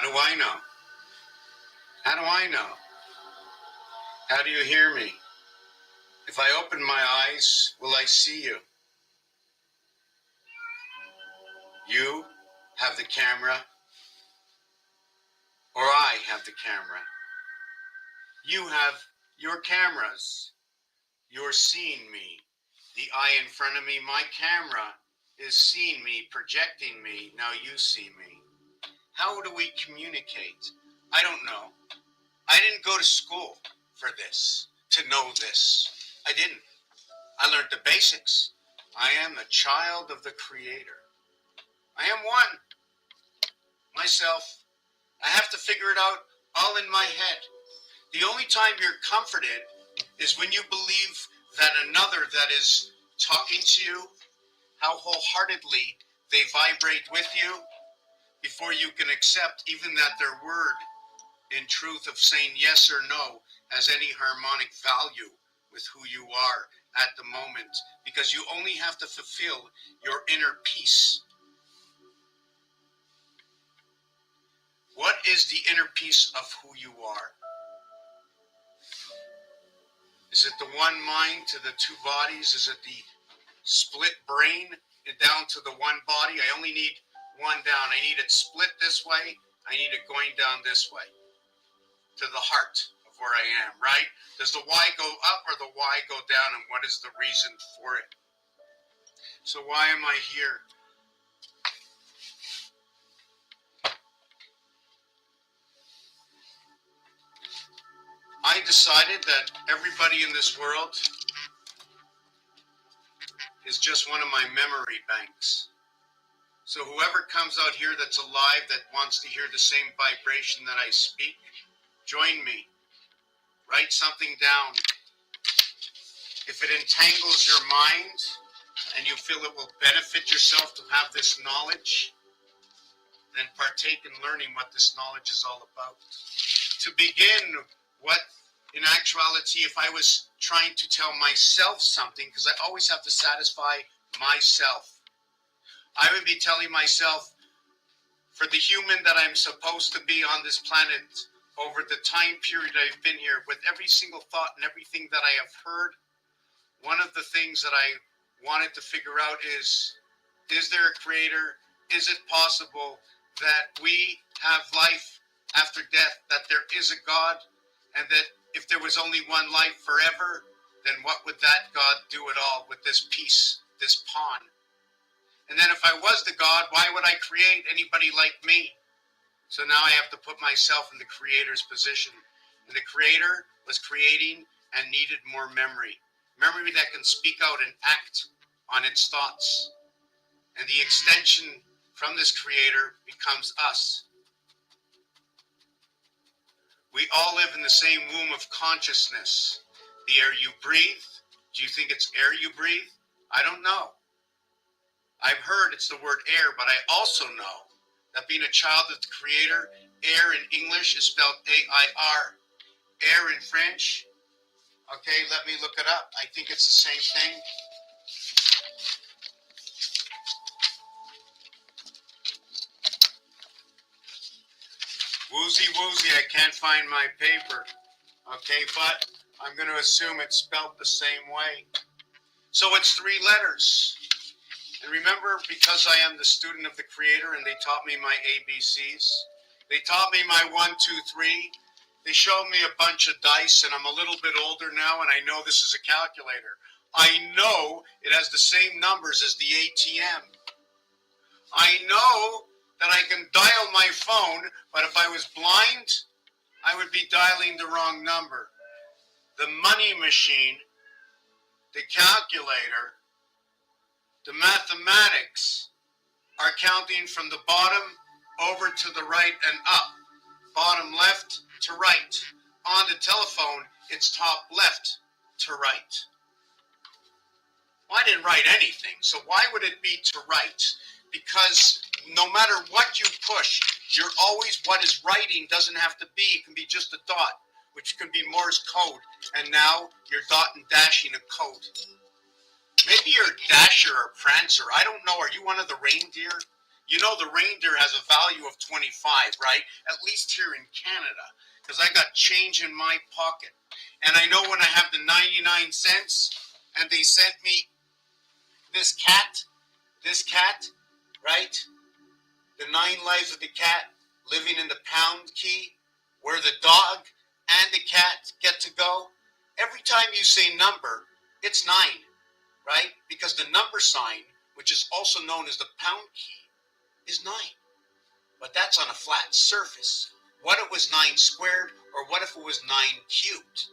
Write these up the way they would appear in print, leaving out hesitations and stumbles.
do I know? How do I know? How do you hear me? If I open my eyes, will I see you? You have the camera, or I have the camera. You have your cameras. You're seeing me. The eye in front of me, my camera, is seeing me, projecting me. Now you see me. How do we communicate? I don't know. I didn't go to school for this, to know this. I didn't. I learned the basics. I am a child of the Creator. I am one. Myself. I have to figure it out all in my head. The only time you're comforted is when you believe that another that is talking to you, how wholeheartedly they vibrate with you, before you can accept even that their word in truth of saying yes or no has any harmonic value with who you are at the moment, because you only have to fulfill your inner peace. What is the inner peace of who you are? Is it the one mind to the two bodies? Is it the split brain down to the one body? I only need one down. I need it split this way. I need it going down this way to the heart of where I am, right? Does the why go up or the why go down, and what is the reason for it? So why am I here? I decided that everybody in this world is just one of my memory banks. So whoever comes out here that's alive, that wants to hear the same vibration that I speak, join me. Write something down. If it entangles your mind and you feel it will benefit yourself to have this knowledge, then partake in learning what this knowledge is all about. To begin, what in actuality, if I was trying to tell myself something, because I always have to satisfy myself, I would be telling myself, for the human that I'm supposed to be on this planet, over the time period I've been here, with every single thought and everything that I have heard, one of the things that I wanted to figure out is there a creator? Is it possible that we have life after death, that there is a God, and that if there was only one life forever, then what would that God do at all with this piece, this pawn? And then if I was the God, why would I create anybody like me? So now I have to put myself in the Creator's position. And the Creator was creating and needed more memory. Memory that can speak out and act on its thoughts. And the extension from this Creator becomes us. We all live in the same womb of consciousness. The air you breathe, do you think it's air you breathe? I don't know. I've heard it's the word air, but I also know that being a child of the Creator, air in English is spelled A-I-R. Air in French, okay, let me look it up. I think it's the same thing. Woozy, I can't find my paper. Okay, but I'm going to assume it's spelled the same way. So it's 3 letters. And remember, because I am the student of the Creator and they taught me my ABCs, they taught me my 1, 2, 3. They showed me a bunch of dice, and I'm a little bit older now, and I know this is a calculator. I know it has the same numbers as the ATM. I know that I can dial my phone, but if I was blind, I would be dialing the wrong number. The money machine, the calculator, the mathematics are counting from the bottom over to the right and up. Bottom left to right. On the telephone, it's top left to right. Well, I didn't write anything, so why would it be to right? Because no matter what you push, you're always, what is writing doesn't have to be, it can be just a dot, which can be Morse code. And now you're dot and dashing a code. Maybe you're a dasher or prancer. I don't know. Are you one of the reindeer? You know the reindeer has a value of 25, right? At least here in Canada, because I got change in my pocket. And I know when I have the 99 cents and they sent me this cat, right? The 9 lives of the cat living in the pound key, where the dog and the cat get to go. Every time you say number, it's 9, right? Because the number sign, which is also known as the pound key, is 9. But that's on a flat surface. What if it was 9 squared, or what if it was 9 cubed?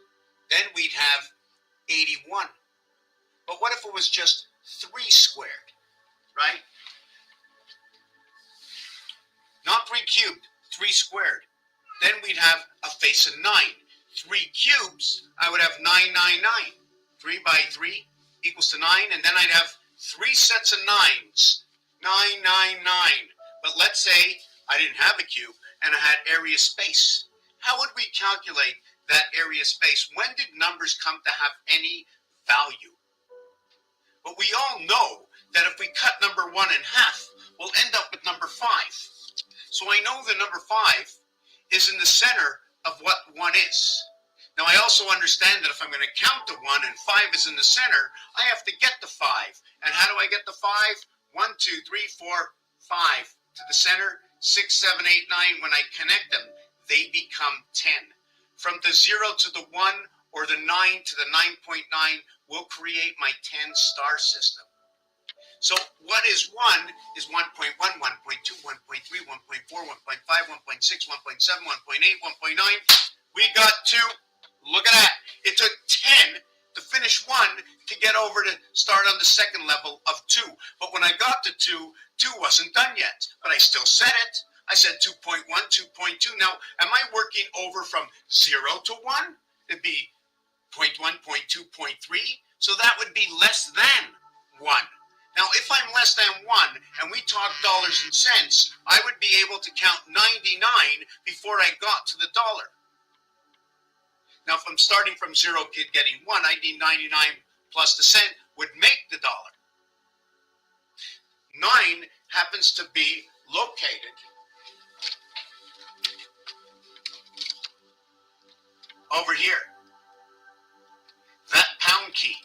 Then we'd have 81. But what if it was just 3 squared, right? Not 3 cubed, 3 squared. Then we'd have a face of 9. 3 cubes, I would have 999. 3 by 3 equals to 9, and then I'd have 3 sets of 9s. 999. But let's say I didn't have a cube and I had area space. How would we calculate that area space? When did numbers come to have any value? But we all know that if we cut number 1 in half, we'll end up with number 5. So I know the number 5 is in the center of what 1 is. Now I also understand that if I'm going to count to 1 and 5 is in the center, I have to get the 5. And how do I get the 5? 1, 2, 3, 4, 5 to the center. 6, 7, 8, 9. When I connect them, they become 10. From the 0 to the 1 or the 9 to the 9.9 will create my 10 star system. So what is 1 is 1.1, 1.2, 1.3, 1.4, 1.5, 1.6, 1.7, 1.8, 1.9. We got 2. Look at that. It took 10 to finish 1 to get over to start on the second level of 2. But when I got to 2, 2 wasn't done yet. But I still said it. I said 2.1, 2.2. Now, am I working over from 0 to 1? It'd be 0.1, 0.2, 0.3. So that would be less than 1. Now, if I'm less than 1 and we talk dollars and cents, I would be able to count 99 before I got to the dollar. Now, if I'm starting from 0, getting 1, I need 99 plus the cent would make the dollar. 9 happens to be located over here. That pound key,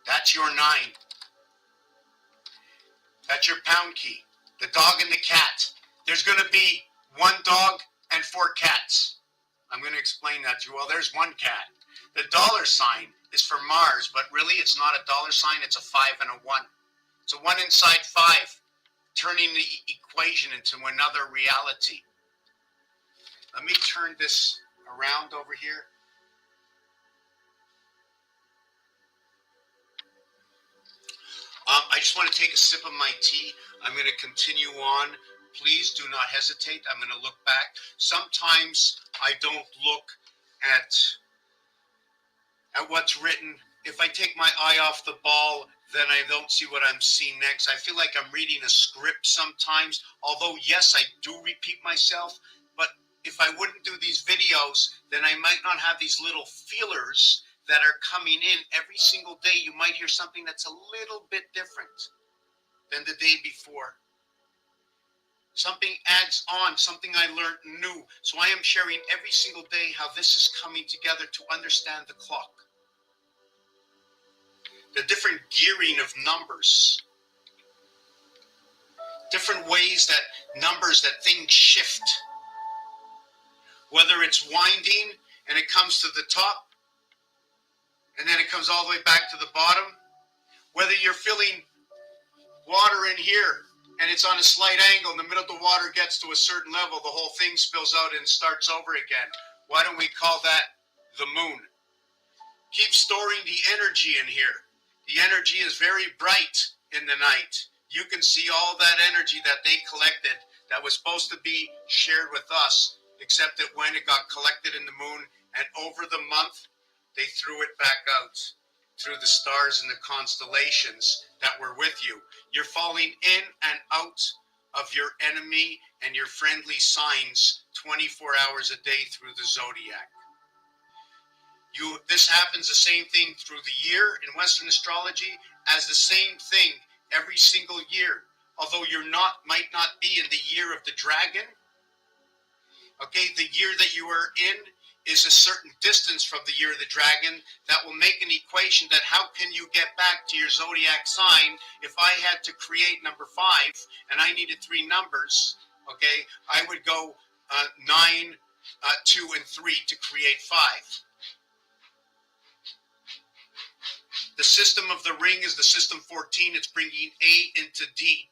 that's your 9. That's your pound key. The dog and the cat. There's going to be 1 dog and 4 cats. I'm going to explain that to you. Well, there's 1 cat. The dollar sign is for Mars, but really it's not a dollar sign. It's a 5 and a 1. It's a 1 inside 5, turning the equation into another reality. Let me turn this around over here. I just want to take a sip of my tea. I'm going to continue on. Please do not hesitate. I'm going to look back. Sometimes I don't look at what's written. If I take my eye off the ball, then I don't see what I'm seeing next. I feel like I'm reading a script sometimes. Although, yes, I do repeat myself. But if I wouldn't do these videos, then I might not have these little feelers that are coming in every single day. You might hear something that's a little bit different than the day before. Something adds on, something I learned new. So I am sharing every single day how this is coming together to understand the clock. The different gearing of numbers. Different ways that numbers, that things shift. Whether it's winding and it comes to the top, and then it comes all the way back to the bottom. Whether you're filling water in here and it's on a slight angle, in the middle the water gets to a certain level, the whole thing spills out and starts over again. Why don't we call that the moon? Keep storing the energy in here. The energy is very bright in the night. You can see all that energy that they collected that was supposed to be shared with us, except that when it got collected in the moon and over the month, they threw it back out through the stars and the constellations that were with you. You're falling in and out of your enemy and your friendly signs 24 hours a day through the zodiac. This happens the same thing through the year in Western astrology as the same thing every single year. although might not be in the year of the dragon. Okay, the year that you are in is a certain distance from the year of the dragon. That will make an equation that how can you get back to your zodiac sign. If I had to create number 5 and I needed 3 numbers, okay, I would go 9, 2, and 3 to create 5. The system of the ring is the system 14. It's bringing A into D.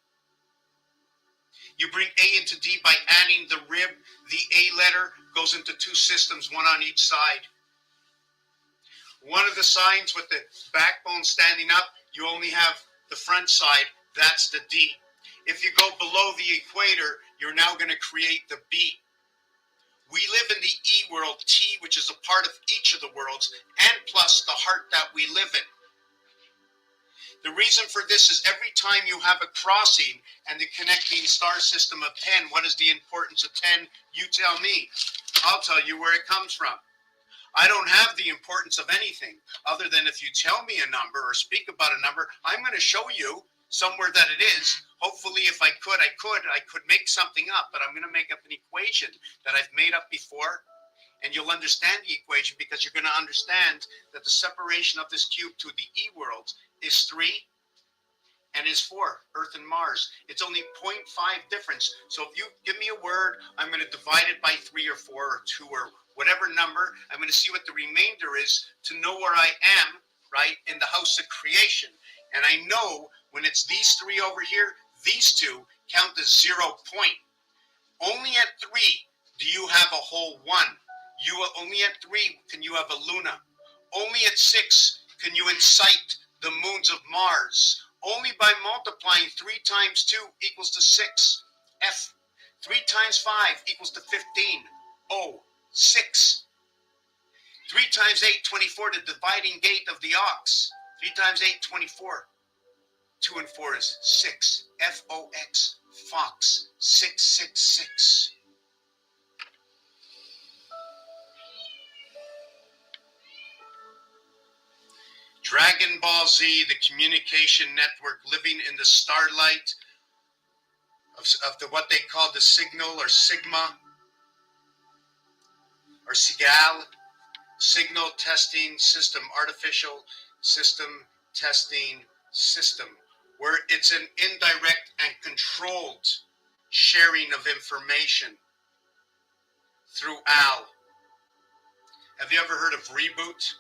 You bring A into D by adding the rib. The A letter goes into 2 systems, one on each side. One of the signs with the backbone standing up, you only have the front side. That's the D. If you go below the equator, you're now going to create the B. We live in the E world, T, which is a part of each of the worlds, and plus the heart that we live in. The reason for this is every time you have a crossing and the connecting star system of 10, what is the importance of 10? You tell me. I'll tell you where it comes from. I don't have the importance of anything other than if you tell me a number or speak about a number, I'm going to show you somewhere that it is. Hopefully, if I could make something up, but I'm going to make up an equation that I've made up before. And you'll understand the equation because you're going to understand that the separation of this cube to the E world is 3 and is 4, Earth and Mars. It's only 0.5 difference. So if you give me a word, I'm going to divide it by 3 or 4 or 2 or whatever number. I'm going to see what the remainder is to know where I am, right, in the house of creation. And I know when it's these 3 over here, these 2 count as 0 point. Only at 3 do you have a whole 1. Only at 3 can you have a Luna. Only at 6 can you incite the moons of Mars. Only by multiplying 3 times 2 equals to 6. F. 3 times 5 equals to 15. O. 6. 3 times 8, 24, the dividing gate of the ox. 3 times 8, 24. 2 and 4 is 6. F-O-X. Fox. 666. Dragon Ball Z, the communication network, living in the starlight of what they call the signal or sigma or sigal, signal testing system, artificial system testing system, where it's an indirect and controlled sharing of information through AL. Have you ever heard of reboot?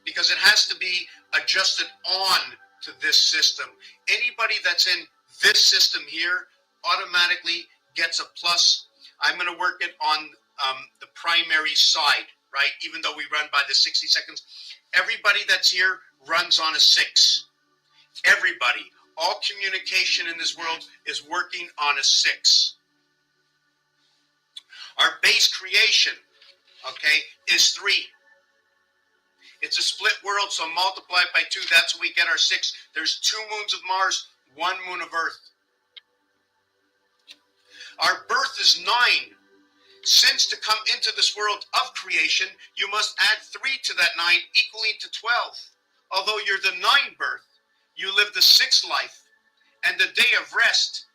Because it has to be adjusted on to this system. Anybody that's in this system here automatically gets a plus. I'm going to work it on the primary side, right? Even though we run by the 60 seconds. Everybody that's here runs on a 6. Everybody. All communication in this world is working on a 6. Our base creation, okay, is 3. It's a split world, so multiply it by 2. That's when we get our 6. There's 2 moons of Mars, 1 moon of Earth. Our birth is 9. Since to come into this world of creation, you must add 3 to that 9, equaling to 12. Although you're the 9 birth, you live the 6th life. And the day of rest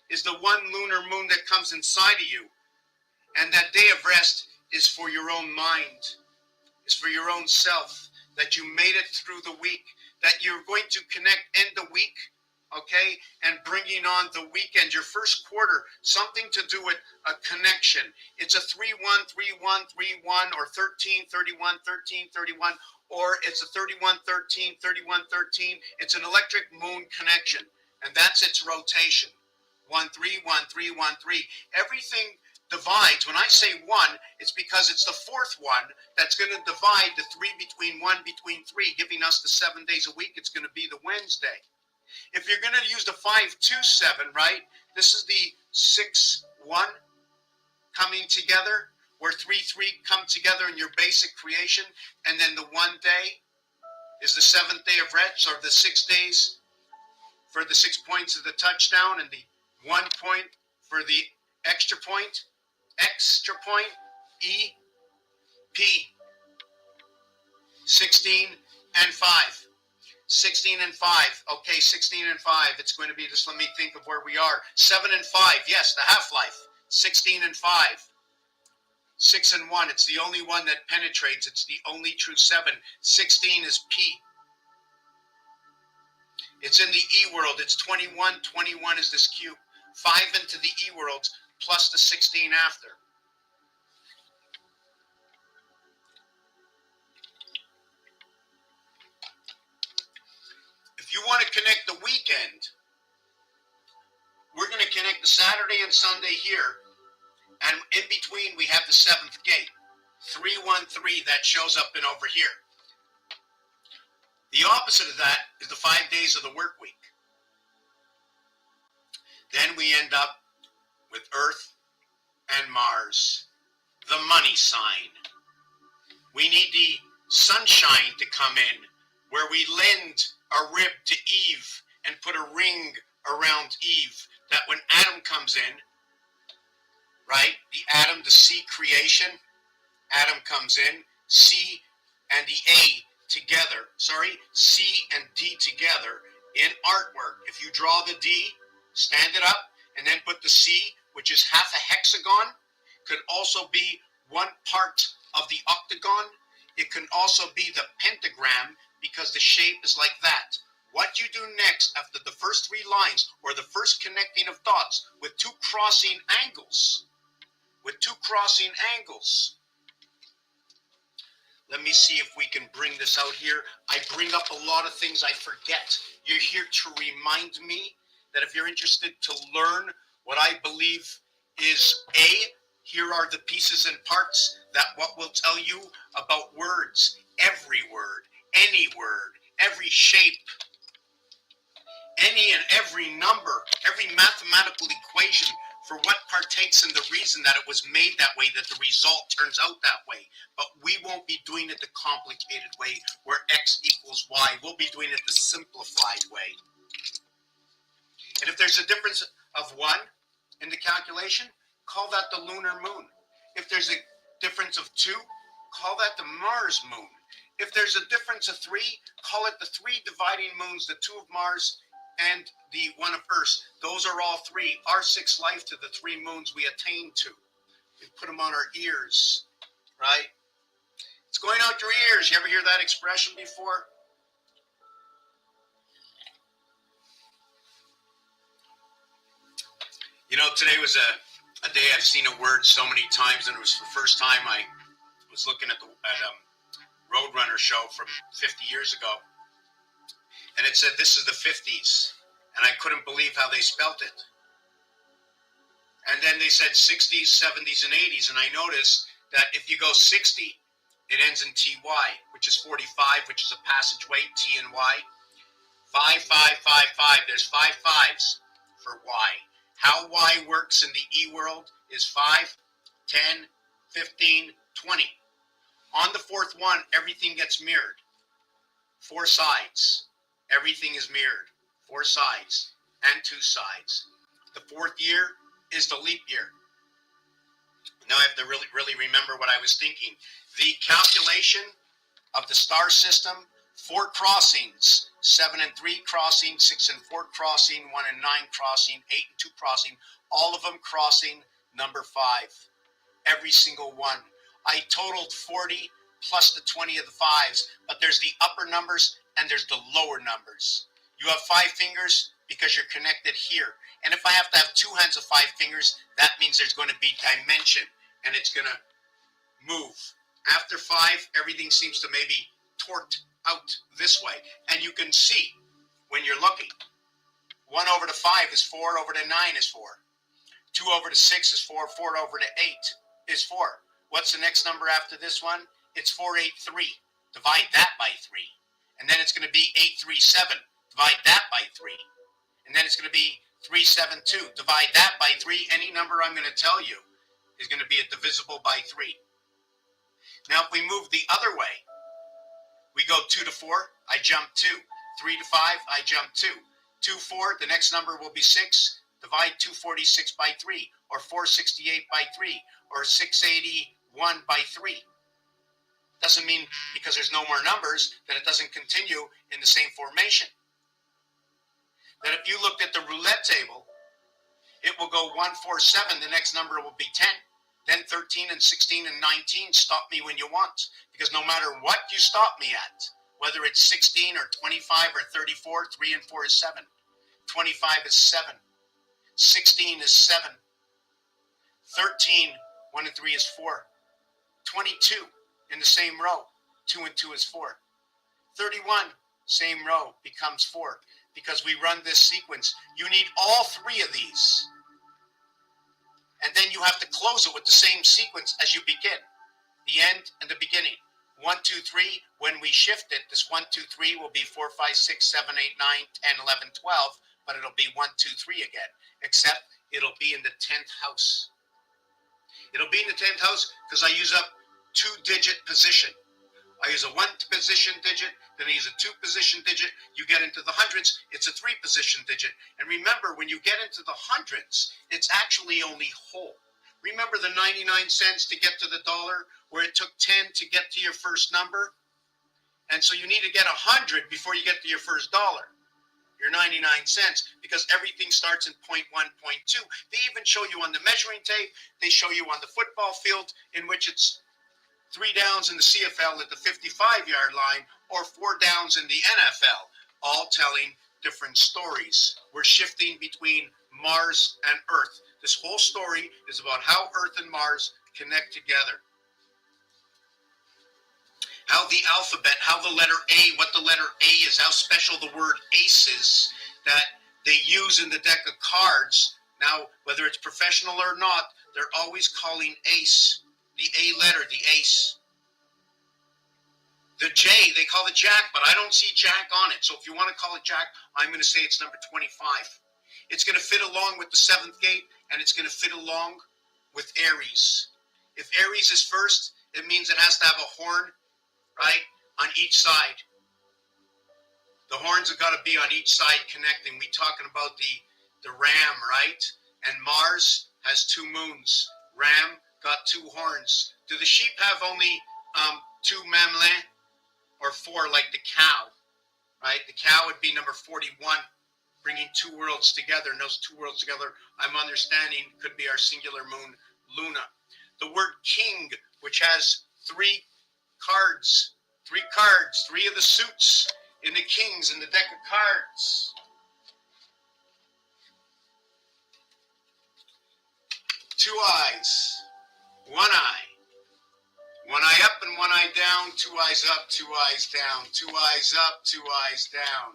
is the 1 lunar moon that comes inside of you. And that day of rest is for your own mind. Is for your own self, that you made it through the week, that you're going to end the week, okay, and bringing on the weekend, your first quarter, something to do with a connection. It's a 3-1, 3-1, 3-1, or 13, 31, 13, 31, or it's a 31, 13, 31, 13. It's an electric moon connection, and that's its rotation. 1, 3, 1, 3, 1, 3. Everything divides. When I say 1, it's because it's the 4th one that's going to divide the 3 between 1 between 3, giving us the 7 days a week. It's going to be the Wednesday. If you're going to use the 5-2-7, right, this is the 6-1 coming together, where 3-3 come together in your basic creation, and then the 1 day is the 7th day of rest, or the 6 days for the 6 points of the touchdown, and the 1 point for the extra point, E, P, 16 and 5. 16 and 5. Okay, 16 and 5. It's going to be this. Let me think of where we are. 7 and 5. Yes, the half-life. 16 and 5. 6 and 1. It's the only one that penetrates. It's the only true 7. 16 is P. It's in the E world. It's 21. 21 is this Q. 5 into the E world plus the 16 after. If you want to connect the weekend, we're going to connect the Saturday and Sunday here. And in between, we have the 7th gate. 313 that shows up in over here. The opposite of that is the 5 days of the work week. Then we end up with Earth and Mars, the money sign. We need the sunshine to come in, where we lend a rib to Eve and put a ring around Eve, that when Adam comes in, right, the Adam, the C creation, Adam comes in, C and the A together, C and D together in artwork. If you draw the D, stand it up, and then put the C, which is half a hexagon, could also be one part of the octagon. It can also be the pentagram, because the shape is like that. What you do next after the first 3 lines, or the first connecting of dots with 2 crossing angles, let me see if we can bring this out here. I bring up a lot of things I forget. You're here to remind me that if you're interested to learn what I believe is here are the pieces and parts that what will tell you about words, every word, any word, every shape, any and every number, every mathematical equation for what partakes in the reason that it was made that way, that the result turns out that way. But we won't be doing it the complicated way where X equals Y. We'll be doing it the simplified way. And if there's a difference of 1 in the calculation, call that the lunar moon. If there's a difference of 2, call that the Mars moon. If there's a difference of 3, call it the 3 dividing moons, the 2 of Mars and the 1 of Earth. Those are all 3. R6 life to the 3 moons we attain to. We put them on our ears, right? It's going out your ears. You ever hear that expression before? You know, today was a day I've seen a word so many times, and it was the first time I was looking at Roadrunner show from 50 years ago, and it said this is the 50s, and I couldn't believe how they spelt it. And then they said 60s, 70s, and 80s, and I noticed that if you go 60, it ends in TY, which is 45, which is a passageway, T and Y. 5, 5, 5, 5. There's 5 5s for Y. How Y works in the E world is 5, 10, 15, 20. On the 4th one, everything gets mirrored. 4 sides. Everything is mirrored. 4 sides and 2 sides. The 4th year is the leap year. Now I have to really remember what I was thinking. The calculation of the star system, 4 crossings, 7 and 3 crossing, 6 and 4 crossing, 1 and 9 crossing, 8 and 2 crossing, all of them crossing number 5. Every single one. I totaled 40 plus the 20 of the 5s, but there's the upper numbers and there's the lower numbers. You have 5 fingers because you're connected here. And if I have to have 2 hands of 5 fingers, that means there's going to be dimension and it's going to move. After 5, everything seems to maybe torqued out this way. And you can see when you're looking. 1 over to 5 is 4, over to 9 is 4. 2 over to 6 is 4, 4 over to 8 is 4. What's the next number after this one? It's 483. Divide that by 3. And then it's going to be 837. Divide that by 3. And then it's going to be 372. Divide that by 3. Any number I'm going to tell you is going to be divisible by 3. Now if we move the other way, we go 2 to 4, I jump 2. 3 to 5, I jump 2. 2, 4, the next number will be 6. Divide 246 by 3, or 468 by 3, or 681 by 3. doesn't mean because there's no more numbers that it doesn't continue in the same formation. That if you looked at the roulette table, it will go 1, 4, 7. The next number will be 10. Then 13 and 16 and 19. Stop me when you want. Because no matter what you stop me at, whether it's 16 or 25 or 34, 3 and 4 is 7. 25 is 7. 16 is 7. 13, 1 and 3 is 4. 22 in the same row. 2 and 2 is 4. 31, same row, becomes 4. Because we run this sequence, you need all three of these. And then you have to close it with the same sequence as you begin. The end and the beginning. 1, 2, 3. When we shift it, this 1, 2, 3 will be 4, 5, 6, 7, 8, 9, 10, 11, 12. But it'll be 1, 2, 3 again. Except it'll be in the 10th house. It'll be in the 10th house because I use up 2-digit position. I use a 1-position digit, then I use a 2-position digit. You get into the hundreds, it's a 3-position digit. And remember, when you get into the hundreds, it's actually only whole. Remember the 99 cents to get to the dollar, where it took 10 to get to your first number? And so you need to get 100 before you get to your first dollar, your 99 cents, because everything starts in 0.1, 0.2. They even show you on the measuring tape, they show you on the football field, in which it's 3 downs in the CFL at the 55-yard line, or 4 downs in the NFL, all telling different stories. We're shifting between Mars and Earth. This whole story is about how Earth and Mars connect together. How the alphabet, how the letter A, what the letter A is, how special the word ace is that they use in the deck of cards. Now, whether it's professional or not, they're always calling ace. The A letter, the ace. The J, they call it Jack, but I don't see Jack on it. So if you want to call it Jack, I'm going to say it's number 25. It's going to fit along with the 7th gate, and it's going to fit along with Aries. If Aries is first, it means it has to have a horn, right, on each side. The horns have got to be on each side connecting. We're talking about the ram, right? And Mars has 2 moons. Ram got 2 horns. Do the sheep have only 2 mamelons or 4 like the cow, right? The cow would be number 41, bringing 2 worlds together. And those 2 worlds together, I'm understanding, could be our singular moon, Luna. The word king, which has 3 cards, 3 of the suits in the kings in the deck of cards. 2 eyes, 1 eye. 1 eye up and 1 eye down, 2 eyes up, 2 eyes down, 2 eyes up, 2 eyes down.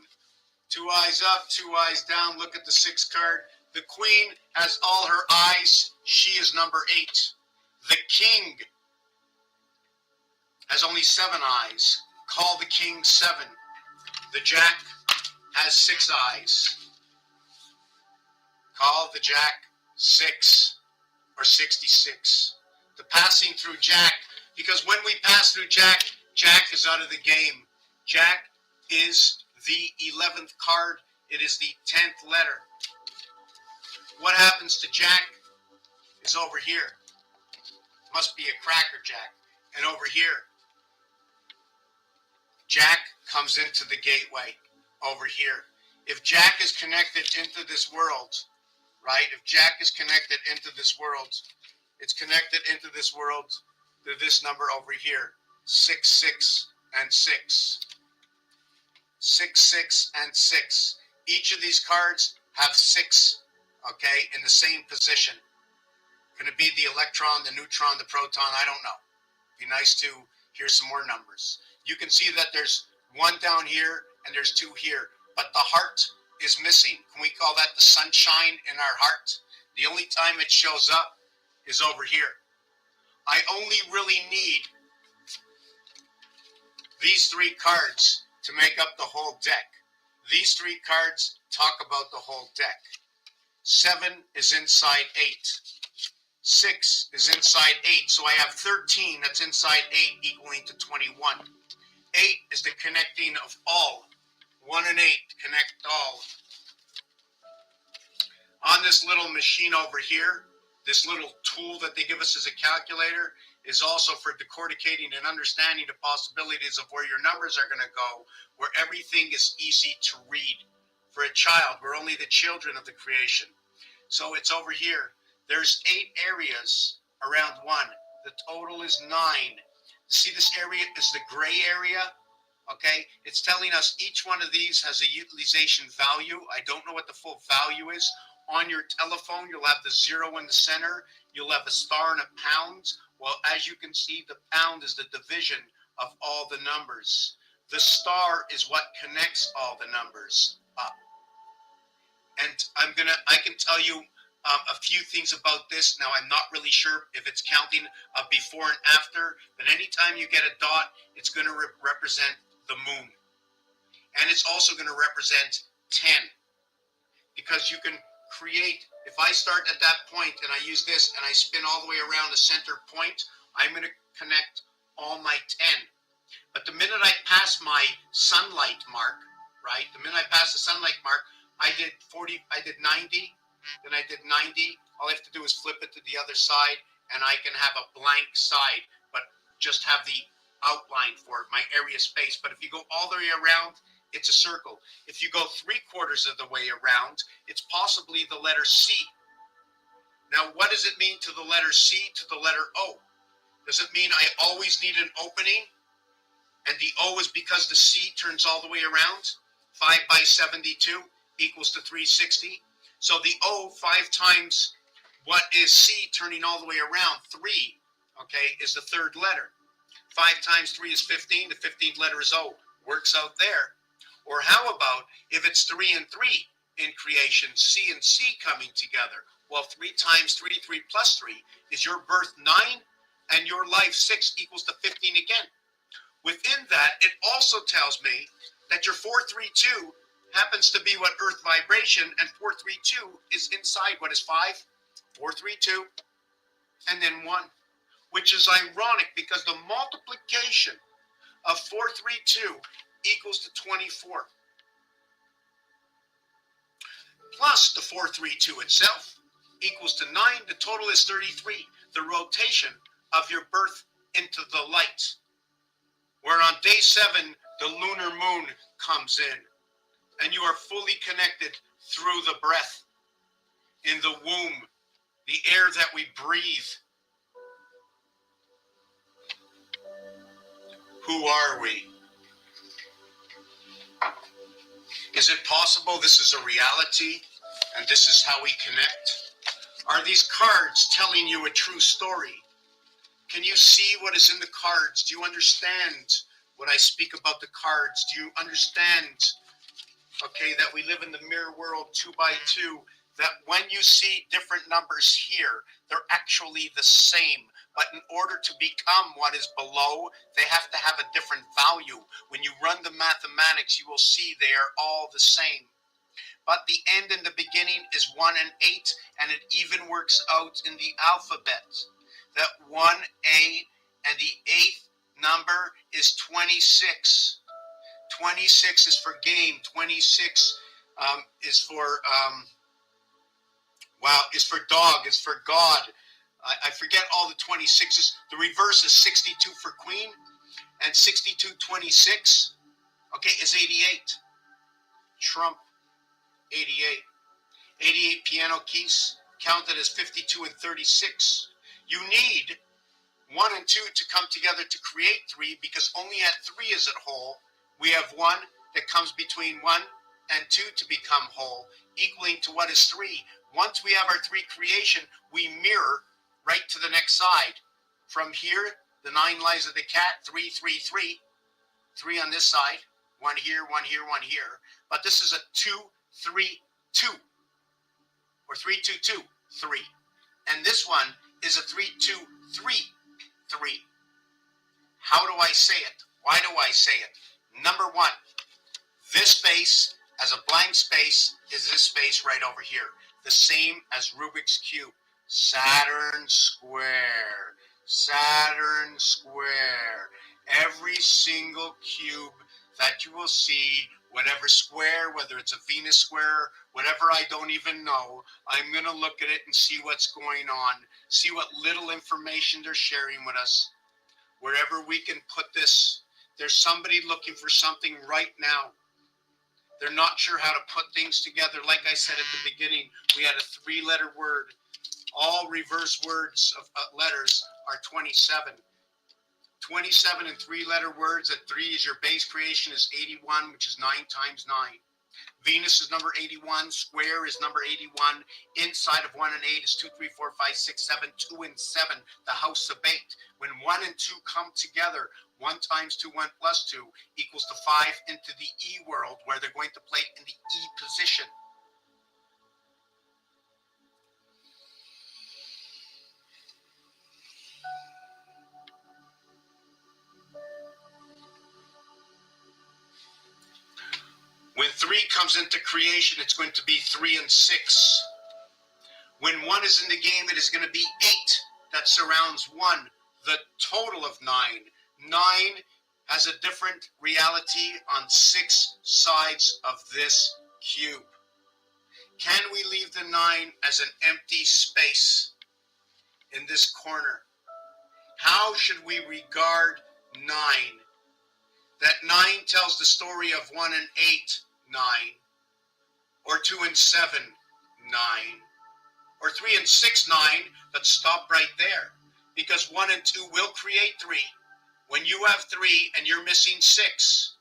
2 eyes up, 2 eyes down. Look at the 6th card. The queen has all her eyes. She is number 8. The king has only 7 eyes. Call the king 7. The jack has 6 eyes. Call the jack 6 or 66. The passing through jack, because when we pass through jack, jack is out of the game. Jack is the 11th card. It is the 10th letter. What happens to jack is over here. Must be a cracker jack. And over here, jack comes into the gateway over here. If jack is connected into this world, right? If jack is connected into this world, it's connected into this world to this number over here, 6, 6, and 6. 6, 6, and 6. Each of these cards have 6, okay, in the same position. Going to be the electron, the neutron, the proton, I don't know. Be nice to hear some more numbers. You can see that there's 1 down here and there's 2 here, but the heart is missing. Can we call that the sunshine in our heart? The only time it shows up is over here. I only really need these 3 cards to make up the whole deck. These 3 cards talk about the whole deck. 7 is inside 8. 6 is inside 8, so I have 13 that's inside 8 equaling to 21. 8 is the connecting of all. 1 and 8 connect all. On this little machine over here, this little tool that they give us as a calculator, is also for decorticating and understanding the possibilities of where your numbers are going to go, where everything is easy to read. For a child, we're only the children of the creation. So it's over here. There's 8 areas around 1. The total is 9. See, this area is the gray area. Okay, it's telling us each one of these has a utilization value. I don't know what the full value is. On your telephone, you'll have the 0 in the center. You'll have a star and a pound. Well, as you can see, the pound is the division of all the numbers. The star is what connects all the numbers up. And I can tell you a few things about this. Now, I'm not really sure if it's counting a before and after, but anytime you get a dot, it's going to represent the moon. And it's also going to represent 10, because you can create, if I start at that point and I use this and I spin all the way around the center point, I'm going to connect all my 10. But the minute I pass my sunlight mark, right, the minute I pass the sunlight mark, I did 40, I did 90, then I did 90. All I have to do is flip it to the other side, and I can have a blank side, but just have the outline for it, my area space. But if you go all the way around, it's a circle. If you go 3/4 of the way around, it's possibly the letter C. Now, what does it mean to the letter C to the letter O? Does it mean I always need an opening? And the O is because the C turns all the way around? 5 by 72 equals to 360. So the O, 5 times what is C turning all the way around? 3, okay, is the 3rd letter. 5 times 3 is 15. The 15th letter is O. Works out there. Or how about if it's 3 and 3 in creation, C and C coming together? Well, 3 times 3, 3 plus 3 is your birth 9, and your life 6 equals to 15 again. Within that, it also tells me that your 432 happens to be what Earth vibration, and 432 is inside what is 5, 432, and then 1, which is ironic because the multiplication of 432 equals to 24. Plus the 432 itself equals to 9. The total is 33. The rotation of your birth into the light. Where on day 7, the lunar moon comes in, and you are fully connected through the breath, in the womb, the air that we breathe. Who are we? Is it possible this is a reality, and this is how we connect? Are these cards telling you a true story? Can you see what is in the cards? Do you understand what I speak about the cards? Do you understand, okay, that we live in the mirror world 2 by 2, that when you see different numbers here, they're actually the same. But in order to become what is below, they have to have a different value. When you run the mathematics, you will see they are all the same. But the end and the beginning is 1 and 8, and it even works out in the alphabet. That 1A and the 8th number is 26. 26 is for game. 26 is for is for dog. Is for God. I forget all the 26s. The reverse is 62 for queen, and 62 26. Okay, is 88. Trump. 88. 88 piano keys counted as 52 and 36. You need 1 and 2 to come together to create 3, because only at 3 is it whole. We have 1 that comes between 1 and 2 to become whole, equaling to what is 3. Once we have our 3 creation, we mirror right to the next side. From here, the 9 lives of the cat, 3, 3, 3. 3 on this side, 1 here, 1 here, 1 here. But this is a 2, 3, 2. Or 3, 2, 2, 3. And this one is a 3, 2, 3, 3. How do I say it? Why do I say it? Number 1, this space as a blank space is this space right over here. The same as Rubik's Cube. Saturn square. Saturn square. Every single cube that you will see whatever square, whether it's a Venus square, whatever I don't even know. I'm going to look at it and see what's going on, see what little information they're sharing with us. Wherever we can put this, there's somebody looking for something right now. They're not sure how to put things together. Like I said at the beginning, we had a 3-letter word. All reverse words of letters are 27. 27 and 3-letter words. At 3 is your base creation is 81, which is 9 times 9. Venus is number 81. Square is number 81. Inside of 1 and 8 is 2, 3, 4, 5, 6, 7. 2 and 7, the house of 8. When 1 and 2 come together, 1 times 2, 1 plus 2 equals to 5 into the E world, where they're going to play in the E position. When 3 comes into creation, it's going to be 3 and 6. When 1 is in the game, it is going to be 8 that surrounds 1, the total of 9. 9 has a different reality on 6 sides of this cube. Can we leave the 9 as an empty space in this corner? How should we regard 9? That 9 tells the story of 1 and 8, 9. Or 2 and 7, 9. Or 3 and 6, 9, but stop right there. Because 1 and 2 will create 3. When you have 3 and you're missing 6,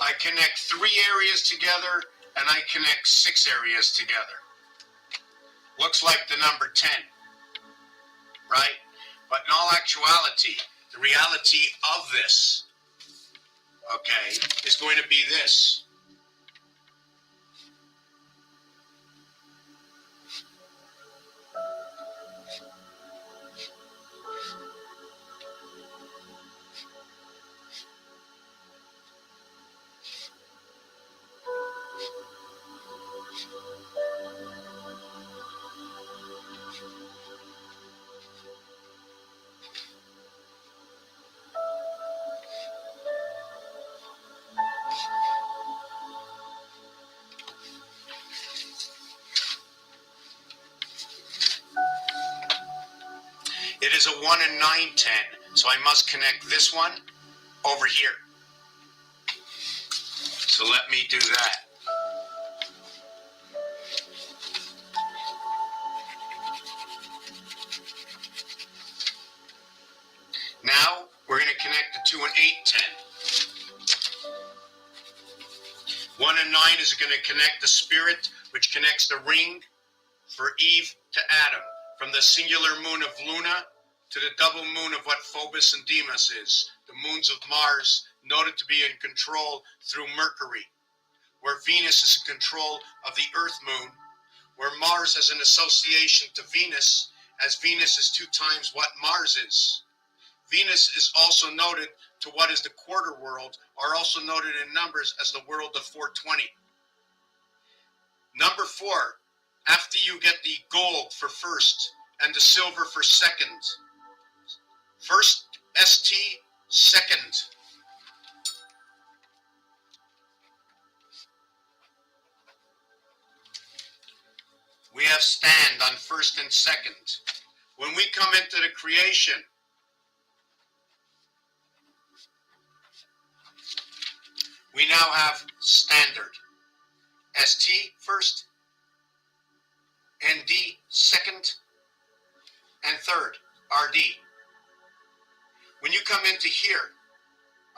I connect 3 areas together and I connect 6 areas together. Looks like the number 10, right? But in all actuality, the reality of this, okay, is going to be this. It is a 1 and 9, 10, so I must connect this one over here. So let me do that. Now we're going to connect the 2 and 8, 10. 1 and 9 is going to connect the spirit, which connects the ring for Eve to Adam, from the singular moon of Luna to the double moon of what Phobos and Deimos is, the moons of Mars, noted to be in control through Mercury, where Venus is in control of the Earth moon, where Mars has an association to Venus, as Venus is 2 times what Mars is. Venus is also noted to what is the quarter world, are also noted in numbers as the world of 420. Number 4, after you get the gold for first and the silver for second, first ST, second. We have stand on first and second. When we come into the creation, we now have standard. ST first, ND second, and third, RD. When you come into here,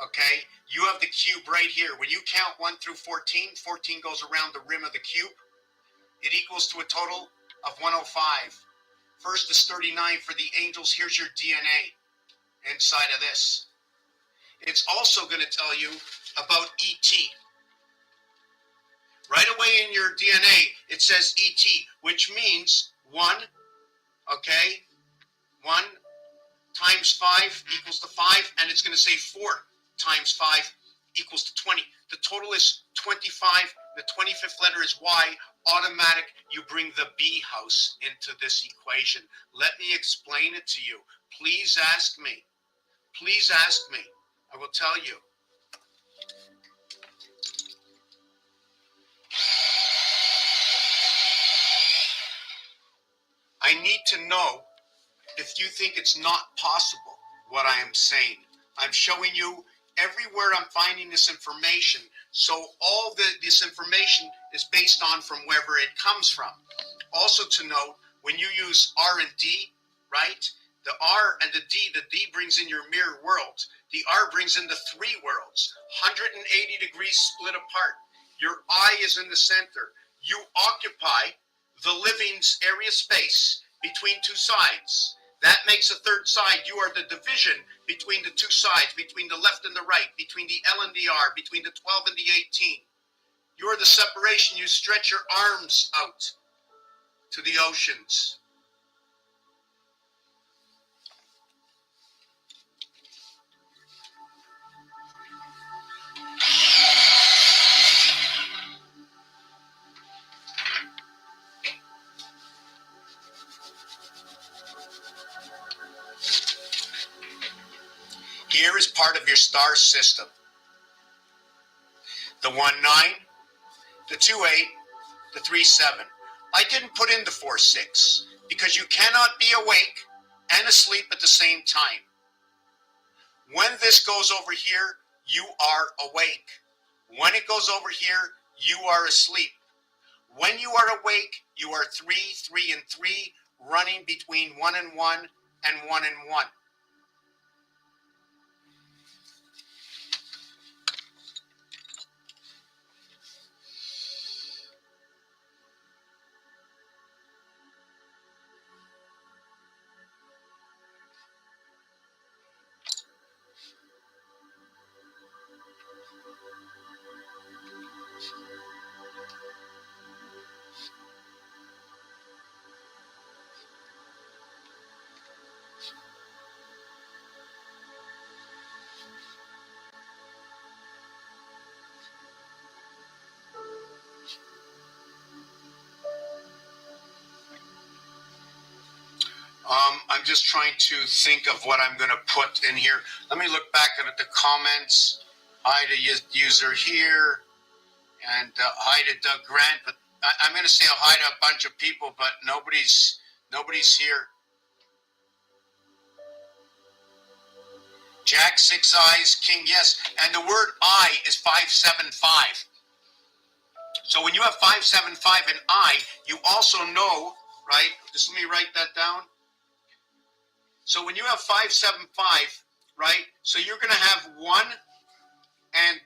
okay, you have the cube right here. When you count 1 through 14, 14 goes around the rim of the cube. It equals to a total of 105. First is 39 for the angels. Here's your DNA inside of this. It's also going to tell you about ET. Right away in your DNA, it says ET, which means 1, okay, 1 times 5 equals to 5, and it's going to say 4 times 5 equals to 20. The total is 25. The 25th letter is Y. Automatic, you bring the B house into this equation. Let me explain it to you. Please ask me. Please ask me. I will tell you. I need to know if you think it's not possible what I am saying. I'm showing you everywhere I'm finding this information. So all this information is based on from wherever it comes from. Also to note, when you use R and D, right? The R and the D brings in your mirror world. The R brings in the 3 worlds, 180 degrees split apart. Your I is in the center. You occupy the living area space between 2 sides. That makes a third side. You are the division between the 2 sides, between the left and the right, between the L and the R, between the 12 and the 18. You are the separation. You stretch your arms out to the oceans. Here is part of your star system. The 1-9, the 2-8, the 3-7. I didn't put in the 4-6 because you cannot be awake and asleep at the same time. When this goes over here, you are awake. When it goes over here, you are asleep. When you are awake, you are 3, 3, and 3, running between 1 and 1 and 1 and 1. I'm just trying to think of what I'm going to put in here. Let me look back at the comments. Hi to user here, and hi to Doug Grant. But I'm going to say hi to a bunch of people, but nobody's here. Jack, 6 eyes, King, yes. And the word I is 575. So when you have 575 and I, you also know, right? Just let me write that down. So when you have 575, right? So you're going to have 1, and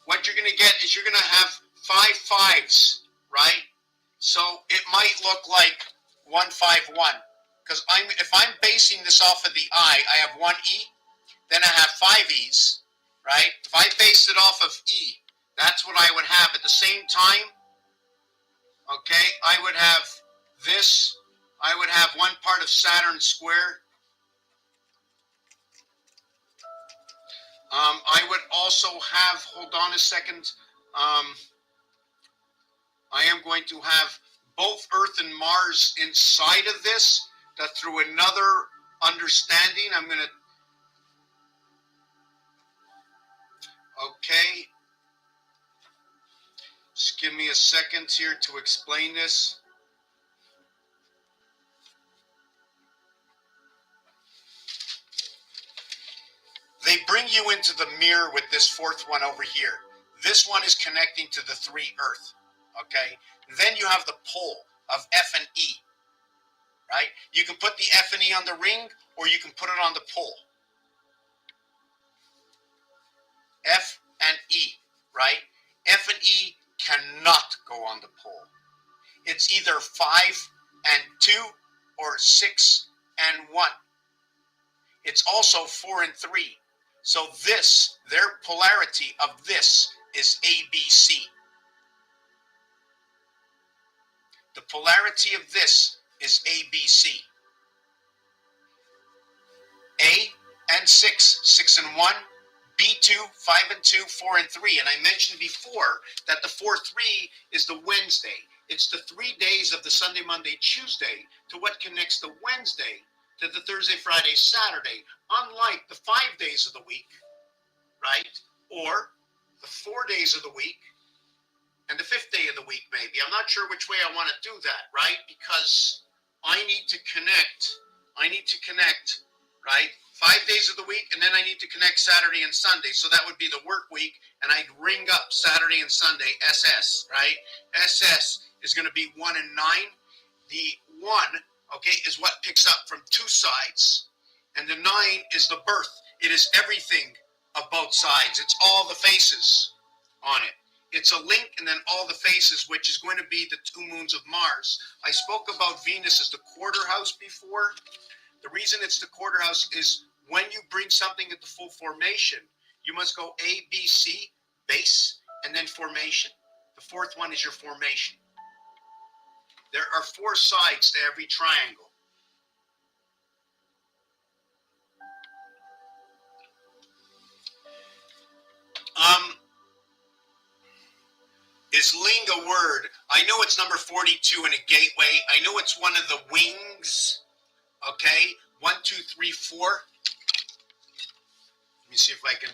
what you're going to get is you're going to have 5 5s, right? So it might look like 151, because if I'm basing this off of the I have 1 E, then I have 5 E's, right? If I base it off of E, that's what I would have. At the same time, okay, I would have this. I would have 1 part of Saturn square. I would also have, hold on a second, I am going to have both Earth and Mars inside of this, that through another understanding, I'm going to, okay, just give me a second here to explain this. They bring you into the mirror with this 4th one over here. This one is connecting to the 3 earth, okay? Then you have the pole of F and E, right? You can put the F and E on the ring, or you can put it on the pole. F and E, right? F and E cannot go on the pole. It's either 5 and 2 or 6 and 1. It's also 4 and 3. So this, their polarity of this is ABC. The polarity of this is ABC. A and 6, 6 and 1. B2, 5 and 2, 4 and 3. And I mentioned before that the 4-3 is the Wednesday. It's the 3 days of the Sunday, Monday, Tuesday to what connects the Wednesday to the Thursday, Friday, Saturday. Unlike the 5 days of the week, right? Or the 4 days of the week and the 5th day of the week, maybe. I'm not sure which way I want to do that, right? Because I need to connect, right? 5 days of the week, and then I need to connect Saturday and Sunday. So that would be the work week, and I'd ring up Saturday and Sunday, SS, right? SS is going to be 1 and 9. The 1, okay, is what picks up from 2 sides. And the 9 is the birth. It is everything of both sides. It's all the faces on it. It's a link and then all the faces, which is going to be the 2 moons of Mars. I spoke about Venus as the quarter house before. The reason it's the quarter house is when you bring something into full formation, you must go A, B, C, base, and then formation. The 4th one is your formation. There are 4 sides to every triangle. Is ling a word? I know it's number 42 in a gateway. I know it's one of the wings. Okay, 1, 2, 3, 4. Let me see if I can.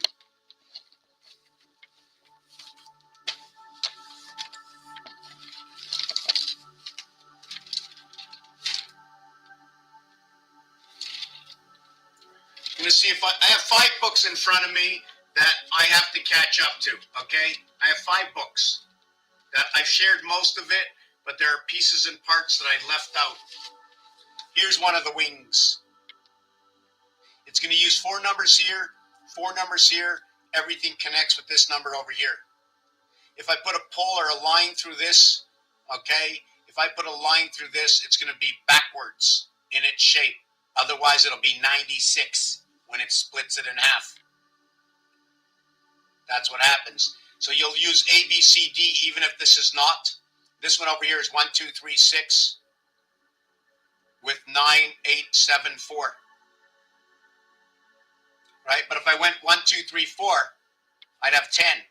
I'm going to see if I have 5 books in front of me that I have to catch up to. Okay, I have 5 books that I've shared most of it, but there are pieces and parts that I left out. Here's one of the wings. It's going to use 4 numbers here, 4 numbers here. Everything connects with this number over here. If I put a pole or a line through this, okay, if I put a line through this, it's going to be backwards in its shape. Otherwise, it'll be 96 when it splits it in half. That's what happens. So you'll use A, B, C, D, even if this is not. This one over here is 1, 2, 3, 6 with 9, 8, 7, 4. Right? But if I went 1, 2, 3, 4, I'd have 10.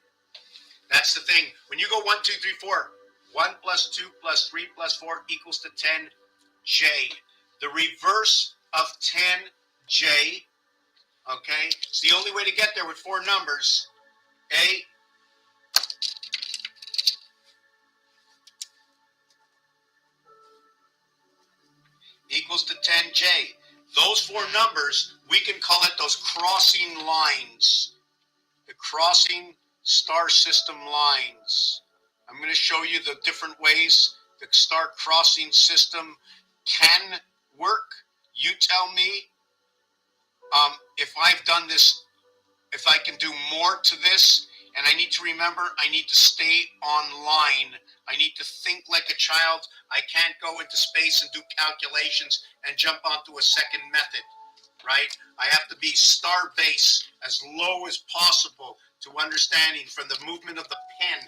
That's the thing. When you go 1, 2, 3, 4, 1 plus 2 plus 3 plus 4 equals to 10, J. The reverse of 10J, okay? It's the only way to get there with 4 numbers. A equals to 10J. Those 4 numbers, we can call it those crossing lines. The crossing star system lines. I'm going to show you the different ways the star crossing system can work. You tell me if I've done this, if I can do more to this. And I need to remember, I need to stay online. I need to think like a child. I can't go into space and do calculations and jump onto a second method, right? I have to be star base, as low as possible, to understanding from the movement of the pen.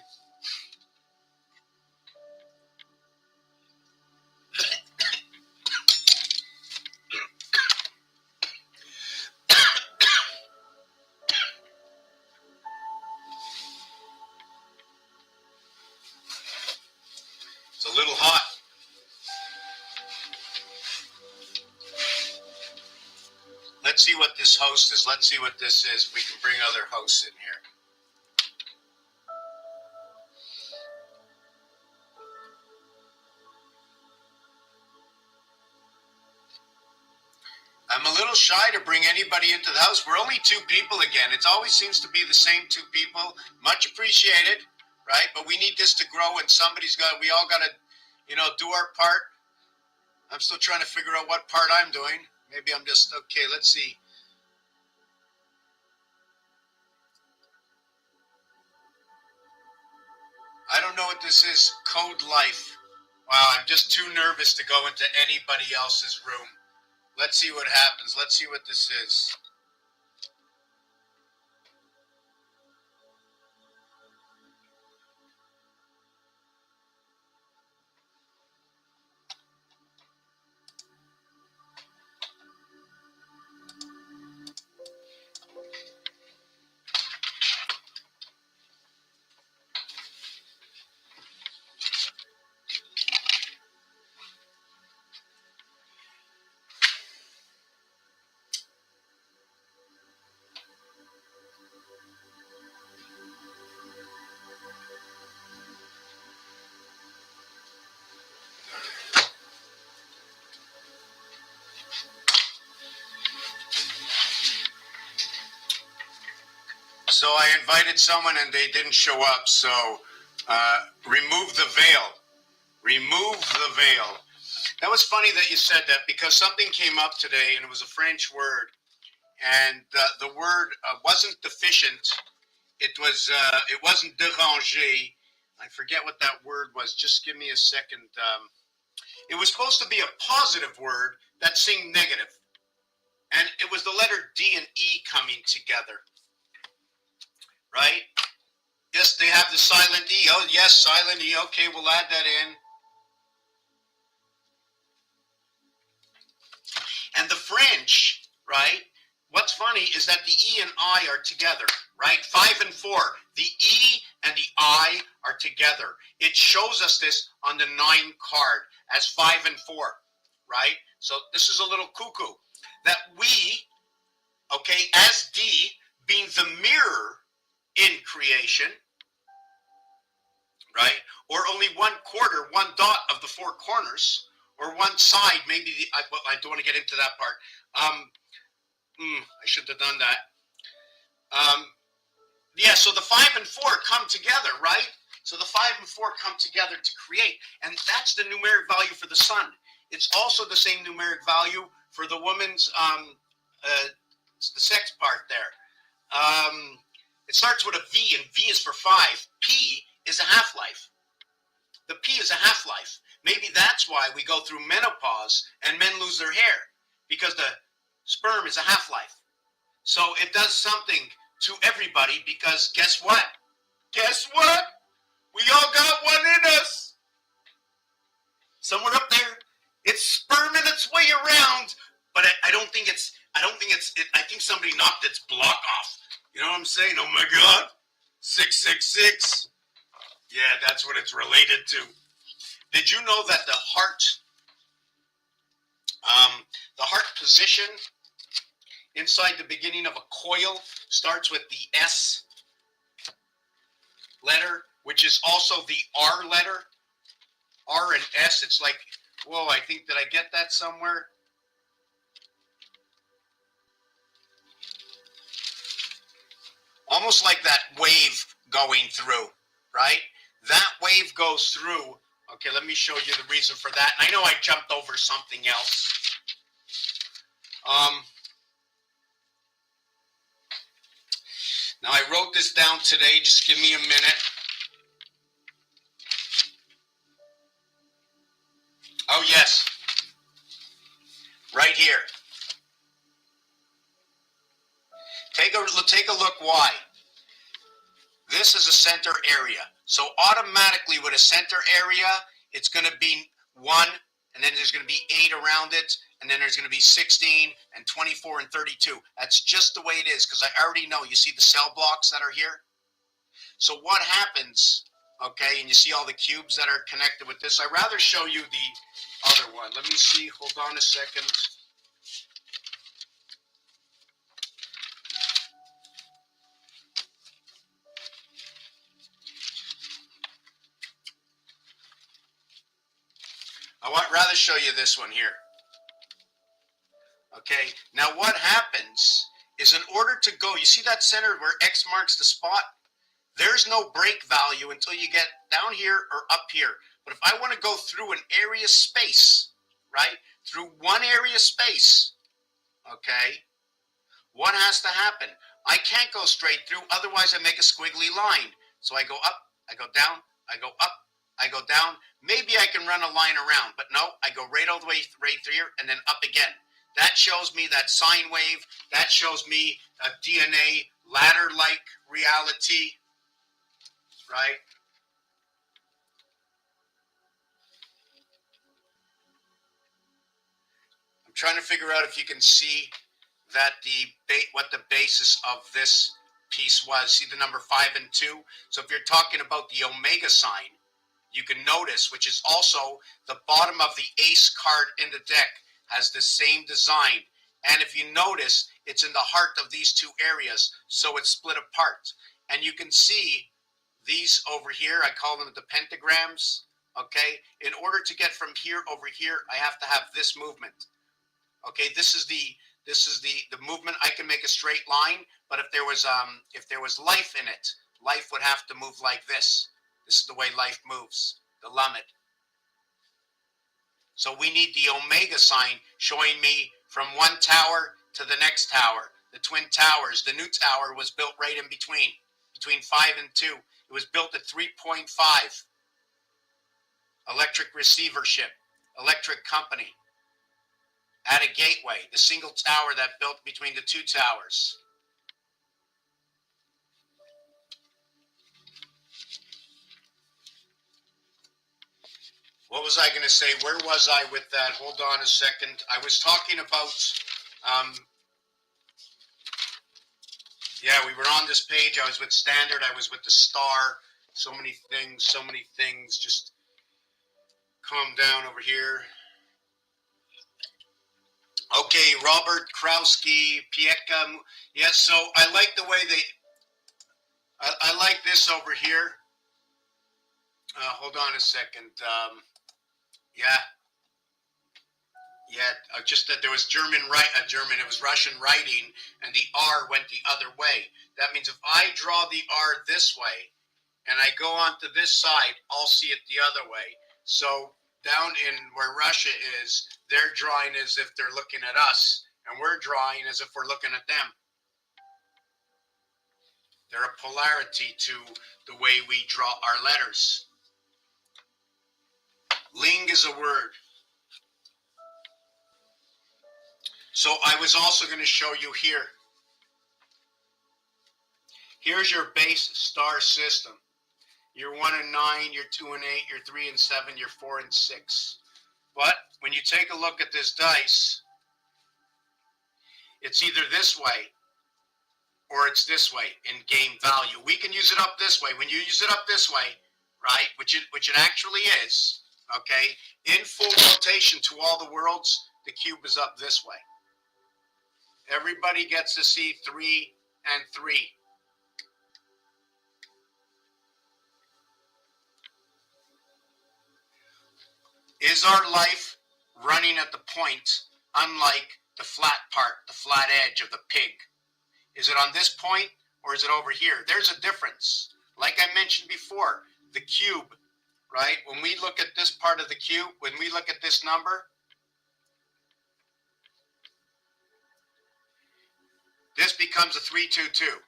It's a little hot. Let's see what this host is. Let's see what this is. We can bring other hosts in here. I'm a little shy to bring anybody into the house. We're only two people again. It always seems to be the same two people. Much appreciated, right? But we need this to grow, and we all got to, do our part. I'm still trying to figure out what part I'm doing. Maybe I'm just, okay, let's see. I don't know what this is. Code Life. Wow, I'm just too nervous to go into anybody else's room. Let's see what happens. Let's see what this is. So I invited someone and they didn't show up. So remove the veil. Remove the veil. That was funny that you said that because something came up today and it was a French word. And the word wasn't deficient. It wasn't dérangé. I forget what that word was. Just give me a second. It was supposed to be a positive word that seemed negative. And it was the letter D and E coming together. Right? Yes, they have the silent E. Oh, yes, silent E. Okay, we'll add that in. And the French, right? What's funny is that the E and I are together, right? 5 and 4. The E and the I are together. It shows us this on the 9 card as 5 and 4, right? So this is a little cuckoo. That we, okay, as D, being the mirror in creation, right? Or only 1/4, 1 dot of the 4 corners, or one side, maybe I don't want to get into that part. I shouldn't have done that. Yeah, so the 5 and 4 come together, right? So the 5 and 4 come together to create, and that's the numeric value for the sun. It's also the same numeric value for the woman's, the sex part there. It starts with a V, and V is for 5. P is a half-life. The P is a half-life. Maybe that's why we go through menopause and men lose their hair, because the sperm is a half-life. So it does something to everybody, because guess what? Guess what? We all got one in us. Somewhere up there. It's sperming its way around, but I don't think it's, I think somebody knocked its block off. You know what I'm saying? Oh my God. 666. Yeah, that's what it's related to. Did you know that the heart position inside the beginning of a coil starts with the S letter, which is also the R letter? R and S, it's like, whoa, I think, did I get that somewhere? Almost like that wave going through, right? That wave goes through. Okay, let me show you the reason for that. And I know I jumped over something else. Now, I wrote this down today. Just give me a minute. Oh, yes. Right here. Take a look why. This is a center area. So automatically with a center area, it's going to be 1, and then there's going to be 8 around it, and then there's going to be 16 and 24 and 32. That's just the way it is, because I already know. You see the cell blocks that are here? So what happens, okay, and you see all the cubes that are connected with this. I'd rather show you the other one. Let me see. Hold on a second. I would rather show you this one here. Okay, now what happens is in order to go, you see that center where X marks the spot? There's no break value until you get down here or up here. But if I want to go through an area space, right, through one area space, okay, what has to happen? I can't go straight through, otherwise I make a squiggly line. So I go up, I go down, I go up, I go down. Maybe I can run a line around, but no, I go right all the way right through here and then up again. That shows me that sine wave. That shows me a DNA ladder-like reality, right? I'm trying to figure out if you can see that what the basis of this piece was. See the number 5 and 2? So if you're talking about the omega sign, you can notice, which is also the bottom of the ace card in the deck, has the same design. And if you notice, it's in the heart of these two areas, so it's split apart. And you can see these over here, I call them the pentagrams, okay? In order to get from here over here, I have to have this movement. Okay, this is the movement. I can make a straight line, but if there was life in it, life would have to move like this. This is the way life moves, the lamed. So we need the omega sign showing me from one tower to the next tower. The twin towers. The new tower was built right in between 5 and 2. It was built at 3.5. Electric receivership, electric company. At a gateway, the single tower that built between the two towers. What was I going to say? Where was I with that? Hold on a second. I was talking about, yeah, we were on this page. I was with Standard. I was with the Star. So many things. Just calm down over here. Okay, Robert Krowski, Pieka. Yes, so I like the way I like this over here. Hold on a second. Just that there was it was Russian writing, and the R went the other way. That means if I draw the R this way, and I go onto this side, I'll see it the other way. So down in where Russia is, they're drawing as if they're looking at us, and we're drawing as if we're looking at them. There's a polarity to the way we draw our letters. Ling is a word. So I was also going to show you here. Here's your base star system. You're 1 and 9, you're 2 and 8, you're 3 and 7, you're 4 and 6. But when you take a look at this dice, it's either this way or it's this way in game value. We can use it up this way. When you use it up this way, right, which it actually is, okay, in full rotation to all the worlds, the cube is up this way. Everybody gets to see 3 and 3. Is our life running at the point, unlike the flat part, the flat edge of the pig? Is it on this point or is it over here? There's a difference. Like I mentioned before, the cube, right? When we look at this part of the cube, when we look at this number, this becomes a 322.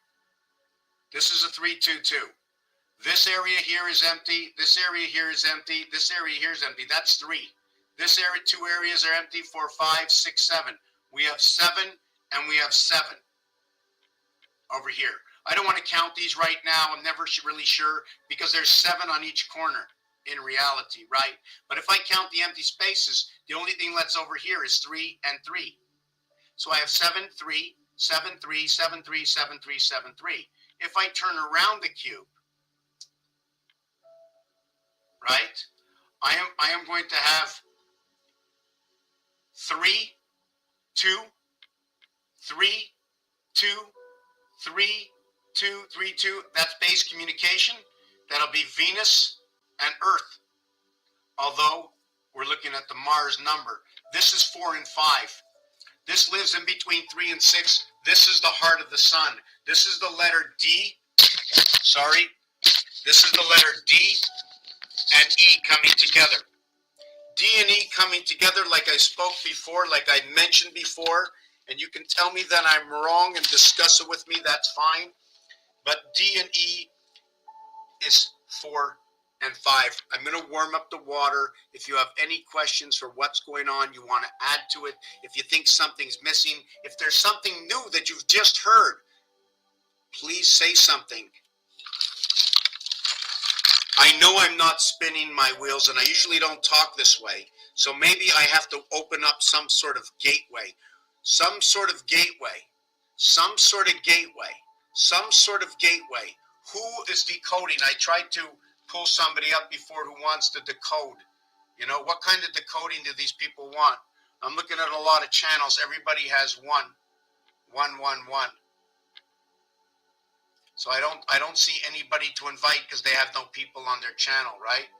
This is a 322. This area here is empty. This area here is empty. This area here is empty. That's 3. This area, 2 areas are empty. 4, 5, 6, 7. We have 7 and we have 7 over here. I don't want to count these right now. I'm never really sure because there's 7 on each corner in reality, right? But if I count the empty spaces, the only thing that's over here is 3 and 3. So I have 7, 3, 7, 3, 7, 3, 7, 3, 7, 3. If I turn around the cube, right, I am going to have 3, 2, 3, 2, 3, 2, 3, 2. That's base communication. That'll be Venus and Earth. Although we're looking at the Mars number. This is 4 and 5. This lives in between 3 and 6. This is the heart of the sun. This is the letter D. Sorry. This is the letter D and E coming together. D and E coming together, like I spoke before, like I mentioned before, and you can tell me that I'm wrong and discuss it with me, that's fine. But D and E is 4 and 5. I'm going to warm up the water. If you have any questions for what's going on, you want to add to it, if you think something's missing, if there's something new that you've just heard, please say something. I know I'm not spinning my wheels, and I usually don't talk this way, so maybe I have to open up some sort of gateway. Some sort of gateway. Some sort of gateway. Some sort of gateway. Who is decoding? I tried to pull somebody up before who wants to decode. You know, what kind of decoding do these people want? I'm looking at a lot of channels. Everybody has one. So I don't see anybody to invite because they have no people on their channel, right?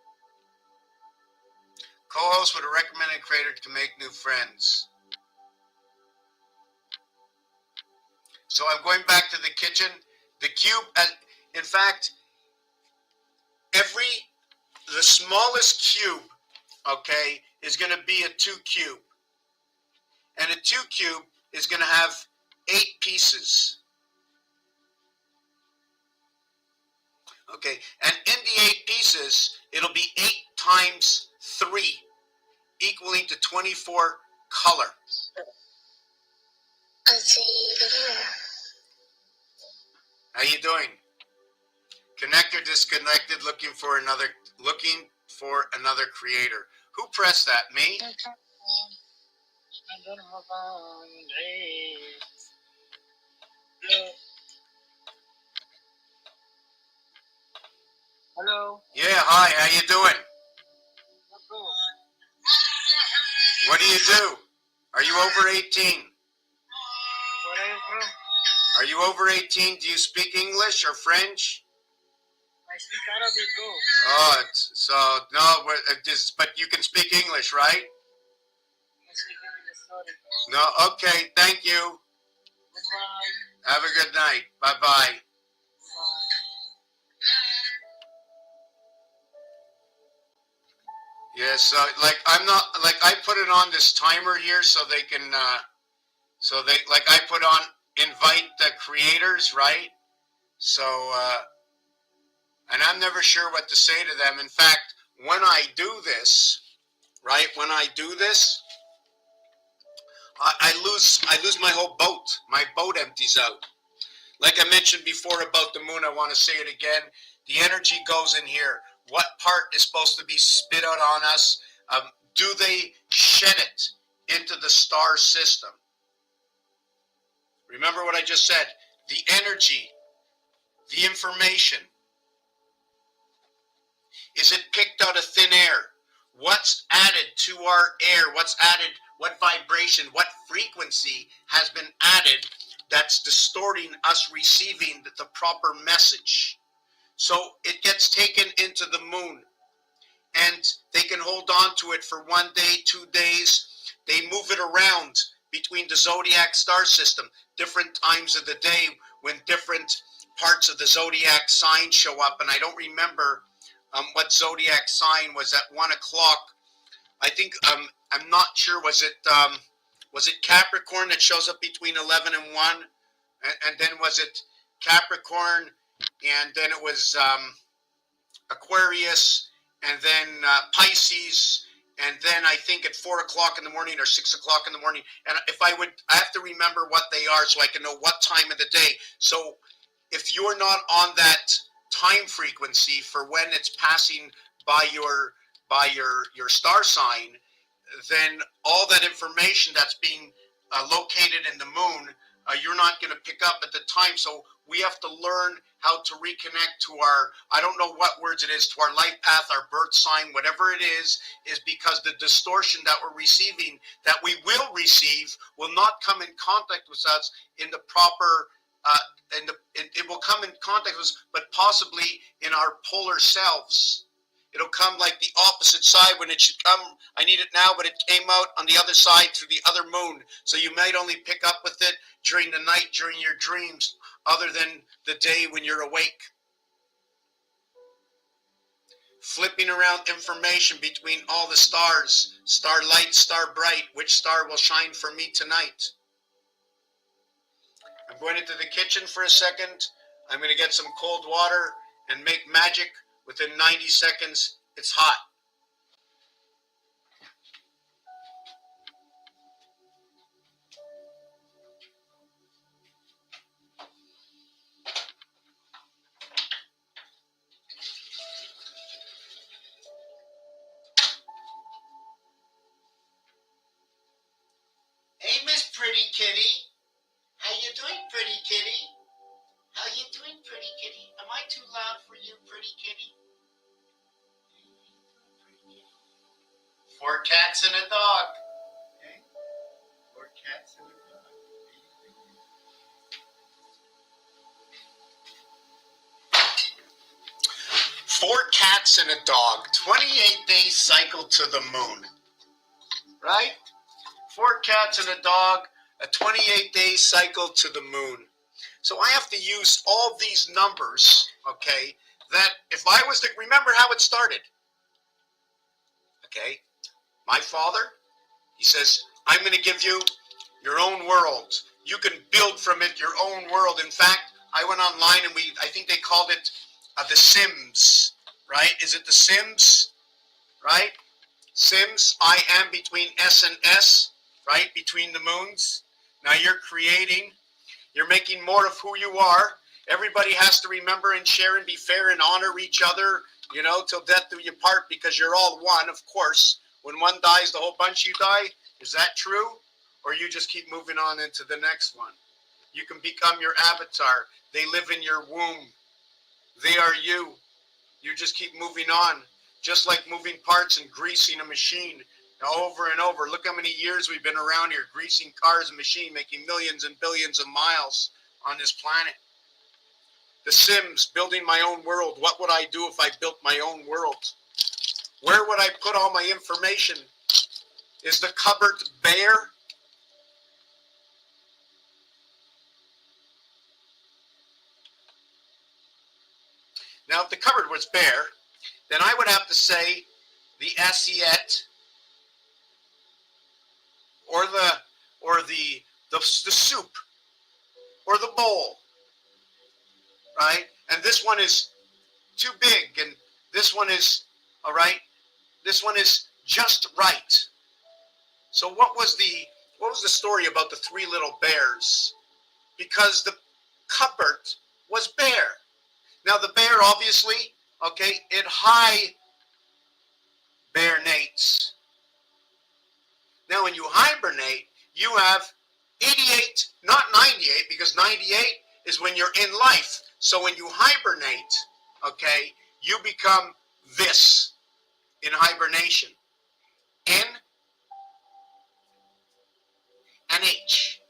Co-host would recommend a creator to make new friends. So I'm going back to the kitchen. The cube, in fact, the smallest cube, okay, is going to be a 2 cube. And a 2 cube is going to have 8 pieces. Okay, and in the 8 pieces, it'll be 8 times 3, equaling to 24 color. How you doing? Connector disconnected, looking for another creator. Who pressed that? Me? Hello. Yeah, hi, how you doing? What do you do? Are you over 18? Where are you from? Are you over 18? Do you speak English or French? I speak Arabic, bro. Oh, so no, but you can speak English, right? I speak English, sorry. No, okay, thank you. Goodbye. Have a good night. Bye-bye. Yeah, so I put it on this timer here so they can, I put on invite the creators, right? So, and I'm never sure what to say to them. In fact, when I do this, right, I lose my whole boat. My boat empties out. Like I mentioned before about the moon, I want to say it again. The energy goes in here. What part is supposed to be spit out on us? Do they shed it into the star system? Remember what I just said. The energy, the information. Is it picked out of thin air? What's added to our air? What's added? What vibration, what frequency has been added that's distorting us receiving the proper message? So it gets taken into the moon, and they can hold on to it for 1 day, 2 days. They move it around between the zodiac star system, different times of the day when different parts of the zodiac sign show up. And I don't remember what zodiac sign was at 1 o'clock. I think, I'm not sure, was it Capricorn that shows up between 11 and 1? And then was it Capricorn, and then it was Aquarius, and then Pisces, and then I think at 4 o'clock in the morning or 6 o'clock in the morning. And I have to remember what they are so I can know what time of the day. So if you're not on that time frequency for when it's passing by your star sign, then all that information that's being located in the moon, you're not going to pick up at the time. So we have to learn how to reconnect to our, I don't know what words it is, to our life path, our birth sign, whatever it is because the distortion that we're receiving, that we will receive, will not come in contact with us in the proper, it will come in contact with us, but possibly in our polar selves. it'll come like the opposite side when it should come. I need it now, but it came out on the other side through the other moon. So you might only pick up with it during the night, during your dreams, other than the day when you're awake. Flipping around information between all the stars, star light, star bright, which star will shine for me tonight? I'm going into the kitchen for a second. I'm going to get some cold water and make magic. Within 90 seconds, it's hot. Hey, Miss Pretty Kitty. How you doing, Pretty Kitty? How you doing, Pretty Kitty? Am I too loud for you, Pretty Kitty? 4 cats and a dog. Okay? 4 cats and a dog. 4 cats and a dog. 28-day cycle to the moon. Right? 4 cats and a dog. A 28-day cycle to the moon. So I have to use all these numbers, okay, that if I was to remember how it started, okay, my father, he says, I'm going to give you your own world. You can build from it your own world. In fact, I went online and I think they called it The Sims, right? Is it The Sims, right? Sims, I am between S and S, right? Between the moons. Now you're creating. You're making more of who you are. Everybody has to remember and share and be fair and honor each other, you know, till death do you part, because you're all one, of course. When one dies, the whole bunch of you die. Is that true? Or you just keep moving on into the next one? You can become your avatar. They live in your womb. They are you. You just keep moving on. Just like moving parts and greasing a machine. Over and over. Look how many years we've been around here greasing cars and machines, making millions and billions of miles on this planet. The Sims, building my own world. What would I do if I built my own world? Where would I put all my information? Is the cupboard bare? Now, if the cupboard was bare, then I would have to say the assiette, or the soup, or the bowl, right? And this one is too big, and this one is, all right, this one is just right. So what was the story about the 3 little bears? Because the cupboard was bare. Now the bear, obviously, okay, it hibernates. Now, when you hibernate, you have 88, not 98, because 98 is when you're in life. So when you hibernate, okay, you become this in hibernation. N and H.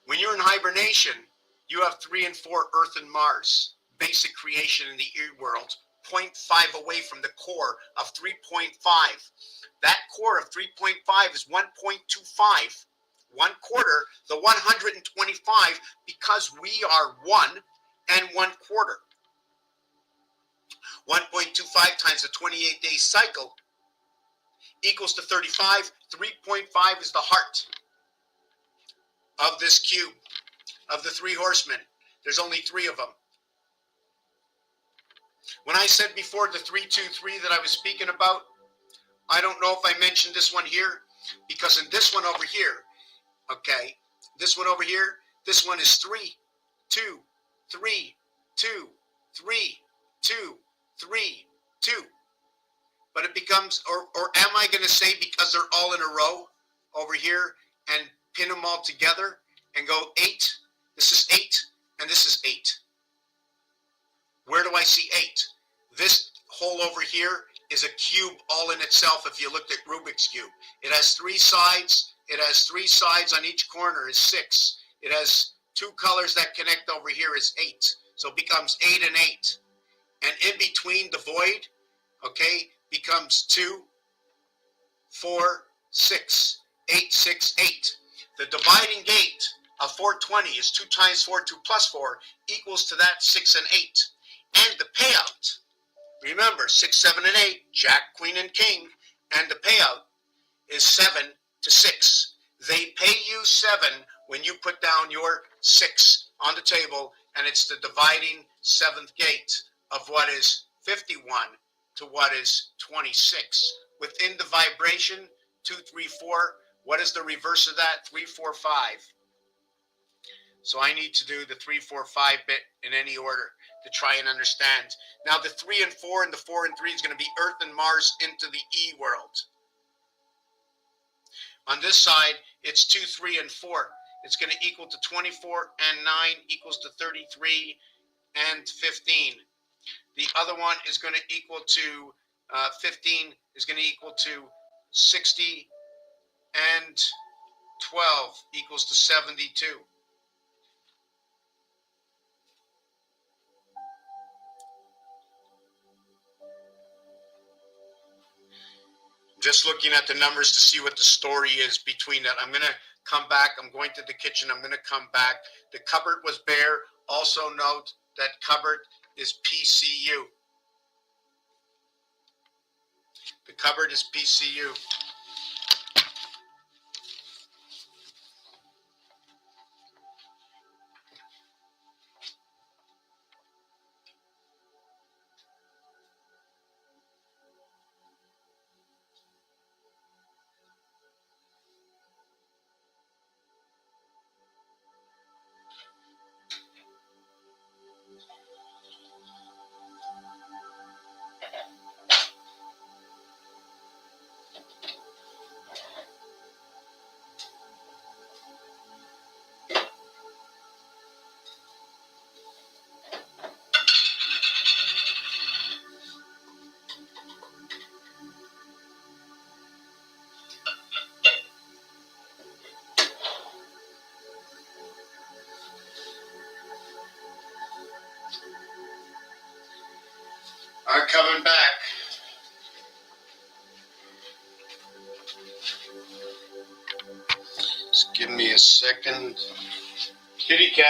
When you're in hibernation, you have 3 and 4 Earth and Mars, basic creation in the ear world, 0.5 away from the core of 3.5. That core of 3.5 is 1.25, 1/4, the 125, because we are 1 and 1/4. 1.25 times the 28-day cycle equals to 35. 3.5 is the heart of this cube, of the 3 horsemen. There's only 3 of them. When I said before the 323 that I was speaking about, I don't know if I mentioned this one here, because in this one over here, okay, this one over here, this one is 3, 2, 3, 2, 3, 2, 3, 2. But it becomes, or am I going to say because they're all in a row over here and pin them all together and go 8, this is 8, and this is 8. Where do I see 8? This hole over here is a cube all in itself. If you looked at Rubik's Cube, it has 3 sides. It has 3 sides on each corner is 6. It has 2 colors that connect over here is 8. So it becomes 8 and 8. And in between the void okay, becomes 2, 4, 6, 8, 6, 8. The dividing gate of 420 is 2 times 4, 2 plus 4 equals to that 6 and 8. And the payout, remember 6, 7, and 8, Jack, Queen, and King, and the payout is 7 to 6. They pay you 7 when you put down your 6 on the table, and it's the dividing 7th gate of what is 51 to what is 26. Within the vibration, 2, 3, 4, what is the reverse of that? 3, 4, 5. So I need to do the 3, 4, 5 bit in any order to try and understand. Now the 3 and 4 and the 4 and 3 is going to be Earth and Mars into the E world. On this side, it's 2, 3, and 4. It's going to equal to 24 and 9 equals to 33 and 15. The other one is going to equal to 15 is going to equal to 60 and 12 equals to 72. Just looking at the numbers to see what the story is between that. I'm going to come back. I'm going to the kitchen. I'm going to come back. The cupboard was bare. Also note that cupboard is PCU. The cupboard is PCU. I'm coming back. Just give me a second. Kitty cat.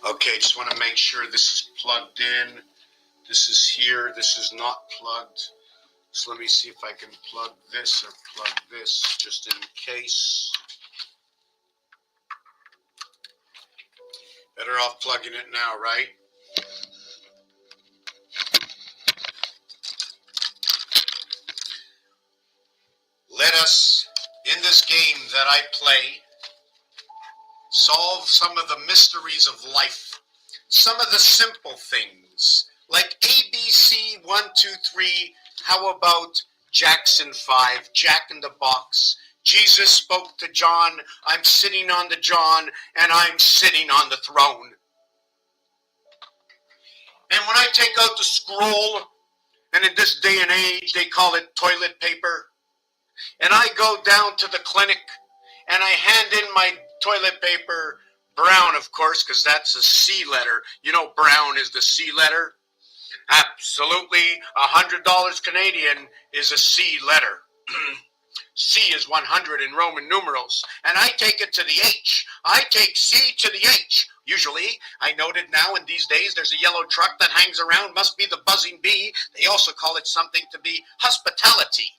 Okay, just want to make sure this is plugged in. This is here. This is not plugged. So let me see if I can plug this or plug this just in case. Better off plugging it now, right? Let us, in this game that I play, solve some of the mysteries of life. Some of the simple things, like ABC 1, 2, 3, how about Jackson 5, Jack in the Box. Jesus spoke to John, I'm sitting on the John, and I'm sitting on the throne. And when I take out the scroll, and in this day and age they call it toilet paper, and I go down to the clinic, and I hand in my toilet paper, brown of course, because that's a C letter. You know brown is the C letter. Absolutely, $100 Canadian is a C letter. C is 100 in Roman numerals, and I take it to the H. I take C to the H. Usually, I noted now in these days, there's a yellow truck that hangs around, must be the buzzing bee. They also call it something to be hospitality.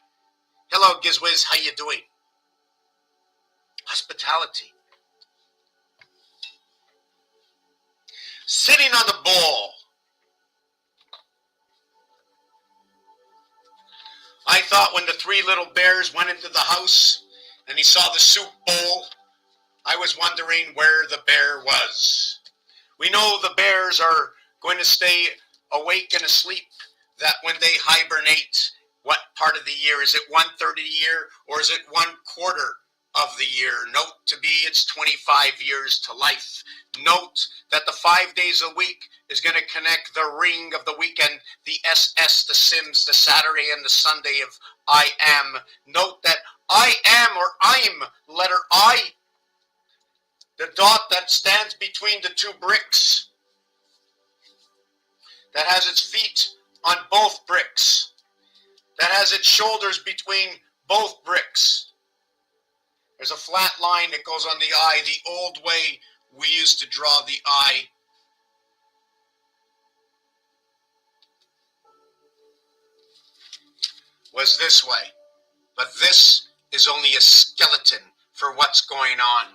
Hello, Gizwiz, how you doing? Hospitality. Sitting on the ball. I thought when the 3 little bears went into the house and he saw the soup bowl, I was wondering where the bear was. We know the bears are going to stay awake and asleep, that when they hibernate, what part of the year? Is it 1/3 of the year or is it 1/4 of the year. Note to be it's 25 years to life. Note that the 5 days a week is going to connect the ring of the weekend, the SS, the Sims, the Saturday and the Sunday of I am. Note that I am or I'm, letter I, the dot that stands between the two bricks, that has its feet on both bricks, that has its shoulders between both bricks. There's a flat line that goes on the I. The old way we used to draw the I was this way. But this is only a skeleton for what's going on.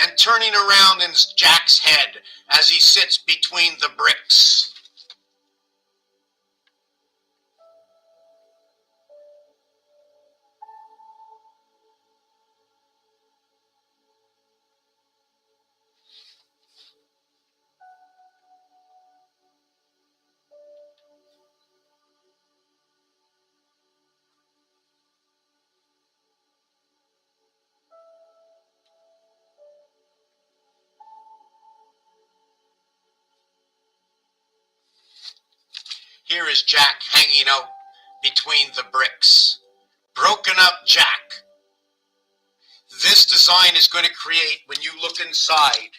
And turning around in Jack's head as he sits between the bricks. Here is Jack hanging out between the bricks. Broken up Jack. This design is going to create, when you look inside,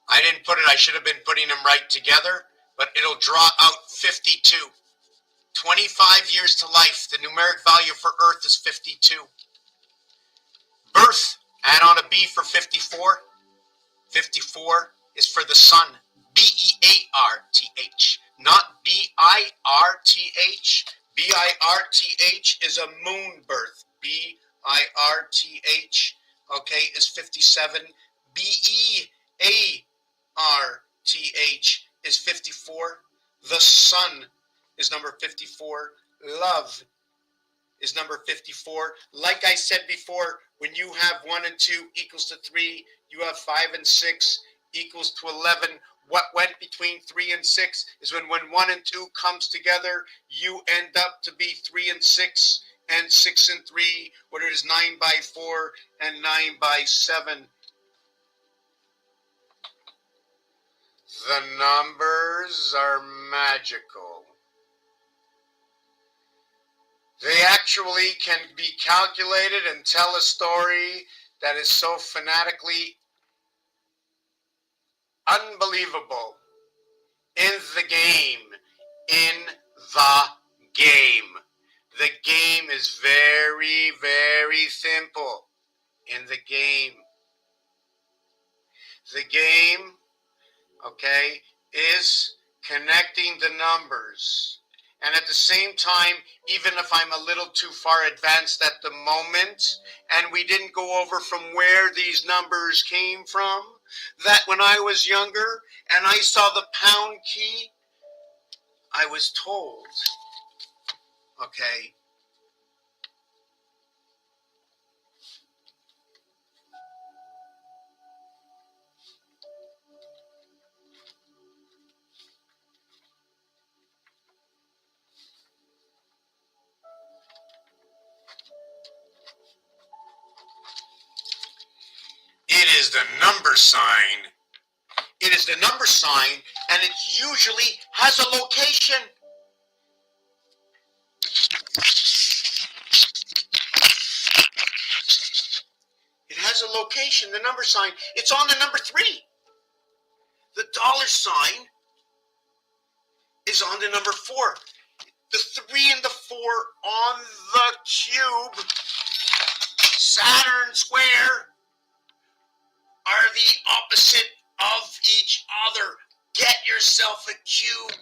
I didn't put it, I should have been putting them right together, but it'll draw out 52. 25 years to life. The numeric value for Earth is 52. Birth, add on a B for 54. 54 is for the sun. B-E-A-R-T-H, not B-I-R-T-H. B-I-R-T-H is a moon birth. B-I-R-T-H, okay, is 57. B-E-A-R-T-H is 54. The sun is number 54. Love is number 54. Like I said before, when you have 1 and 2 equals to 3, you have 5 and 6 equals to 11. What went between 3 and 6 is when 1 and 2 comes together, you end up to be 3 and 6, and 6 and 3, what it is 9 by 4 and 9 by 7. The numbers are magical. They actually can be calculated and tell a story that is so fanatically unbelievable. In the game. In the game. The game is very, very simple. In the game. The game, okay, is connecting the numbers. And at the same time, even if I'm a little too far advanced at the moment, and we didn't go over from where these numbers came from, that when I was younger and I saw the pound key, I was told, okay, it is the number sign. It is the number sign, and it usually has a location. It has a location, the number sign. It's on the number 3. The dollar sign is on the number 4. The 3 and the 4 on the cube, Saturn square, are the opposite of each other. Get yourself a cube.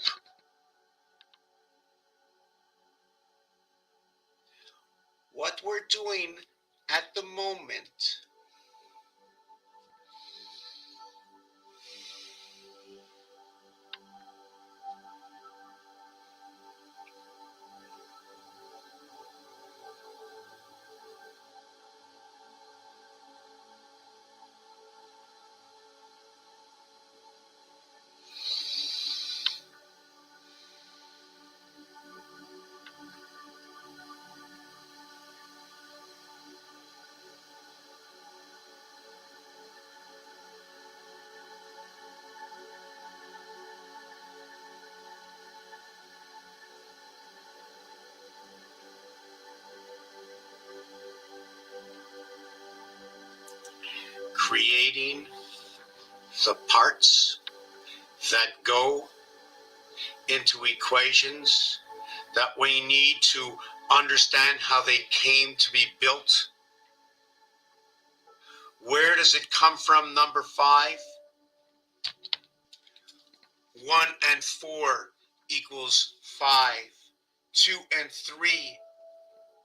what we're doing at the moment creating the parts that go into equations that we need to understand how they came to be built. Where does it come from? Number 5. 1 and 4 equals 5. 2 and 3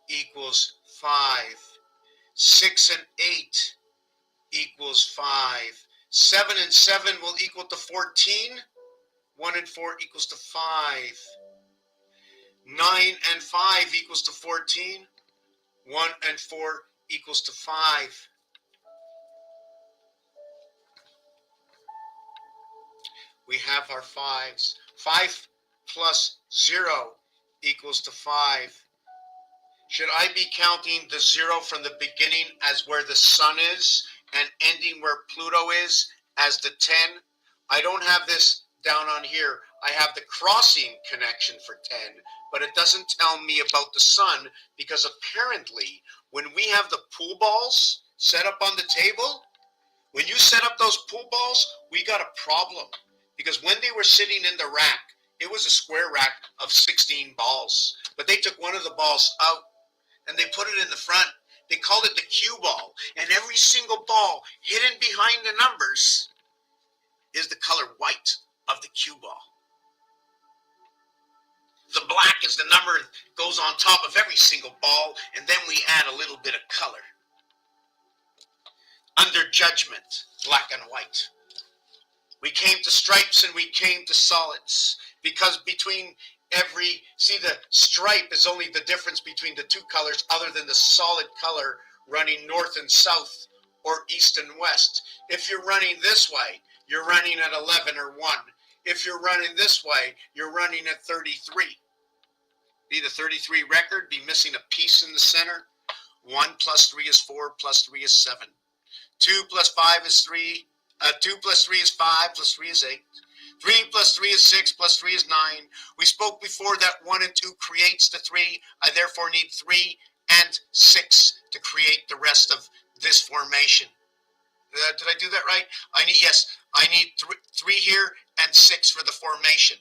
equals 5. 6 and 8 equals 5. 7 and 7 will equal to 14. 1 and 4 equals to 5. 9 and 5 equals to 14. 1 and 4 equals to 5. We have our 5s. 5 plus 0 equals to 5. Should I be counting the 0 from the beginning as where the sun is and ending where Pluto is as the 10? I don't have this down on here. I have the crossing connection for 10, but it doesn't tell me about the sun, because apparently when we have the pool balls set up on the table, when you set up those pool balls, we got a problem. Because when they were sitting in the rack, it was a square rack of 16 balls. But they took one of the balls out and they put it in the front. They called it the cue ball. And every single ball hidden behind the numbers is the color white of the cue ball. The black is the number that goes on top of every single ball, and then we add a little bit of color. Under judgment, black and white. We came to stripes and we came to solids, because between the stripe is only the difference between the two colors other than the solid color running north and south or east and west. If you're running this way, you're running at 11 or 1. If you're running this way, you're running at 33. Be the 33 record, be missing a piece in the center. 1 plus 3 is 4, plus 3 is 7. 2 plus 5 is 3. 2 plus 3 is 5, plus 3 is 8. 3 plus 3 is 6, plus 3 is 9. We spoke before that 1 and 2 creates the 3. I therefore need 3 and 6 to create the rest of this formation. Did I do that right? I need 3 here and 6 for the formation.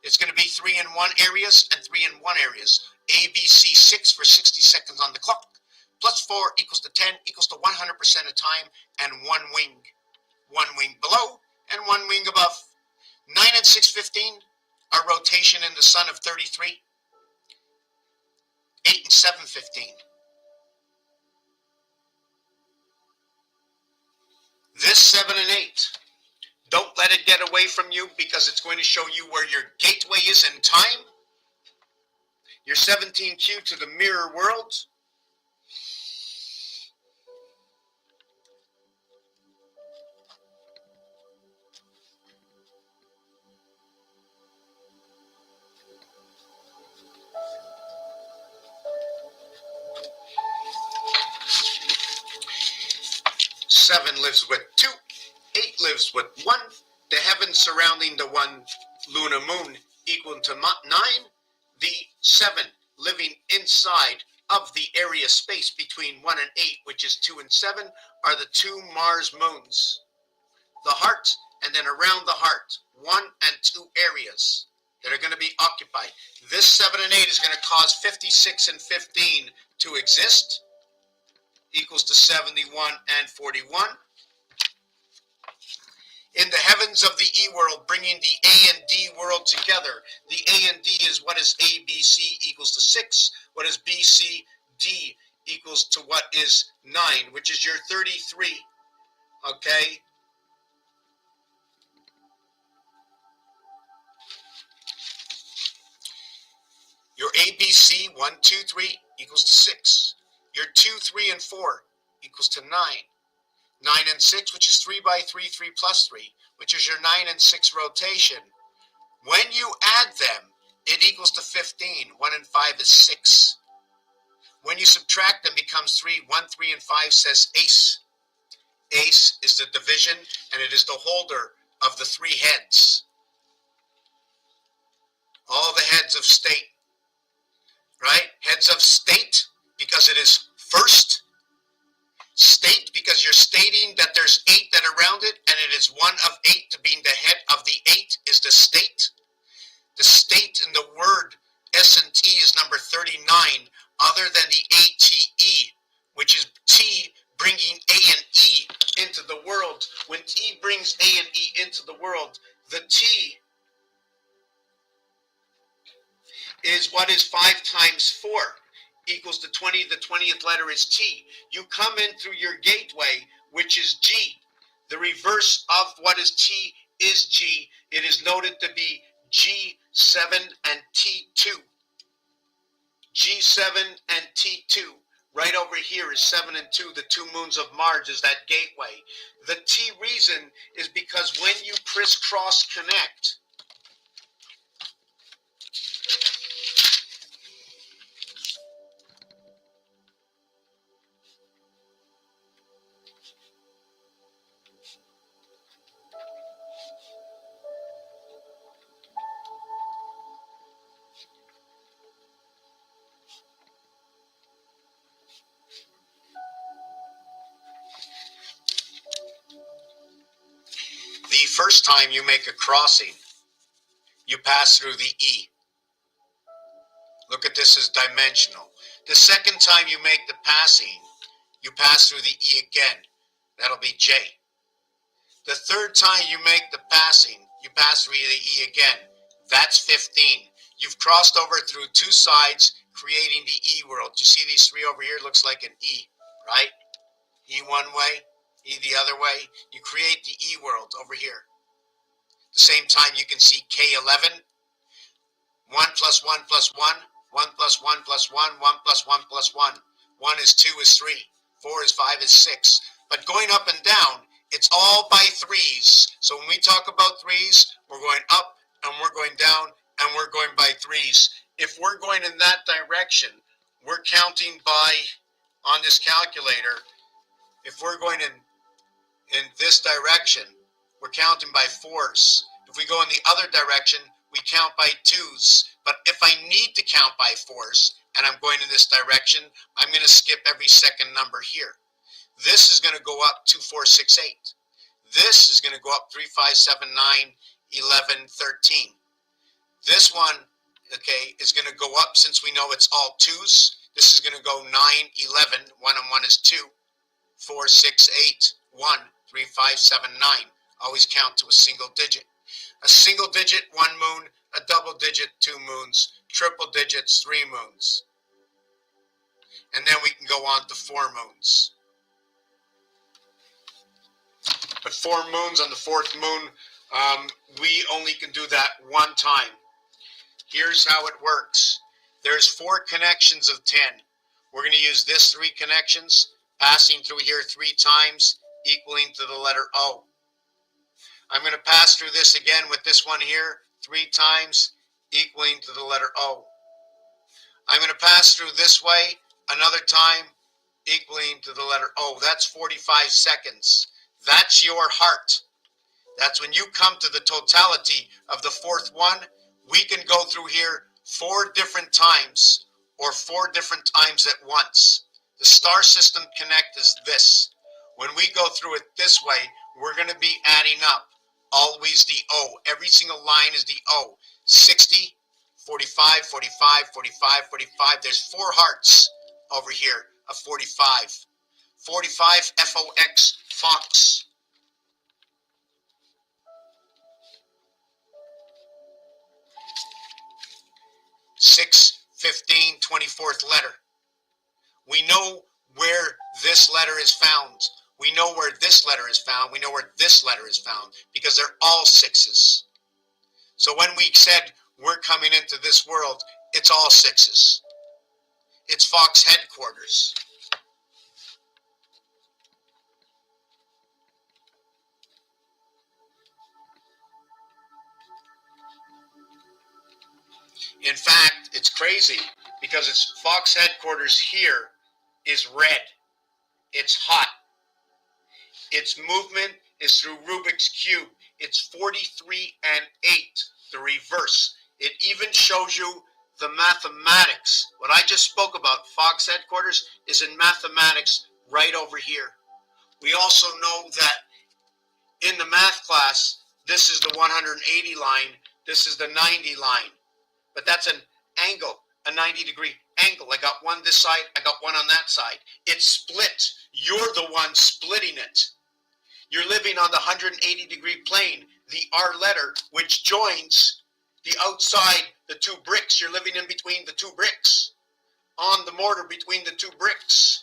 It's going to be 3 in 1 areas and 3 in 1 areas. A, B, C, 6 for 60 seconds on the clock. Plus 4 equals to 10 equals to 100% of time and 1 wing. 1 wing below and 1 wing above. 9 and 6, 15. Our rotation in the sun of 33. 8 and 7, 15. This 7 and 8. Don't let it get away from you, because it's going to show you where your gateway is in time. Your 17Q to the mirror world. Seven lives with 2. 8 lives with 1. The heavens surrounding the 1 lunar moon equal to 9. The 7 living inside of the area space between 1 and 8, which is 2 and 7, are the 2 Mars moons. The heart, and then around the heart, 1 and 2 areas that are going to be occupied. This 7 and 8 is going to cause 56 and 15 to exist, equals to 71 and 41. In the heavens heads of the E world, bringing the A and D world together. The A and D is what is A, B, C equals to 6. What is B, C, D equals to what is 9, which is your 33, okay? Your A, B, C, 1, 2, 3 equals to 6. Your 2, 3, and 4 equals to 9. 9 and 6, which is 3 by 3, 3 plus 3, which is your 9 and 6 rotation. When you add them, it equals to 15. 1 and 5 is 6. When you subtract them, it becomes 3. 1, 3, and 5 says ace. Ace is the division, and it is the holder of the 3 heads. All the heads of state, right? Heads of state, because it is first. State, because you're stating that there's 8 that are around it, and it is 1 of 8 to being the head of the 8 is the state. The state in the word S&T is number 39, other than the ATE, which is T bringing A and E into the world. When T brings A and E into the world, the T is what is 5 times 4 equals to 20. The 20th letter is T. You come in through your gateway, which is G. The reverse of what is T is G. It is noted to be G7 and T2. G7 and T2. Right over here is 7 and 2, the 2 moons of Mars is that gateway. The T reason is because when you crisscross connect, the first time you make a crossing, you pass through the E. Look at this as dimensional. The second time you make the passing, you pass through the E again. That'll be J. The third time you make the passing, you pass through the E again. That's 15. You've crossed over through 2 sides, creating the E world. You see these 3 over here? Looks like an E, right? E one way, E the other way. You create the E world over here. At the same time, you can see K11. 1 plus 1 plus 1. 1 plus 1 plus 1. 1 plus 1 plus 1. 1 is 2 is 3. 4 is 5 is 6. But going up and down, it's all by 3s. So when we talk about 3s, we're going up and we're going down and we're going by 3s. If we're going in that direction, we're counting by, on this calculator, if we're going in this direction, we're counting by 4s. If we go in the other direction, we count by 2s. But if I need to count by 4s and I'm going in this direction, I'm going to skip every second number here. This is going to go up 2, 4, 6, 8. This is going to go up 3, 5, 7, 9, 11, 13. This one, okay, is going to go up since we know it's all 2s. This is going to go 9, 11. 1 and 1 is 2. 4, 6, 8, 1, 3, 5, 7, 9. Always count to a single digit. A single digit, 1 moon. A double digit, 2 moons. Triple digits, 3 moons. And then we can go on to 4 moons. But 4 moons on the 4th moon, we only can do that 1 time. Here's how it works. There's 4 connections of 10. We're going to use this 3 connections, passing through here 3 times, equaling to the letter O. I'm going to pass through this again with this one here 3 times, equaling to the letter O. I'm going to pass through this way another time, equaling to the letter O. That's 45 seconds. That's your heart. That's when you come to the totality of the 4th one. We can go through here 4 different times or 4 different times at once. The star system connect is this. When we go through it this way, we're going to be adding up always the O. Every single line is the O. 60, 45, 45, 45, 45. There's 4 hearts over here of 45. 45 FOX, Fox. 615 24th letter. We know where this letter is found. We know where this letter is found. We know where this letter is found because they're all sixes. So when we said we're coming into this world, it's all sixes. It's Fox headquarters. In fact, it's crazy because it's Fox headquarters here is red. It's hot. Its movement is through Rubik's Cube. It's 43 and 8, the reverse. It even shows you the mathematics. What I just spoke about, Fox headquarters, is in mathematics right over here. We also know that in the math class, this is the 180 line, this is the 90 line. But that's an angle, a 90-degree angle. I got one this side, I got one on that side. It's split. You're the one splitting it. You're living on the 180-degree plane, the R letter, which joins the outside, the two bricks. You're living in between the two bricks, on the mortar between the two bricks.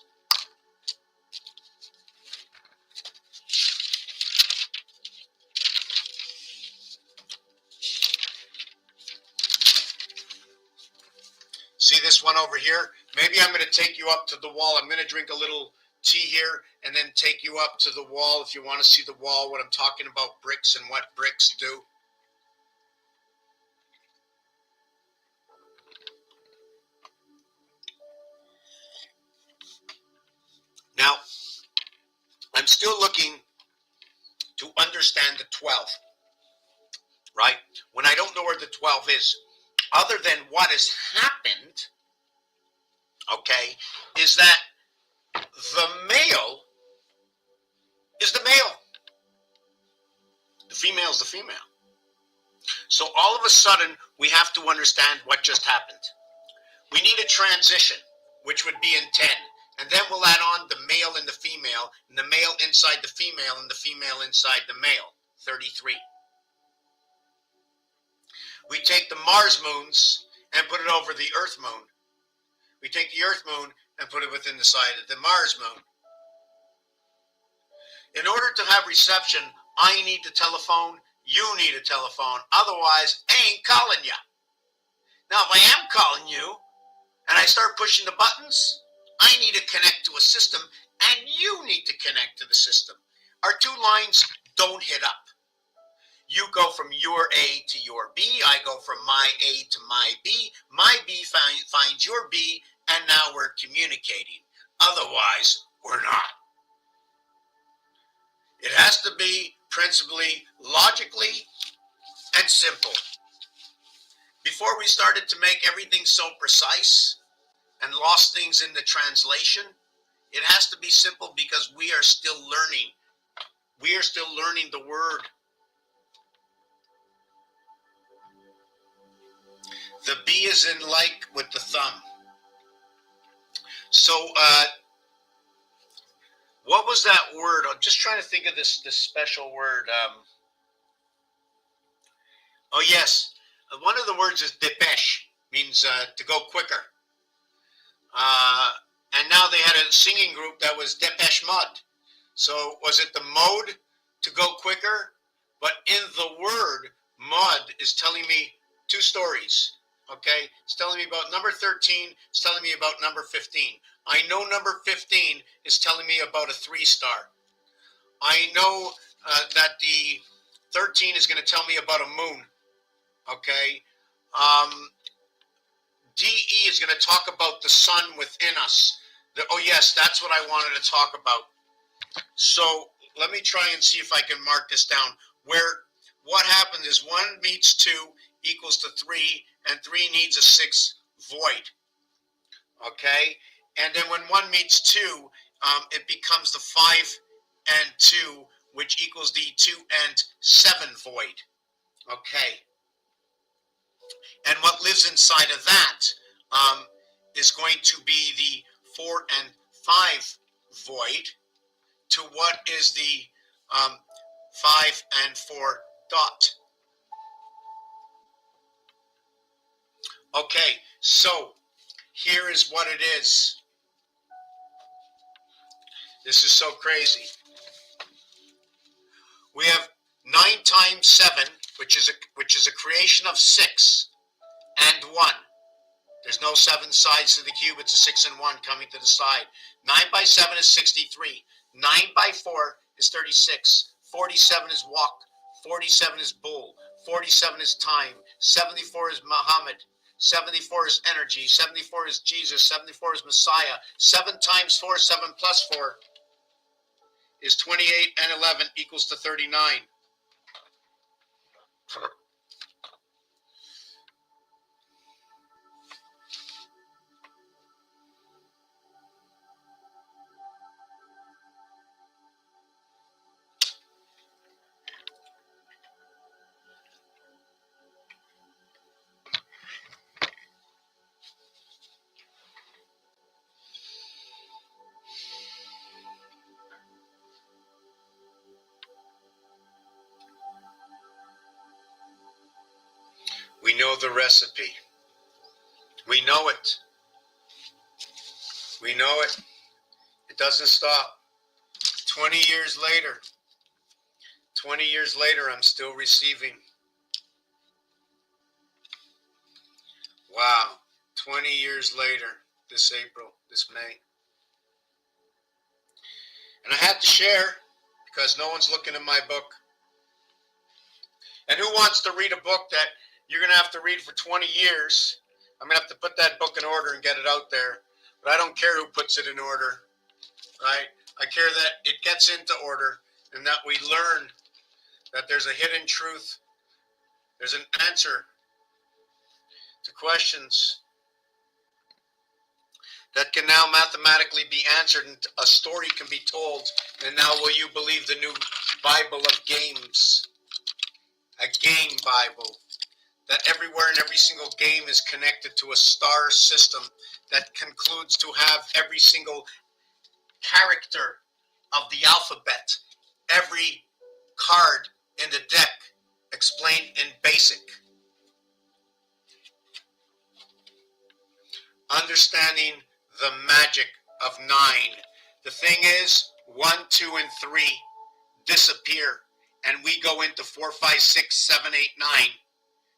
See this one over here? Maybe I'm going to take you up to the wall. I'm going to drink a little tea here and then take you up to the wall if you want to see the wall, what I'm talking about, bricks and what bricks do. Now, I'm still looking to understand the 12, right? When I don't know where the 12 is, other than what has happened, okay, is that the male is the male. The female is the female. So all of a sudden, we have to understand what just happened. We need a transition, which would be in 10. And then we'll add on the male and the female inside the female, and the female inside the male, 33. We take the Mars moons and put it over the Earth moon. We take the Earth moon and put it within the side of the Mars moon. In order to have reception, I need a telephone, you need a telephone, otherwise I ain't calling you. Now if I am calling you and I start pushing the buttons, I need to connect to a system and you need to connect to the system. Our two lines don't hit up. You go from your A to your B, I go from my A to my B B finds your B, and now we're communicating. Otherwise, we're not. It has to be principally, logically, and simple. Before we started to make everything so precise and lost things in the translation, it has to be simple because we are still learning. We are still learning the word. The B is in like with the thumb. So, what was that word? I'm just trying to think of this special word. Oh, yes. One of the words is depeche, means to go quicker. And now they had a singing group that was Depeche Mode. So was it the mode to go quicker? But in the word, mud is telling me two stories. Okay, it's telling me about number 13, it's telling me about number 15. I know number 15 is telling me about a 3-star. I know that the 13 is going to tell me about a moon. Okay, DE is going to talk about the sun within us. Oh yes, that's what I wanted to talk about. So let me try and see if I can mark this down. Where what happens is 1 meets 2 equals to 3, and 3 needs a 6 void. Okay, and then when 1 meets 2, it becomes the 5 and 2, which equals the 2 and 7 void. Okay, and what lives inside of that is going to be the 4 and 5 void to what is the 5 and 4 dot. Okay, So, here is what it is. This is so crazy. We have 9 times 7, which is a creation of 6 and 1. There's no 7 sides to the cube. It's a 6 and 1 coming to the side. 9 by 7 is 63. 9 by 4 is 36. 47 is walk. 47 is bull. 47 is time. 74 is Muhammad. 74 is energy. 74 is Jesus. 74 is Messiah. 7 times 4, 7 plus 4 is 28, and 11 equals to 39. We know the recipe. We know it. We know it. It doesn't stop. 20 years later, I'm still receiving. Wow. 20 years later, this April, this May. And I had to share because no one's looking in my book. And who wants to read a book that you're going to have to read for 20 years? I'm going to have to put that book in order and get it out there. But I don't care who puts it in order, right? I care that it gets into order and that we learn that there's a hidden truth. There's an answer to questions that can now mathematically be answered and a story can be told. And now will you believe the new Bible of games? A game Bible. That everywhere in every single game is connected to a star system that concludes to have every single character of the alphabet, every card in the deck explained in basic. Understanding the magic of 9. The thing is, 1, 2, and 3 disappear, and we go into 4, 5, 6, 7, 8, 9,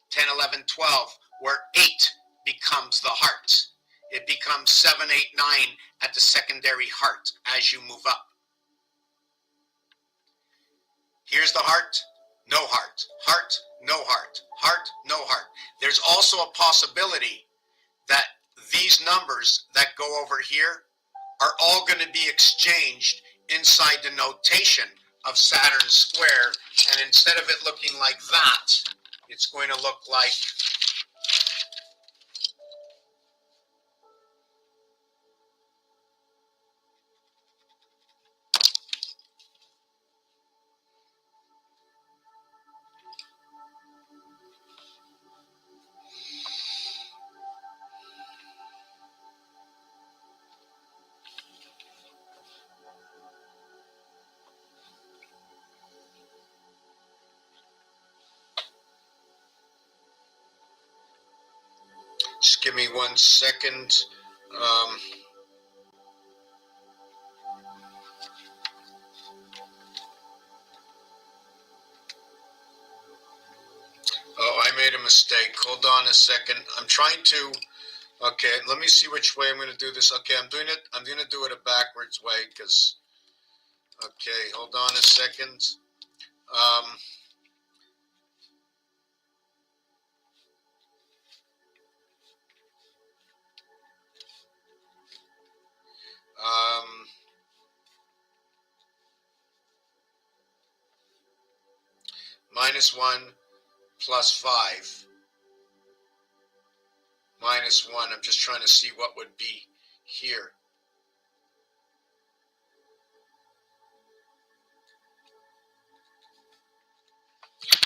10, 11, 12, where 8 becomes the heart. It becomes 7, 8, 9 at the secondary heart as you move up. Here's the heart, no heart, heart, no heart, heart, no heart. There's also a possibility that these numbers that go over here are all going to be exchanged inside the notation of Saturn square, and instead of it looking like that, it's going to look like just give me 1 second. Oh, I made a mistake. Hold on a second. I'm trying to, okay, let me see which way I'm going to do this. Okay, I'm going to do it a backwards way because, okay, hold on a second. -1 plus 5 -1. I'm just trying to see what would be here.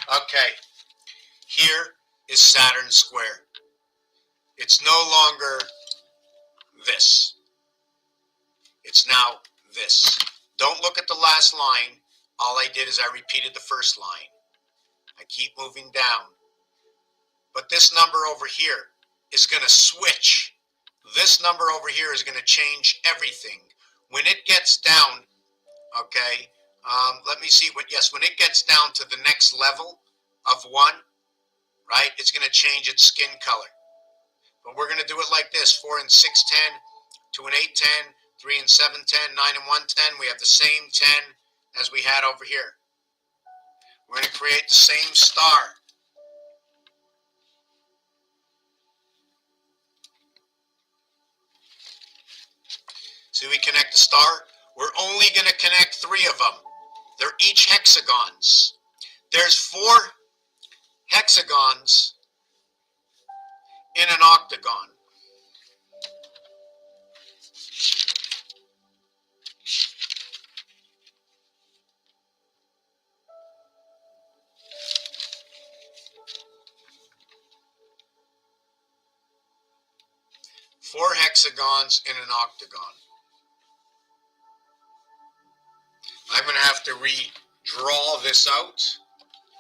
Okay, here is Saturn square. It's no longer this. It's now this. Don't look at the last line. All I did is I repeated the first line. I keep moving down. But this number over here is going to switch. This number over here is going to change everything. When it gets down, okay, let me see what, yes, when it gets down to the next level of 1, right, it's going to change its skin color. But we're going to do it like this: 4 and 6, 10, 2 and 8, 10, 3 and 7, 10, 9 and 1, 10. We have the same 10 as we had over here. We're going to create the same star. See, we connect the star. We're only going to connect 3 of them. They're each hexagons. There's 4 hexagons in an octagon. Four hexagons in an octagon. I'm going to have to redraw this out.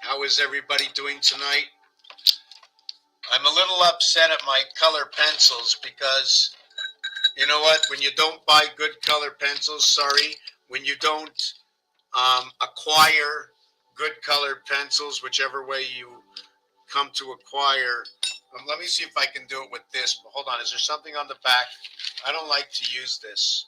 How is everybody doing tonight? I'm a little upset at my color pencils because, you know what, when you don't buy good color pencils, sorry, when you don't acquire good colored pencils, whichever way you come to acquire, let me see if I can do it with this. But hold on, is there something on the back? I don't like to use this.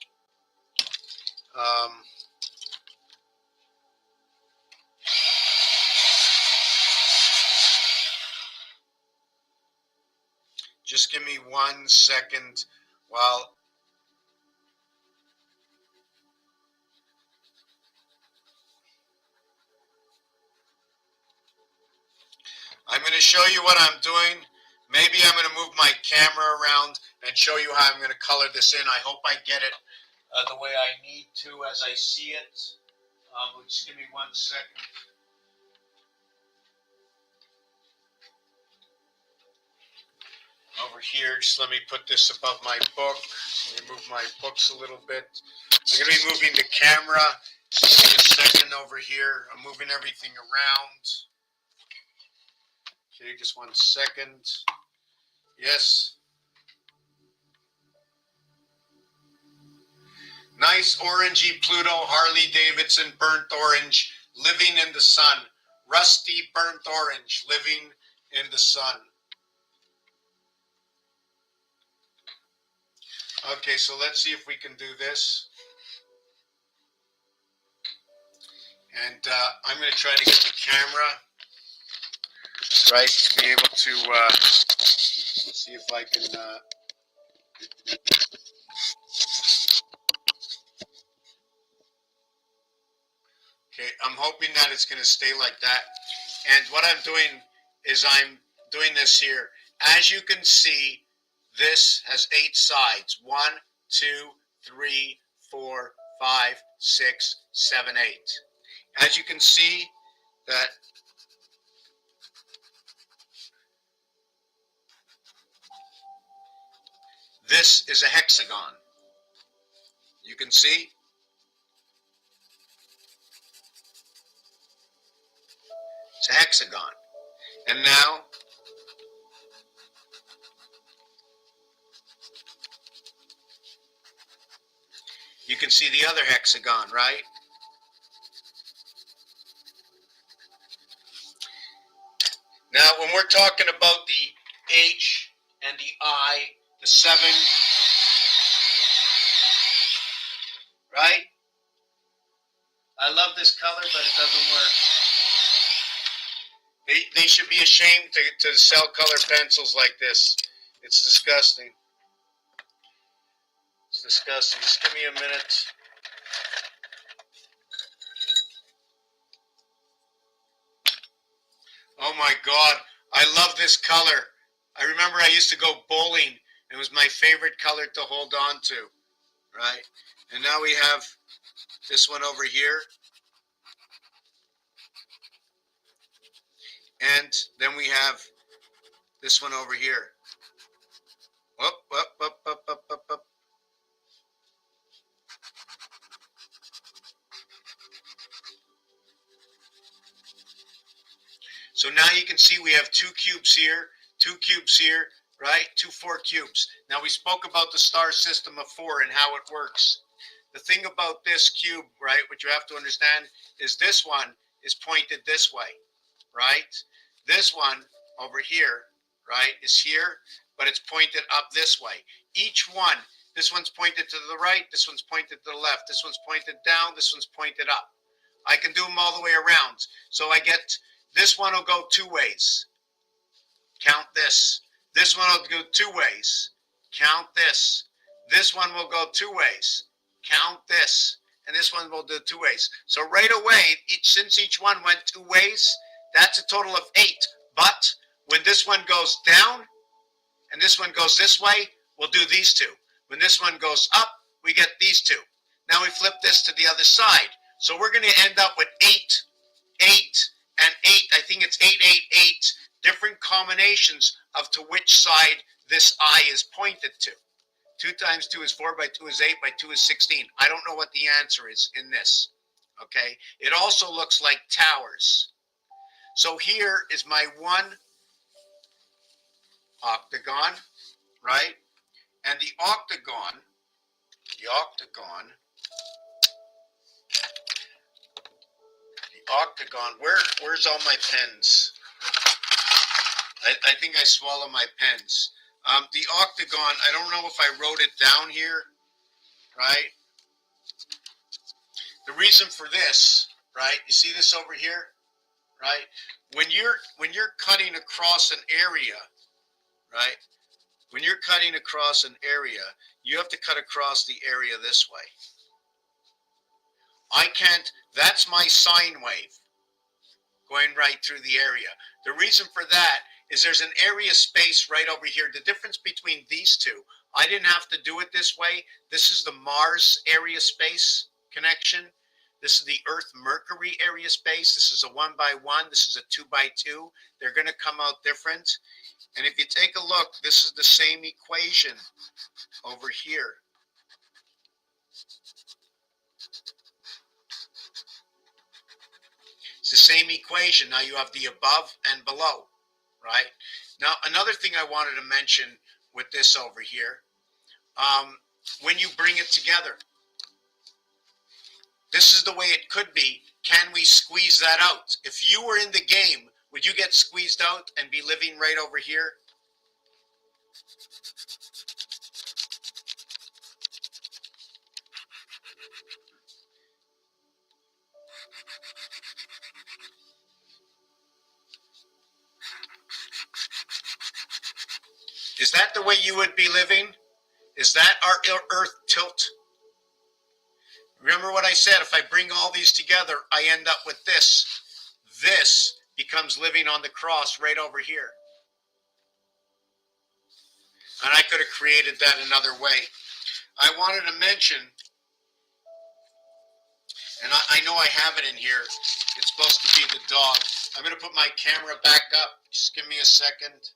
Just give me 1 second while I'm going to show you what I'm doing. Maybe I'm going to move my camera around and show you how I'm going to color this in. I hope I get it the way I need to as I see it. Just give me 1 second. Over here, just let me put this above my book. Let me move my books a little bit. I'm going to be moving the camera. Just give me a second over here. I'm moving everything around. Okay, just 1 second. Yes. Nice orangey Pluto, Harley Davidson, burnt orange, living in the sun. Rusty burnt orange, living in the sun. Okay, so let's see if we can do this. And I'm going to try to get the camera right to be able to see if I can... Okay, I'm hoping that it's going to stay like that. And what I'm doing is I'm doing this here. As you can see, this has 8 sides. 1, 2, 3, 4, 5, 6, 7, 8. As you can see, that this is a hexagon. You can see. It's a hexagon. And now you can see the other hexagon, right? Now, when we're talking about the H and the I, the 7, right? I love this color, but it doesn't work. They should be ashamed to sell color pencils like this. It's disgusting. It's disgusting. Just give me a minute. Oh my God, I love this color. I remember I used to go bowling. It was my favorite color to hold on to, right? And now we have this one over here. And then we have this one over here. Up, up, up, up, up, up, up. So now you can see we have 2 cubes here, 2 cubes here, right? 2 4 cubes. Now we spoke about the star system of 4 and how it works. The thing about this cube, right, what you have to understand is this one is pointed this way, right? This one over here, right, is here, but it's pointed up this way. Each one, this one's pointed to the right, this one's pointed to the left, this one's pointed down, this one's pointed up. I can do them all the way around. So I get, this one will go 2 ways. Count this. This one will go 2 ways. Count this. This one will go 2 ways. Count this. And this one will do 2 ways. So right away, since each one went 2 ways, that's a total of 8. But when this one goes down and this one goes this way, we'll do these 2. When this one goes up, we get these 2. Now we flip this to the other side. So we're going to end up with 8, 8, and 8. I think it's 8, 8, 8 different combinations of to which side this eye is pointed to. 2 times 2 is 4, by 2 is 8, by 2 is 16. I don't know what the answer is in this. Okay? It also looks like towers. So here is my one octagon, right? And the octagon, where's all my pens? I think I swallow my pens. The octagon, I don't know if I wrote it down here, right? The reason for this, right? You see this over here, right? When you're cutting across an area, right? When you're cutting across an area, you have to cut across the area this way. I can't, that's my sine wave going right through the area. The reason for that is there's an area space right over here. The difference between these two, I didn't have to do it this way. This is the Mars area space connection. This is the Earth-Mercury area space. This is a 1 by 1. This is a 2 by 2. They're going to come out different. And if you take a look, this is the same equation over here. It's the same equation. Now you have the above and below, right? Now, another thing I wanted to mention with this over here, when you bring it together, this is the way it could be. Can we squeeze that out? If you were in the game, would you get squeezed out and be living right over here? Is that the way you would be living? Is that our Earth tilt? Remember what I said, if I bring all these together, I end up with this. This becomes living on the cross right over here. And I could have created that another way. I wanted to mention, and I know I have it in here, it's supposed to be the dog. I'm going to put my camera back up. Just give me a second.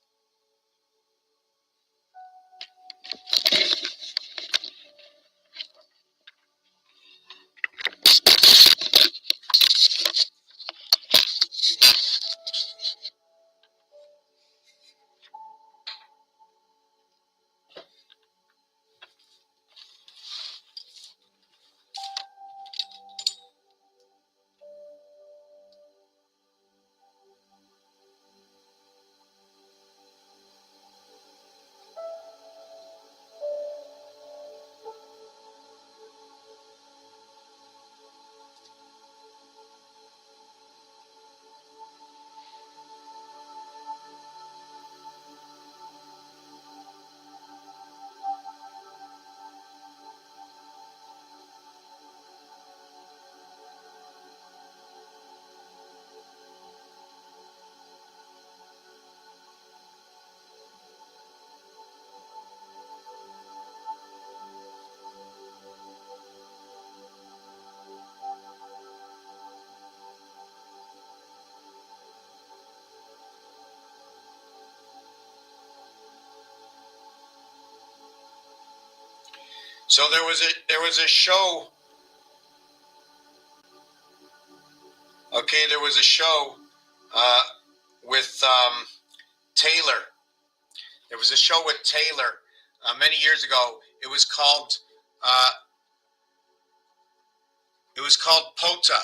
So there was a show. Okay, there was a show with Taylor. There was a show with Taylor many years ago. It was called POTA.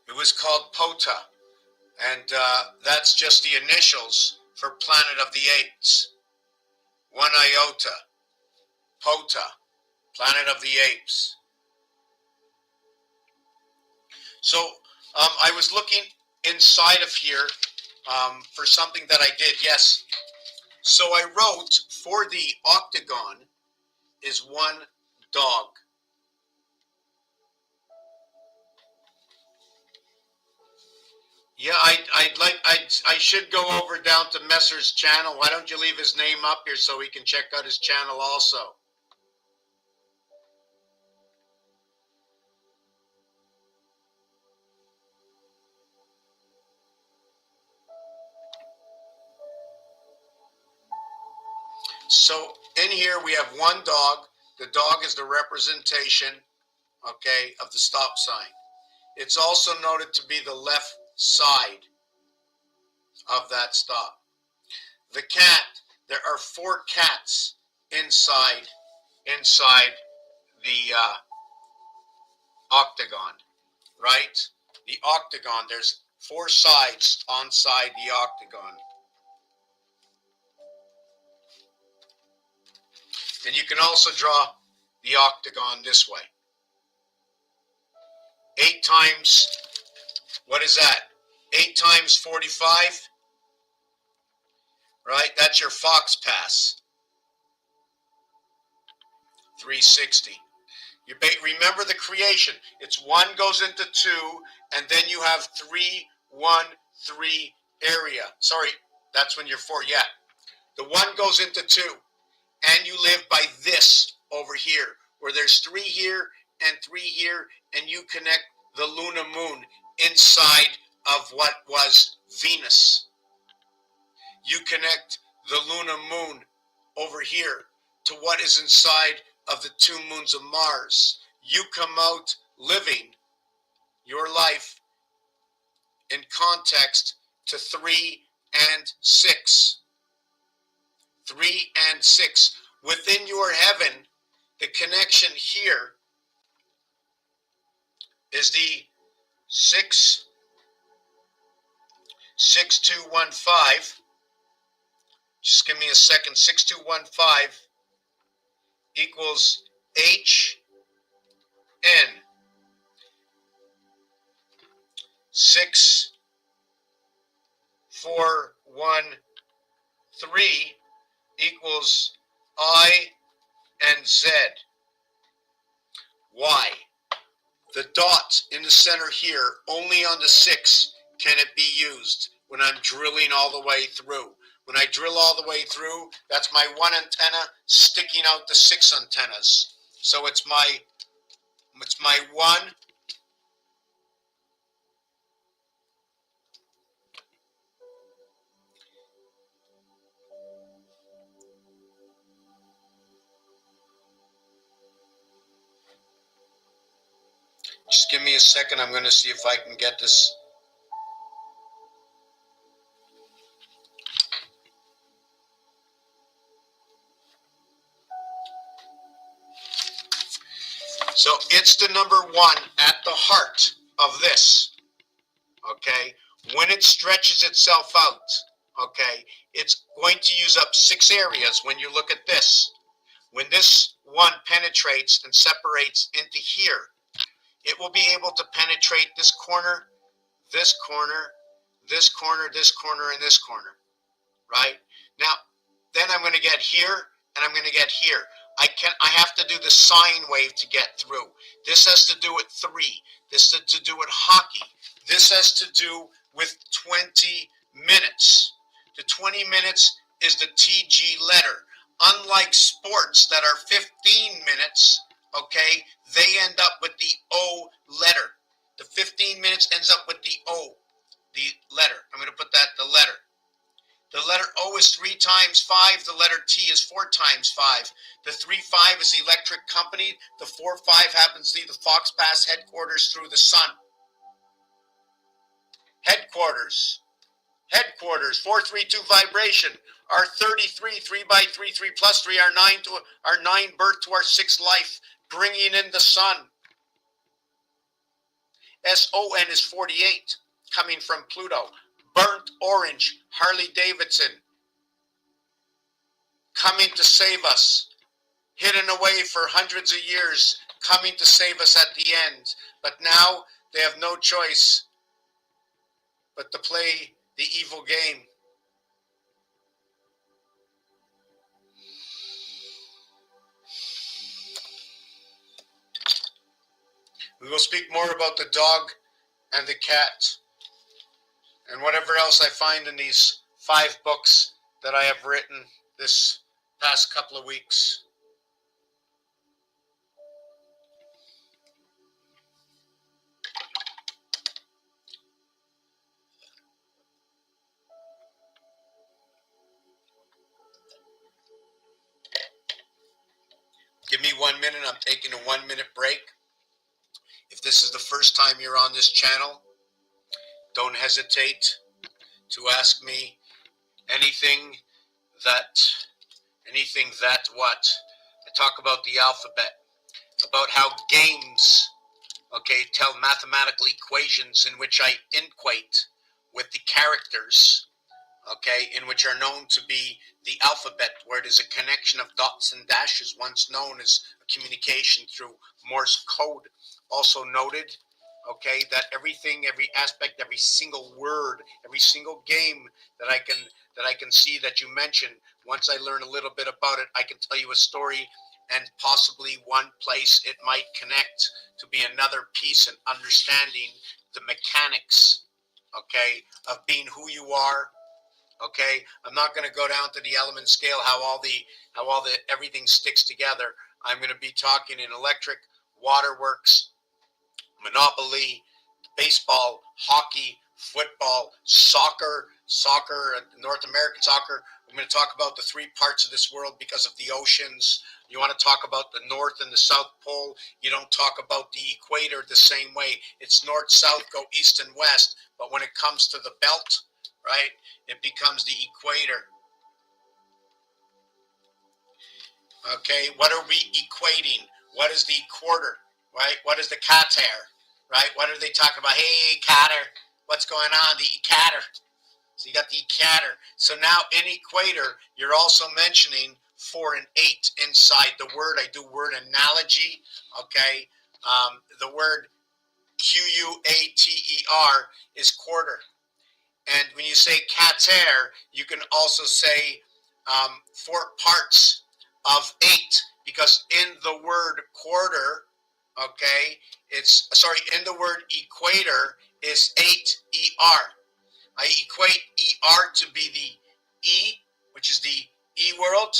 It was called POTA, and that's just the initials for Planet of the Apes. One iota, POTA, Planet of the Apes. So I was looking inside of here for something that I did, yes. So I wrote, for the octagon is one dog. Yeah, I should go over down to Messer's channel. Why don't you leave his name up here so we can check out his channel also? So in here we have one dog. The dog is the representation, okay, of the stop sign. It's also noted to be the left side of that stop. The cat, there are 4 cats inside the octagon, right? The octagon, there's 4 sides inside the octagon. And you can also draw the octagon this way. 8 times, what is that? 8 times 45, right? That's your fox pass. 360. You remember the creation. It's 1 goes into 2, and then you have 3, 1, 3 area. Sorry, that's when you're 4. Yeah. The 1 goes into 2, and you live by this over here, where there's 3 here and 3 here, and you connect the Luna Moon inside of what was Venus. You connect the Luna Moon over here to what is inside of the 2 moons of Mars. You come out living your life in context to 3 and 6. 3 and 6. Within your heaven, the connection here is the 6215. Just give me a second. 6215 equals HN. 6413 equals I and Z. Why? The dot in the center here, only on the 6 can it be used when I'm drilling all the way through. When I drill all the way through, that's my 1 antenna sticking out the 6 antennas. So it's my 1. Just give me a second. I'm going to see if I can get this. So it's the number 1 at the heart of this, okay? When it stretches itself out, okay, it's going to use up 6 areas when you look at this. When this 1 penetrates and separates into here, it will be able to penetrate this corner, this corner, this corner, this corner, and this corner, right? Now, then I'm going to get here, and I'm going to get here. I have to do the sine wave to get through. This has to do with 3. This has to do with hockey. This has to do with 20 minutes. The 20 minutes is the TG letter. Unlike sports that are 15 minutes, okay, they end up with the O letter. The 15 minutes ends up with the O, the letter. I'm going to put that, the letter. The letter O is 3 times 5. The letter T is 4 times 5. The 3-5 is the electric company. The 4-5 happens to be the Fox Pass headquarters through the sun. Headquarters. Headquarters, 432 vibration. Our 33, 3 by 3, 3 plus 3, our 9 birth to our 6th life, bringing in the sun. SON is 48, coming from Pluto. Burnt orange, Harley Davidson, coming to save us. Hidden away for hundreds of years, coming to save us at the end. But now they have no choice but to play the evil game. We will speak more about the dog and the cat and whatever else I find in these 5 books that I have written this past couple of weeks. Give me 1 minute. I'm taking a 1-minute break. If this is the first time you're on this channel, don't hesitate to ask me anything that what. I talk about the alphabet, about how games, okay, tell mathematical equations in which I equate with the characters, okay, in which are known to be the alphabet, where it is a connection of dots and dashes, once known as a communication through Morse code. Also noted, okay, that everything, every aspect, every single word, every single game that I can see that you mentioned, once I learn a little bit about it, I can tell you a story, and possibly one place it might connect to be another piece and understanding the mechanics, okay, of being who you are. Okay, I'm not going to go down to the element scale, how all the everything sticks together. I'm going to be talking in electric, waterworks, Monopoly, baseball, hockey, football, soccer, North American soccer. I'm going to talk about the 3 parts of this world because of the oceans. You want to talk about the North and the South Pole. You don't talk about the equator the same way. It's north, south, go east and west. But when it comes to the belt, right, it becomes the equator. Okay, what are we equating? What is the quarter, right? What is the Qatar, right? What are they talking about? Hey, Qatar, what's going on? The equator. So you got the equator. So now in equator, you're also mentioning 4 and 8 inside the word. I do word analogy, okay? The word Quater is quarter. And when you say Qatar, you can also say 4 parts of 8, because in the word quarter, okay, in the word equator is 8 ER. I equate ER to be the E, which is the E world,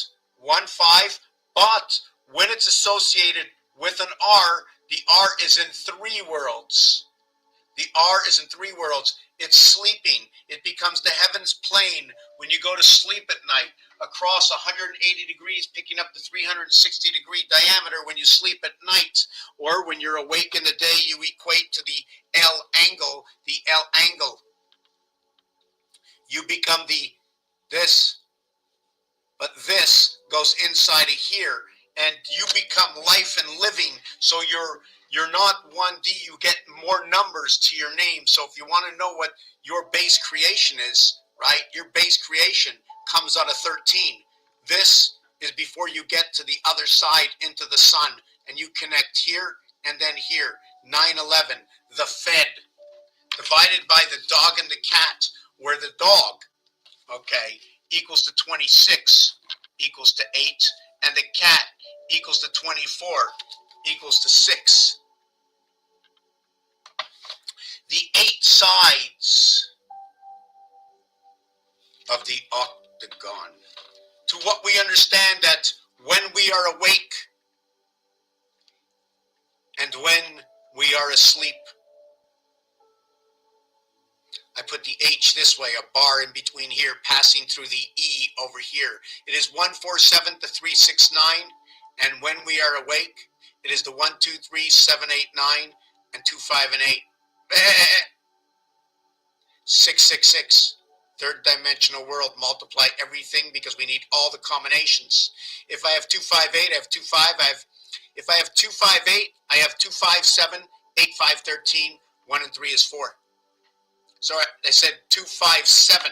1-5, but when it's associated with an R, the R is in 3 worlds. The R is in 3 worlds. It's sleeping. It becomes the heavens plane when you go to sleep at night, across 180 degrees, picking up the 360-degree diameter when you sleep at night. Or when you're awake in the day, you equate to the L angle, You become the this, but this goes inside of here, and you become life and living. So you're not 1D, you get more numbers to your name. So if you want to know what your base creation is, right, your base creation comes out of 13. This is before you get to the other side into the sun, and you connect here and then here. 9/11, the Fed, divided by the dog and the cat, where the dog, okay, equals to 26 equals to 8, and the cat equals to 24 equals to 6. The 8 sides of the octagon. To what we understand that when we are awake and when we are asleep. I put the H this way, a bar in between here, passing through the E over here. It is 147 to 369, and when we are awake, it is the 1, 2, 3, 7, 8, 9, and 2, 5, and 8. 666. third dimensional world, multiply everything because we need all the combinations. If I have 258, I have 25. If I have 258, I have 257, 8, 5, 13. 1 and 3 is 4. So I said 257.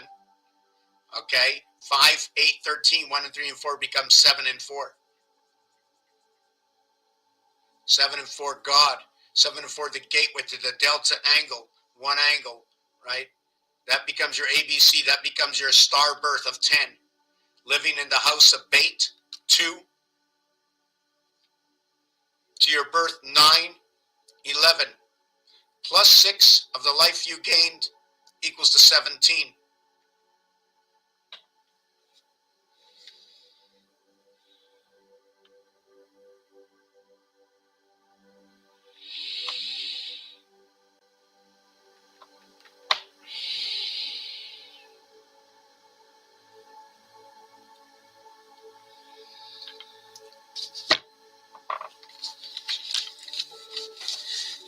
Okay, 5, 8, 13. 1 and 3 and 4 becomes 7 and 4. 7 and 4, God. 7 and 4, the gateway to the delta angle, one angle, right? That becomes your ABC. That becomes your star birth of 10. Living in the house of Bait, 2. To your birth, 9, 11. Plus 6 of the life you gained equals to 17.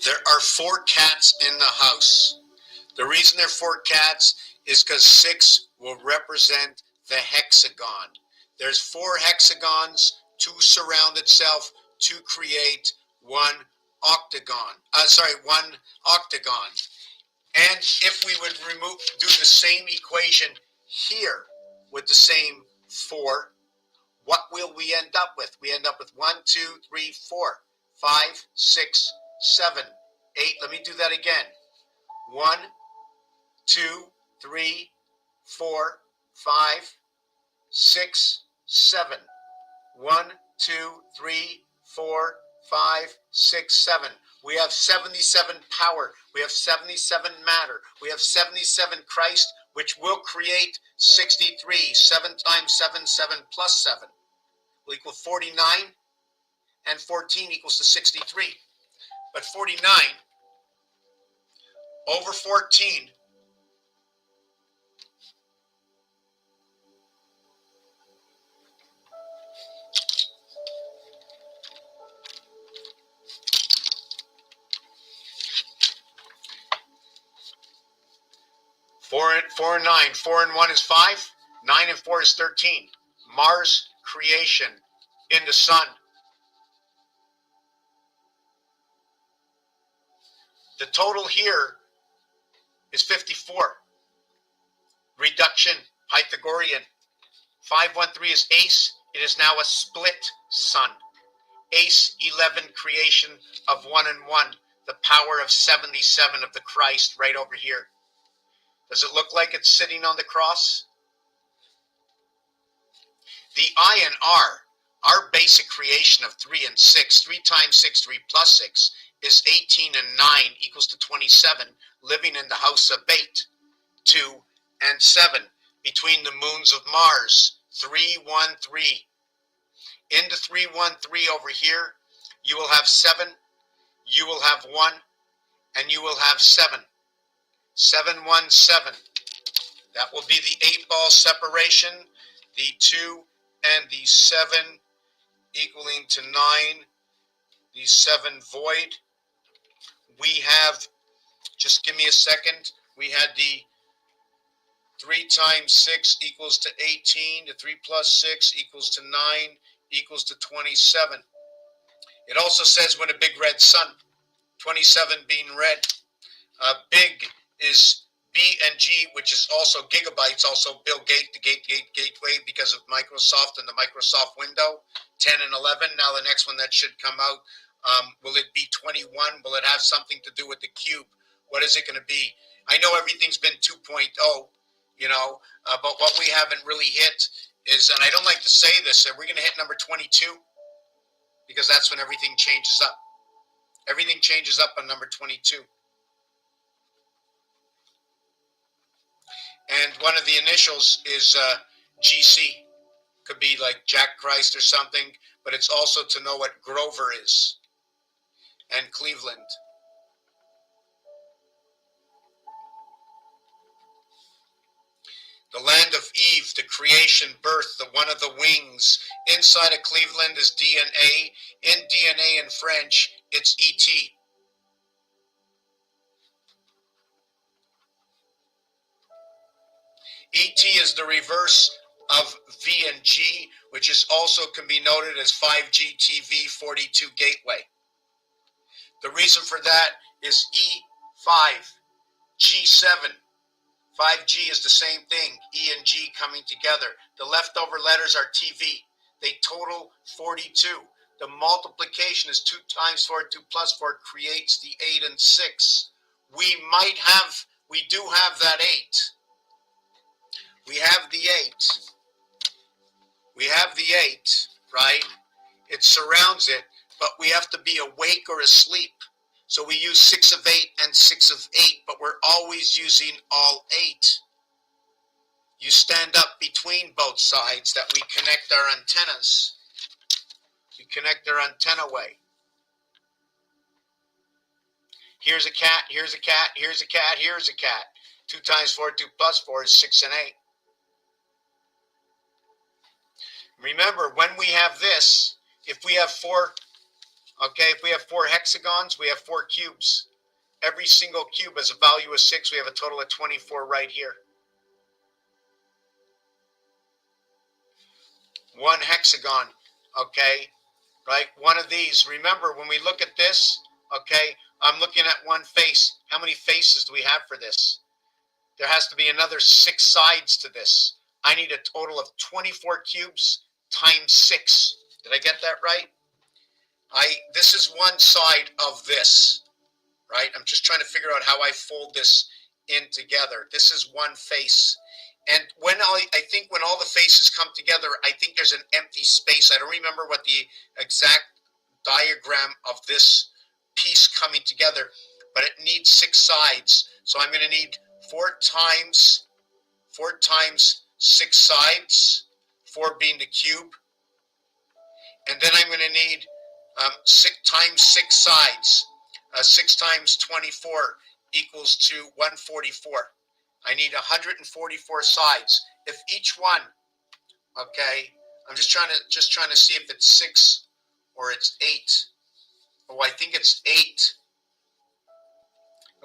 There are 4 cats in the house. The reason there are 4 cats is because 6 will represent the hexagon. There's 4 hexagons to surround itself to create one octagon. One octagon. And if we would do the same equation here with the same 4, what will we end up with? We end up with 1, 2, 3, 4, 5, 6, 7, 8. Let me do that again. 1, 2, 3, 4, 5, 6, 7. 1, 2, 3, 4, 5, 6, 7. We have 77 power. We have 77 matter. We have 77 Christ, which will create 63. 7 times 7, 7 plus 7 will equal 49, and 14 equals to 63. But 49 over 14 4 and 9. 4 and 1 is 5. 9 and 4 is 13. Mars creation in the sun. The total here is 54. Reduction, Pythagorean. 513 is ace. It is now a split sun. Ace 11, creation of 1 and 1. The power of 77 of the Christ right over here. Does it look like it's sitting on the cross? The I and R, our basic creation of 3 and 6, 3 times 6, 3 plus 6, is 18 and 9 equals to 27, living in the house of Bait, 2 and 7, between the moons of Mars, 3, 1, 3. In the 3, 1, 3 over here, you will have 7, you will have 1, and you will have 7. 7, 1, 7. That will be the 8-ball separation, the 2 and the 7 equaling to 9, the 7 void. We have, just give me a second, we had the 3 times 6 equals to 18, the 3 plus 6 equals to 9, equals to 27. It also says when a big red sun, 27 being red. Big is B and G, which is also gigabytes, also Bill Gates, the gateway because of Microsoft and the Microsoft window, 10 and 11. Now the next one that should come out, will it be 21? Will it have something to do with the cube? What is it going to be? I know everything's been 2.0, but what we haven't really hit is, and I don't like to say this, we're going to hit number 22 because that's when everything changes up. Everything changes up on number 22. And one of the initials is GC. Could be like Jack Christ or something, but it's also to know what Grover is and Cleveland. The land of Eve, the creation, birth, the one of the wings. Inside of Cleveland is DNA. In DNA in French, it's ET. ET is the reverse of V and G, which is also can be noted as 5G TV 42 gateway. The reason for that is E5, G7. 5G is the same thing, E and G coming together. The leftover letters are TV. They total 42. The multiplication is 2 times 4, 2 plus 4 creates the 8 and 6. We do have that 8. We have the 8. We have the 8, right? It surrounds it, but we have to be awake or asleep. So we use 6 of 8 and 6 of 8, but we're always using all 8. You stand up between both sides that we connect our antennas. We connect their antenna way. Here's a cat, here's a cat, here's a cat, here's a cat. 2 times 4, 2 plus 4 is 6 and 8. Remember, when we have this, if we have 4, if we have 4 hexagons, we have 4 cubes. Every single cube has a value of 6. We have a total of 24 right here. 1 hexagon, right? One of these. Remember, when we look at this, I'm looking at one face. How many faces do we have for this? There has to be another 6 sides to this. I need a total of 24 cubes times 6. Did I get that right? This is one side of this, right? I'm just trying to figure out how I fold this in together. This is one face. And when I think when all the faces come together, I think there's an empty space. I don't remember what the exact diagram of this piece coming together, but it needs 6 sides. So I'm going to need 4 times 6 sides, 4 being the cube. And then I'm going to need 6 times 6 sides. 6 times 24 equals to 144. I need 144 sides. If each one, I'm just trying to see if it's 6 or it's 8. Oh, I think it's 8.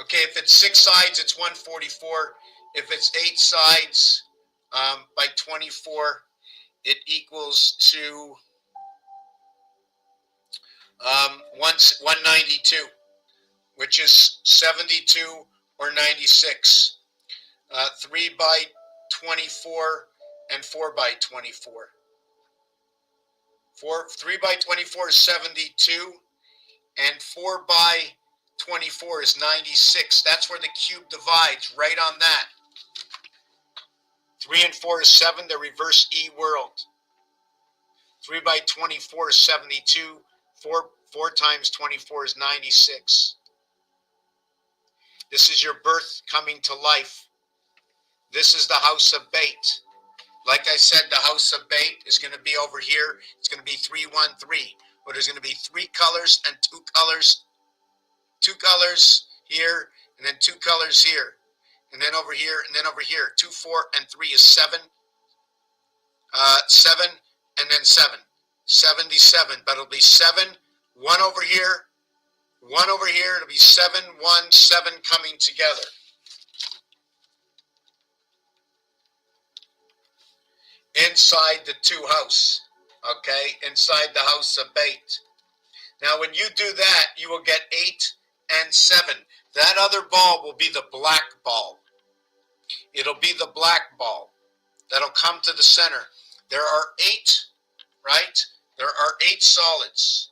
Okay, if it's 6 sides, it's 144. If it's 8 sides by 24, it equals to 192, which is 72 or 96. 3 by 24 and 4 by 24. 3 by 24 is 72, and 4 by 24 is 96. That's where the cube divides, right on that. 3 and 4 is 7, the reverse E world. 3 by 24 is 72. 4 times 24 is 96. This is your birth coming to life. This is the house of Bait. Like I said, the house of Bait is going to be over here. It's going to be 313. But there's going to be 3 colors and 2 colors. 2 colors here, and then 2 colors here. And then over here, and then over here. 2, 4, and 3 is 7. 7, and then 7. 77. But it'll be 7, 1 over here, 1 over here. It'll be 7, 1, 7 coming together. Inside the 2 house, inside the house of Bait. Now, when you do that, you will get 8 and 7. That other ball will be the black ball. It'll be the black ball that'll come to the center. There are 8, right? There are 8 solids.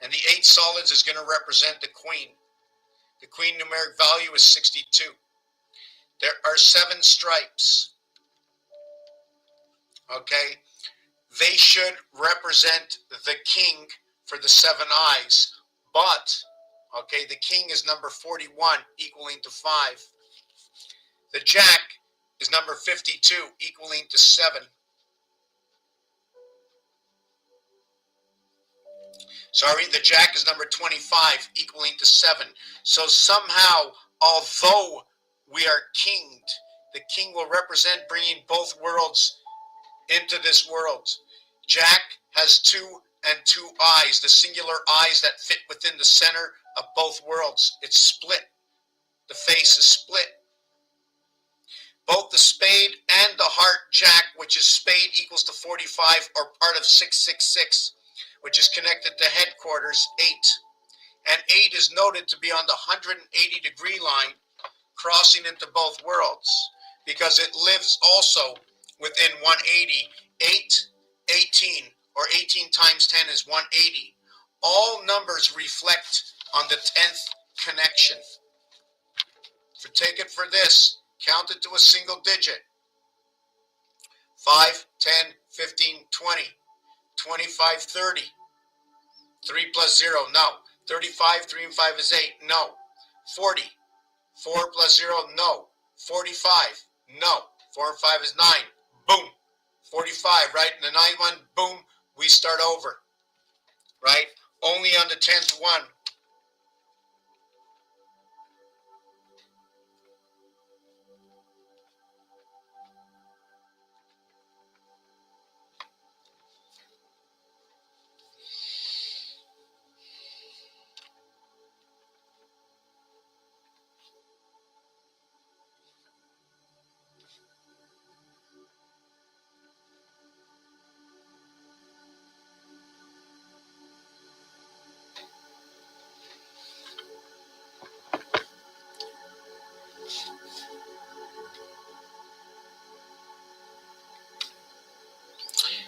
And the 8 solids is going to represent the queen. The queen numeric value is 62. There are 7 stripes. They should represent the king for the 7 eyes, but the king is number 41, equaling to 5. The jack is number 52, equaling to 7. Sorry, the jack is number 25, equaling to 7. So somehow, although we are kinged, the king will represent bringing both worlds into this world. Jack has 2 and 2 eyes, the singular eyes that fit within the center of both worlds. It's split. The face is split. the spade and the heart jack, which is spade equals to 45, are part of 666, which is connected to headquarters 8. And 8 is noted to be on the 180-degree line, crossing into both worlds, because it lives also within 180. 8, 18, or 18 times 10 is 180. All numbers reflect on the 10th connection. So take it for this, count it to a single digit. 5, 10, 15, 20, 25, 30. 3 plus 0, no. 35, 3 and 5 is 8, no. 40, 4 plus 0, no. 45, no. 4 and 5 is 9, boom. 45, right? And the 9th one, boom, we start over, right? Only on the 10th one.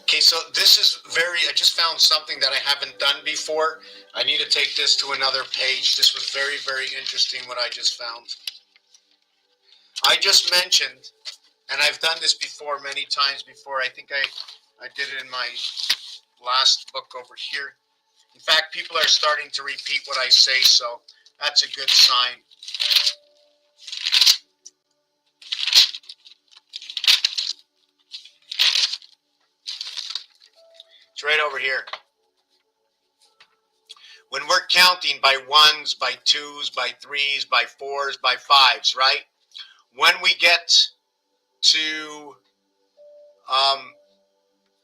Okay, so this is I just found something that I haven't done before. I need to take this to another page. This was very, very interesting what I just found. I just mentioned, and I've done this before many times before. I think I did it in my last book over here. In fact, people are starting to repeat what I say, so that's a good sign. It's right over here. When we're counting by 1s, by 2s, by 3s, by 4s, by 5s, right? When we get to,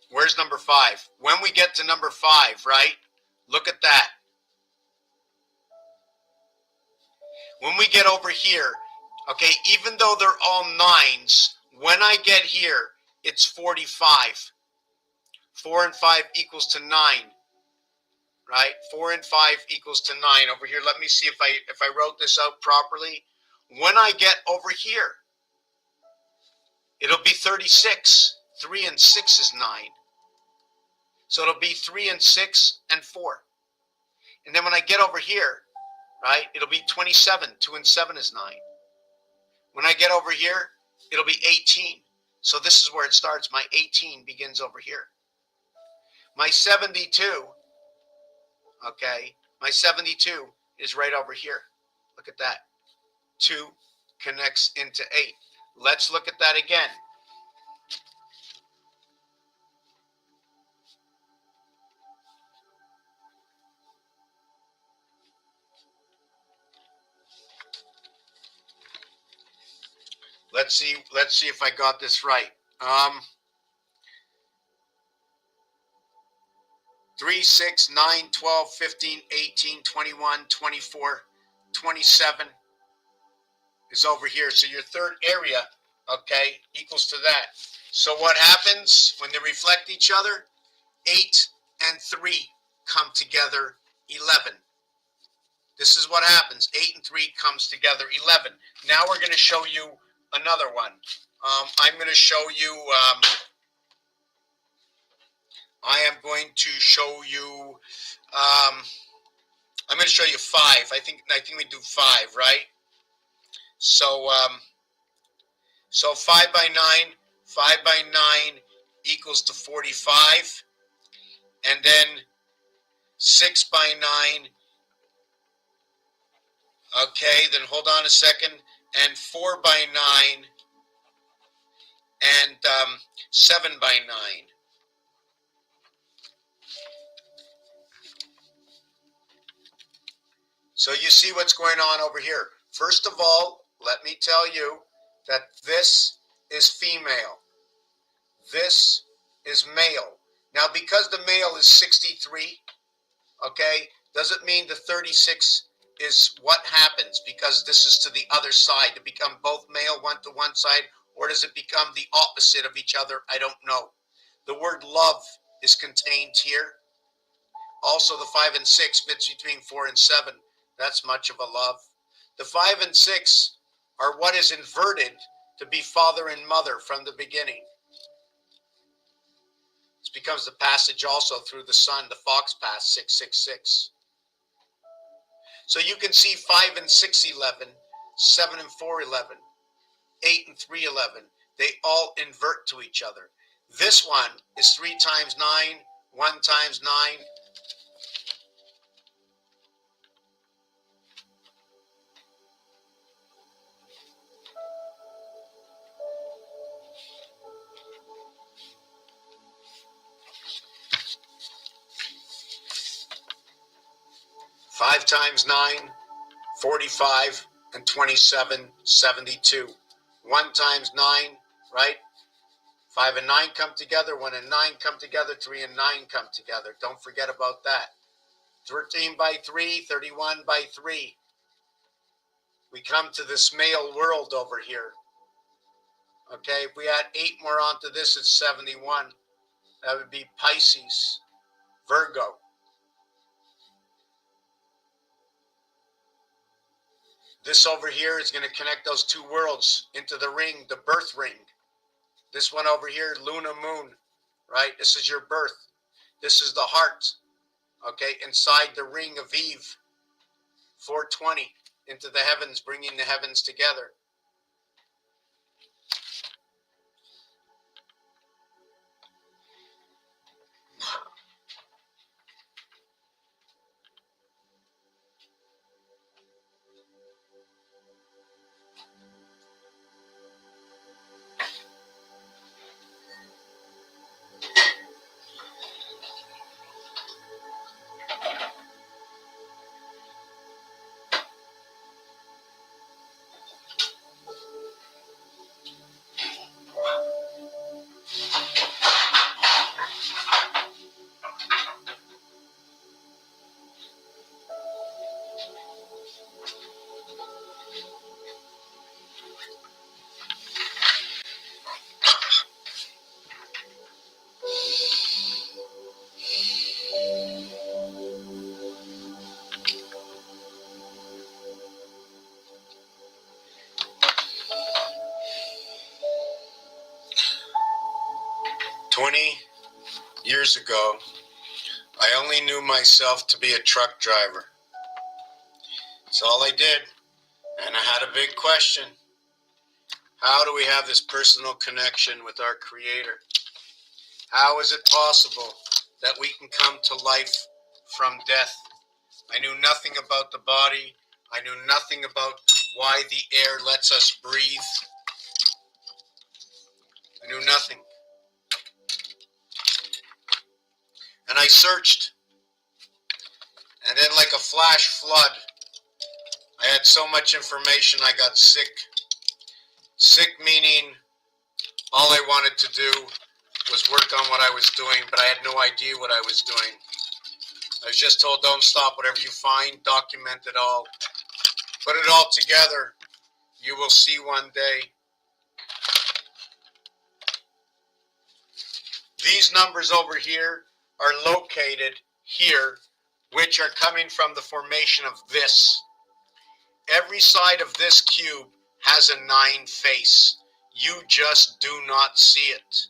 where's number 5? When we get to number 5, right? Look at that. When we get over here, okay, even though they're all 9s, when I get here, it's 45. 4 and 5 equals to 9, right? 4 and 5 equals to 9. Over here, let me see if I wrote this out properly. When I get over here, it'll be 36. 3 and 6 is 9. So it'll be 3 and 6 and 4. And then when I get over here, right, it'll be 27. 2 and 7 is 9. When I get over here, it'll be 18. So this is where it starts. My 18 begins over here. My 72, okay, my 72 is right over here. Look at that. 2 connects into 8. Let's look at that again. Let's see if I got this right. 3, 6, 9, 12, 15, 18, 21, 24, 27 is over here. So your third area, okay, equals to that. So what happens when they reflect each other? 8 and 3 come together, 11. This is what happens. 8 and 3 comes together, 11. Now we're going to show you another one. I'm going to show you, I am going to show you, I'm going to show you 5. I think we do 5, right? So, so 5 by 9, 5 by 9 equals to 45. And then 6 by 9, okay, then hold on a second, and 4 by 9, and 7 by 9. So you see what's going on over here. First of all, let me tell you that this is female. This is male. Now, because the male is 63, okay, doesn't mean the 36 is what happens, because this is to the other side. To become both male, one to one side, or does it become the opposite of each other? I don't know. The word love is contained here. Also, the 5 and 6 fits between 4 and 7. That's much of a love. The 5 and 6 are what is inverted to be father and mother from the beginning. This becomes the passage also through the sun, the fox path, 666. So you can see 5 and 6, 11, 7 and 4, 11, 8 and 3, 11. They all invert to each other. This one is 3 times 9, 1 times 9. Five times 9, 45, and 27, 72. 1 times 9, right? 5 and 9 come together, 1 and 9 come together, 3 and 9 come together. Don't forget about that. 13 by 3, 31 by 3. We come to this male world over here. Okay, if we add 8 more onto this, it's 71. That would be Pisces, Virgo. This over here is going to connect those 2 worlds into the ring, the birth ring. This one over here, Luna, Moon, right? This is your birth. This is the heart, okay? Inside the ring of Eve, 420, into the heavens, bringing the heavens together. Years ago, I only knew myself to be a truck driver. That's all I did. And I had a big question. How do we have this personal connection with our Creator? How is it possible that we can come to life from death? I knew nothing about the body. I knew nothing about why the air lets us breathe. I knew nothing. And I searched. And then like a flash flood, I had so much information I got sick. Sick meaning all I wanted to do was work on what I was doing, but I had no idea what I was doing. I was just told, don't stop. Whatever you find, document it all. Put it all together. You will see one day. These numbers over here are located here, which are coming from the formation of this. Every side of this cube has a 9 face. You just do not see it.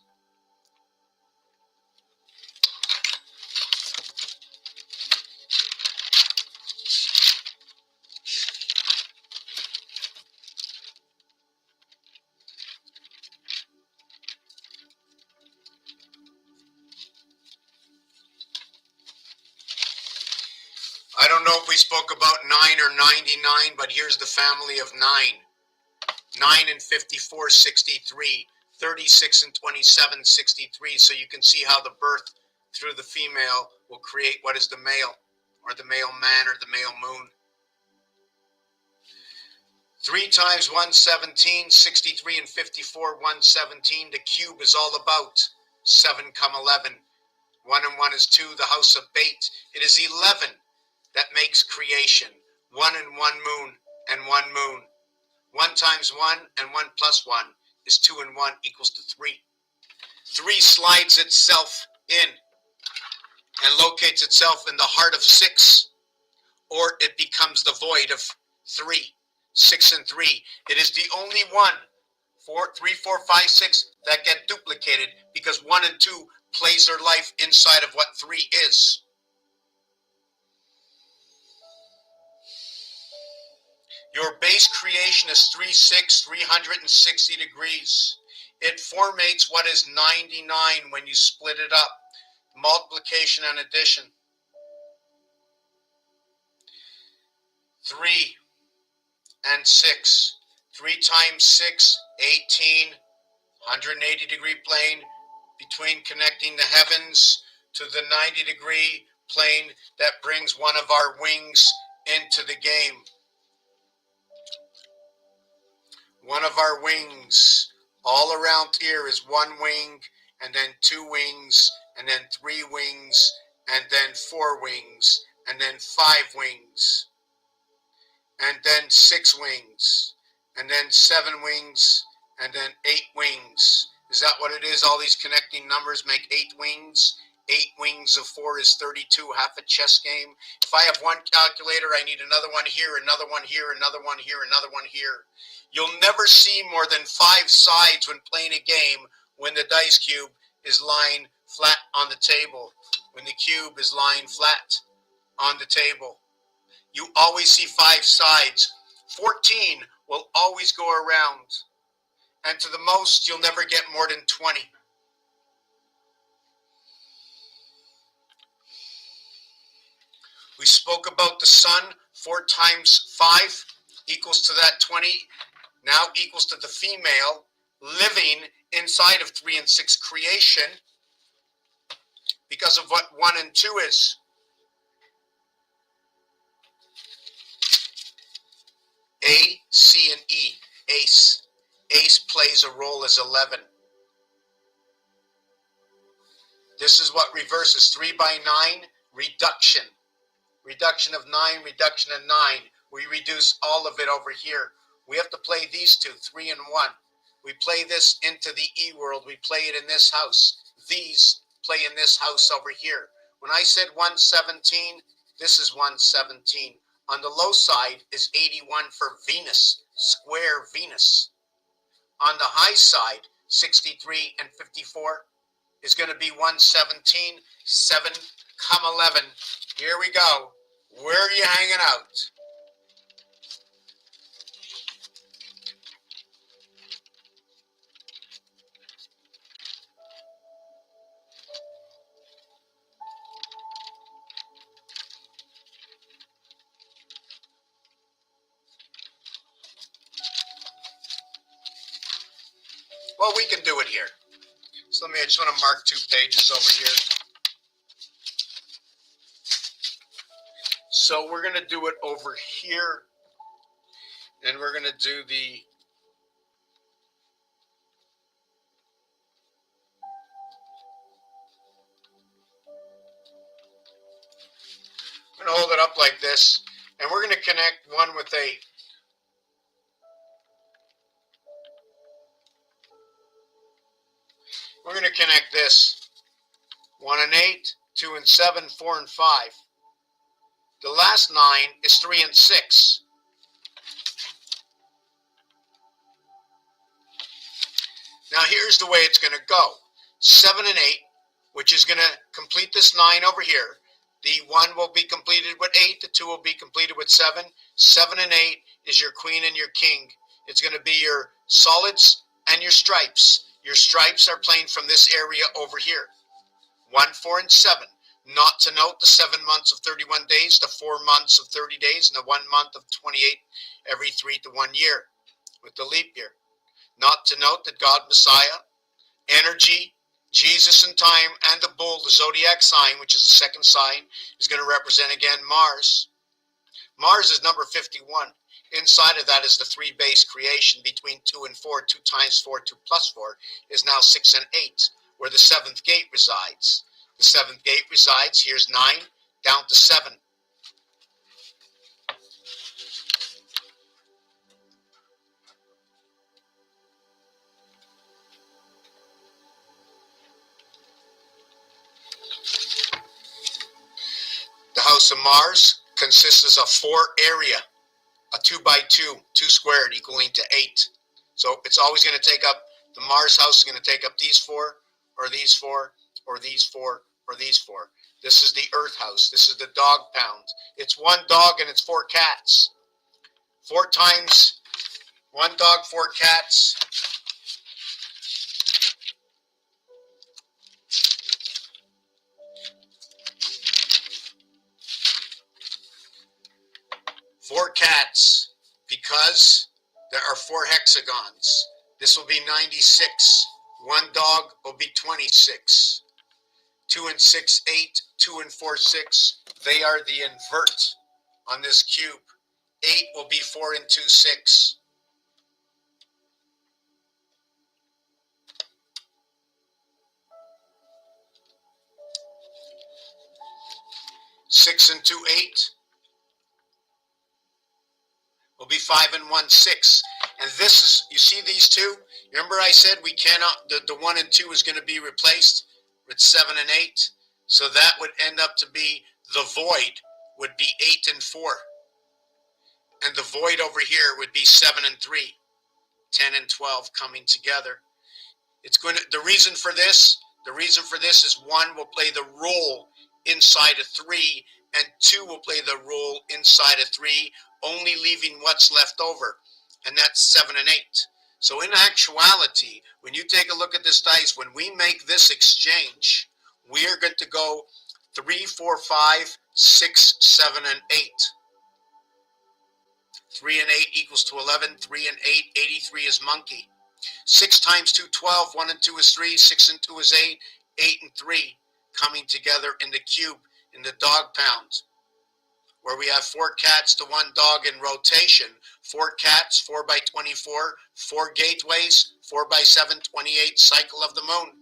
I don't know if we spoke about 9 or 99, but here's the family of 9. 9 and 54, 63. 36 and 27, 63. So you can see how the birth through the female will create what is the male, or the male man, or the male moon. 3 times 117, 63 and 54, 117. The cube is all about 7 come 11. 1 and 1 is 2, the house of Bait. It is 11 that makes creation. 1 and 1 moon and 1 moon. 1 times 1 and 1 plus 1 is 2 and 1 equals to 3. 3 slides itself in and locates itself in the heart of 6, or it becomes the void of 3. 6 and 3. It is the only one, 3, 4, 5, 6, that get duplicated, because 1 and 2 plays their life inside of what 3 is. Your base creation is 360 degrees. It formates what is 99 when you split it up. Multiplication and addition. 3 and 6. 3 times 6, 18. 180 degree plane between connecting the heavens to the 90 degree plane that brings one of our wings into the game. One of our wings all around here is 1 wing, and then 2 wings, and then 3 wings, and then 4 wings, and then 5 wings, and then 6 wings, and then 7 wings, and then 8 wings. Is that what it is? All these connecting numbers make 8 wings. 8 wings of 4 is 32, half a chess game. If I have one calculator, I need another one here, another one here, another one here, another one here. You'll never see more than 5 sides when playing a game when the dice cube is lying flat on the table, when the cube is lying flat on the table. You always see 5 sides. 14 will always go around. And to the most, you'll never get more than 20. We spoke about the sun. 4 times 5 equals to that 20. Now equals to the female living inside of 3 and 6 creation because of what 1 and 2 is. A, C, and E. Ace. Ace plays a role as 11. This is what reverses 3 by 9, reduction. Reduction of 9, reduction of 9. We reduce all of it over here. We have to play these two, 3 and 1. We play this into the E world. We play it in this house. These play in this house over here. When I said 117, this is 117. On the low side is 81 for Venus, square Venus. On the high side, 63 and 54 is going to be 117. 7, come 11. Here we go. Where are you hanging out? Well, we can do it here. So I just want to mark 2 pages over here. So we're going to do it over here. And we're going to do the I'm going to hold it up like this. And we're going to connect one with a We're going to connect this. 1 and 8, 2 and 7, 4 and 5. The last 9 is 3 and 6. Now here's the way it's going to go. 7 and 8, which is going to complete this 9 over here. The 1 will be completed with 8. The 2 will be completed with 7. 7 and 8 is your queen and your king. It's going to be your solids and your stripes. Your stripes are playing from this area over here. 1, 4, and 7. Not to note the 7 months of 31 days, the 4 months of 30 days, and the 1 month of 28 every 3 to 1 year with the leap year. Not to note that God, Messiah, energy, Jesus in time, and the bull, the zodiac sign, which is the 2nd sign, is going to represent again Mars. Mars is number 51. Inside of that is the 3 base creation between 2 and 4. 2 times 4, 2 plus 4 is now 6 and 8, where the 7th gate resides. The 7th gate resides, here's 9, down to 7. house of Mars consists of 4 area, a 2 by 2, 2 squared equaling to 8. So it's always going to take up, the Mars house is going to take up these 4, or these 4, or these 4, or these 4. This is the Earth house. This is the dog pound. It's 1 dog and it's 4 cats. 4 times 1 dog, 4 cats. Four cats, because there are 4 hexagons. This will be 96. 1 dog will be 26. 2 and 6, 8. 2 and 4, 6. They are the invert on this cube. 8 will be 4 and 2, 6. 6 and 2, 8. Will be 5 and 1, 6. And this is, you see these two? Remember I said we cannot, the 1 and 2 is going to be replaced with 7 and 8. So that would end up to be, the void would be 8 and 4. And the void over here would be 7 and 3. 10 and 12 coming together. It's going to, the reason for this is 1 will play the role inside of 3, and 2 will play the role inside of 3, only leaving what's left over, and that's 7 and 8. So in actuality, when you take a look at this dice, when we make this exchange, we are going to go 3, 4, 5, 6, 7, and 8. 3 and 8 equals to 11. 3 and 8, 83 is monkey. 6 times 2, 12. 1 and 2 is 3. 6 and 2 is 8. 8 and 3 coming together in the cube, in the dog pound, where we have 4 cats to 1 dog in rotation. 4 cats, 4 by 24, 4 gateways, 4 by 7, 28, cycle of the moon.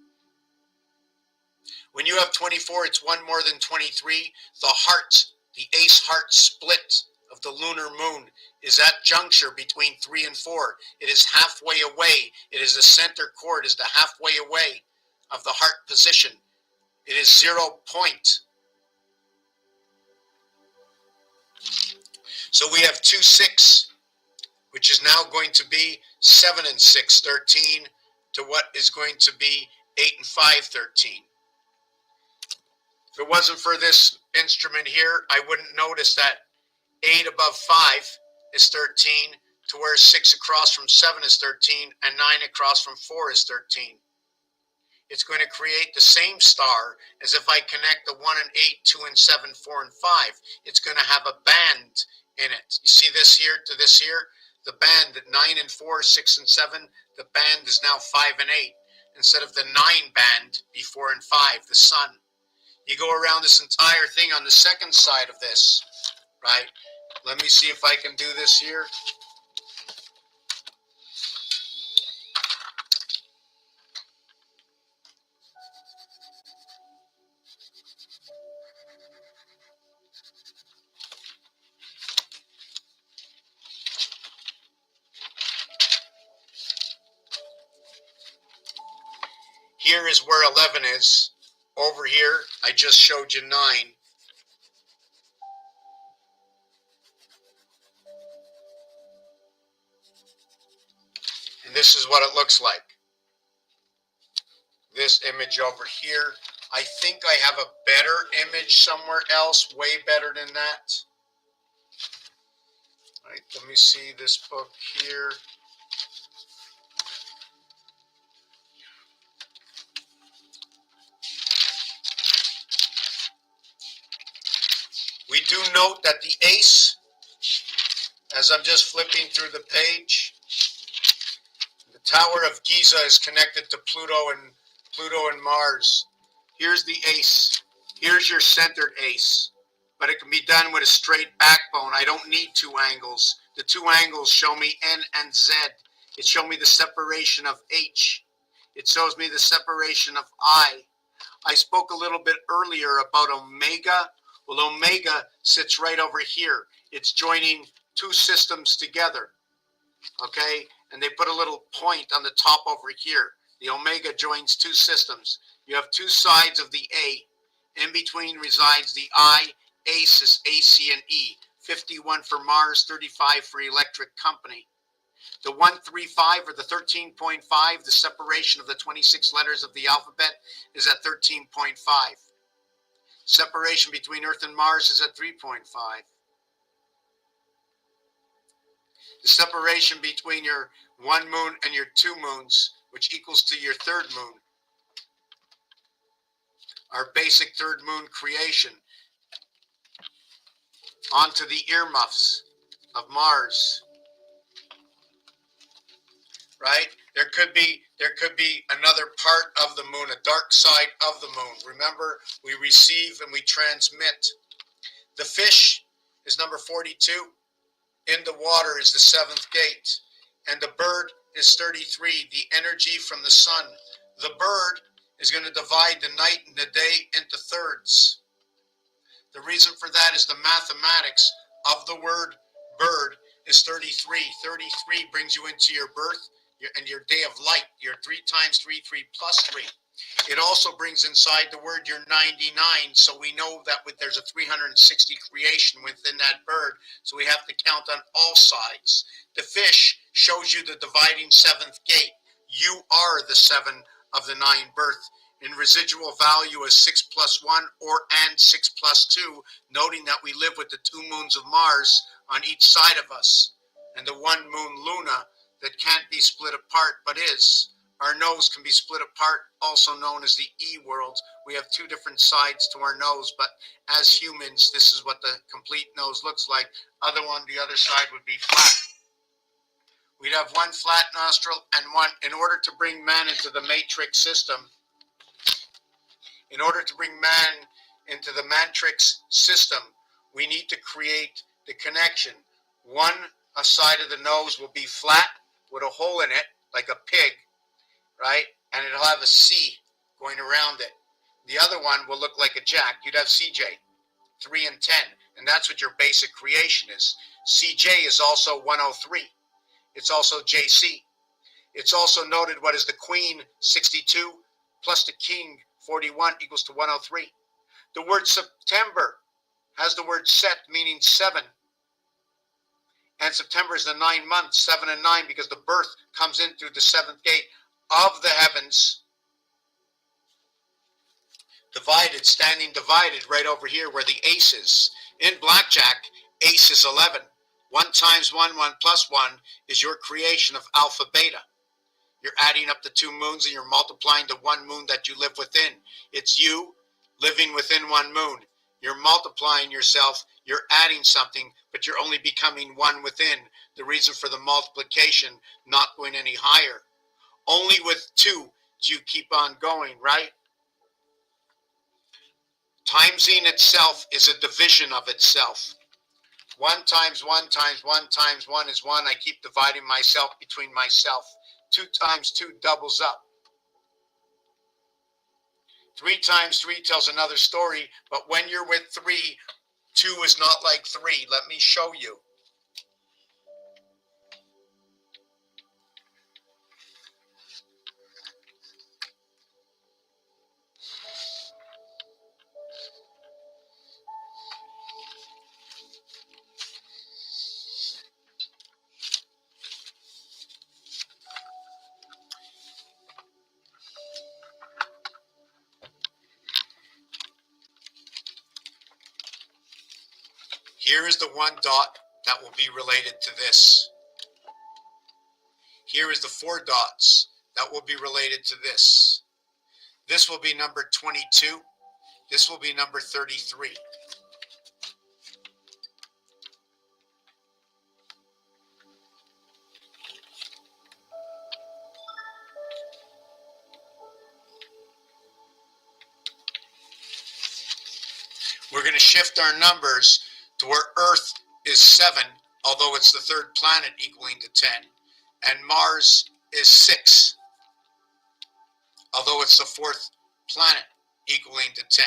When you have 24, it's 1 more than 23. The heart, the ace heart split of the lunar moon is at juncture between 3 and 4. It is halfway away. It is the center chord, is the halfway away of the heart position. It is 0 point. So we have 2, 6, which is now going to be 7 and 6, 13, to what is going to be 8 and 5, 13. If it wasn't for this instrument here, I wouldn't notice that 8 above 5 is 13, to where 6 across from 7 is 13, and 9 across from 4 is 13. It's going to create the same star as if I connect the 1 and 8, 2 and 7, 4 and 5. It's going to have a band in it. You see this here to this here? The band at 9 and 4, 6 and 7, the band is now 5 and 8. Instead of the 9 band before and 5, the sun. You go around this entire thing on the second side of this, right? Let me see if I can do this here. Here is where 11 is. Over here, I just showed you 9. And this is what it looks like. This image over here. I think I have a better image somewhere else, way better than that. All right, let me see this book here. We do note that the ace, as I'm just flipping through the page, the Tower of Giza is connected to Pluto and Mars. Here's the ace. Here's your centered ace. But it can be done with a straight backbone. I don't need 2 angles. The 2 angles show me N and Z. It shows me the separation of H. It shows me the separation of I. I spoke a little bit earlier about omega. Well, omega sits right over here. It's joining 2 systems together, okay? And they put a little point on the top over here. The omega joins 2 systems. You have 2 sides of the A. In between resides the I. ACE is AC and E. 51 for Mars, 35 for Electric Company. The 135 or the 13.5, the separation of the 26 letters of the alphabet is at 13.5. Separation between Earth and Mars is at 3.5. The separation between your one moon and your two moons, which equals to your third moon, our basic third moon creation, onto the earmuffs of Mars, right? There could be another part of the moon, a dark side of the moon. Remember, we receive and we transmit. The fish is number 42. In the water is the seventh gate. And the bird is 33, the energy from the sun. The bird is going to divide the night and the day into thirds. The reason for that is the mathematics of the word bird is 33. 33 brings you into your birth and your day of light. Your 3 times 3, 3 plus 3. It also brings inside the word your 99, so we know that there's a 360 creation within that bird, so we have to count on all sides. The fish shows you the dividing seventh gate. You are the 7 of the 9 birth. In residual value is 6 plus 1 and 6 plus 2, noting that we live with the 2 moons of Mars on each side of us, and the 1 moon Luna that can't be split apart but is. Our nose can be split apart, also known as the E world. We have 2 different sides to our nose, but as humans, this is what the complete nose looks like. Other one, the other side would be flat. We'd have 1 flat nostril and 1, in order to bring man into the matrix system, in order to bring man into the matrix system, we need to create the connection. One side of the nose will be flat with a hole in it, like a pig, right? And it'll have a C going around it. The other one will look like a jack. You'd have CJ, 3 and 10, and that's what your basic creation is. CJ is also 103. It's also JC. It's also noted what is the queen, 62, plus the king, 41, equals to 103. The word September has the word set, meaning 7. And September is the 9 months, 7 and 9, because the birth comes in through the 7th gate of the heavens. Divided, standing divided right over here where the ace is. In blackjack, ace is 11. 1 times 1, 1 plus 1 is your creation of alpha beta. You're adding up the 2 moons and you're multiplying the 1 moon that you live within. It's you living within 1 moon. You're multiplying yourself, you're adding something, but you're only becoming 1 within. The reason for the multiplication not going any higher. Only with 2 do you keep on going, right? Timesing itself is a division of itself. 1 times 1 times 1 times 1 is 1. I keep dividing myself between myself. 2 times 2 doubles up. 3 times 3 tells another story, but when you're with 3, 2 is not like 3. Let me show you. Here is the 1 dot that will be related to this. Here is the 4 dots that will be related to this. This will be number 22. This will be number 33. We're going to shift our numbers to where Earth is 7, although it's the 3rd planet equaling to 10, and Mars is 6, although it's the 4th planet equaling to 10.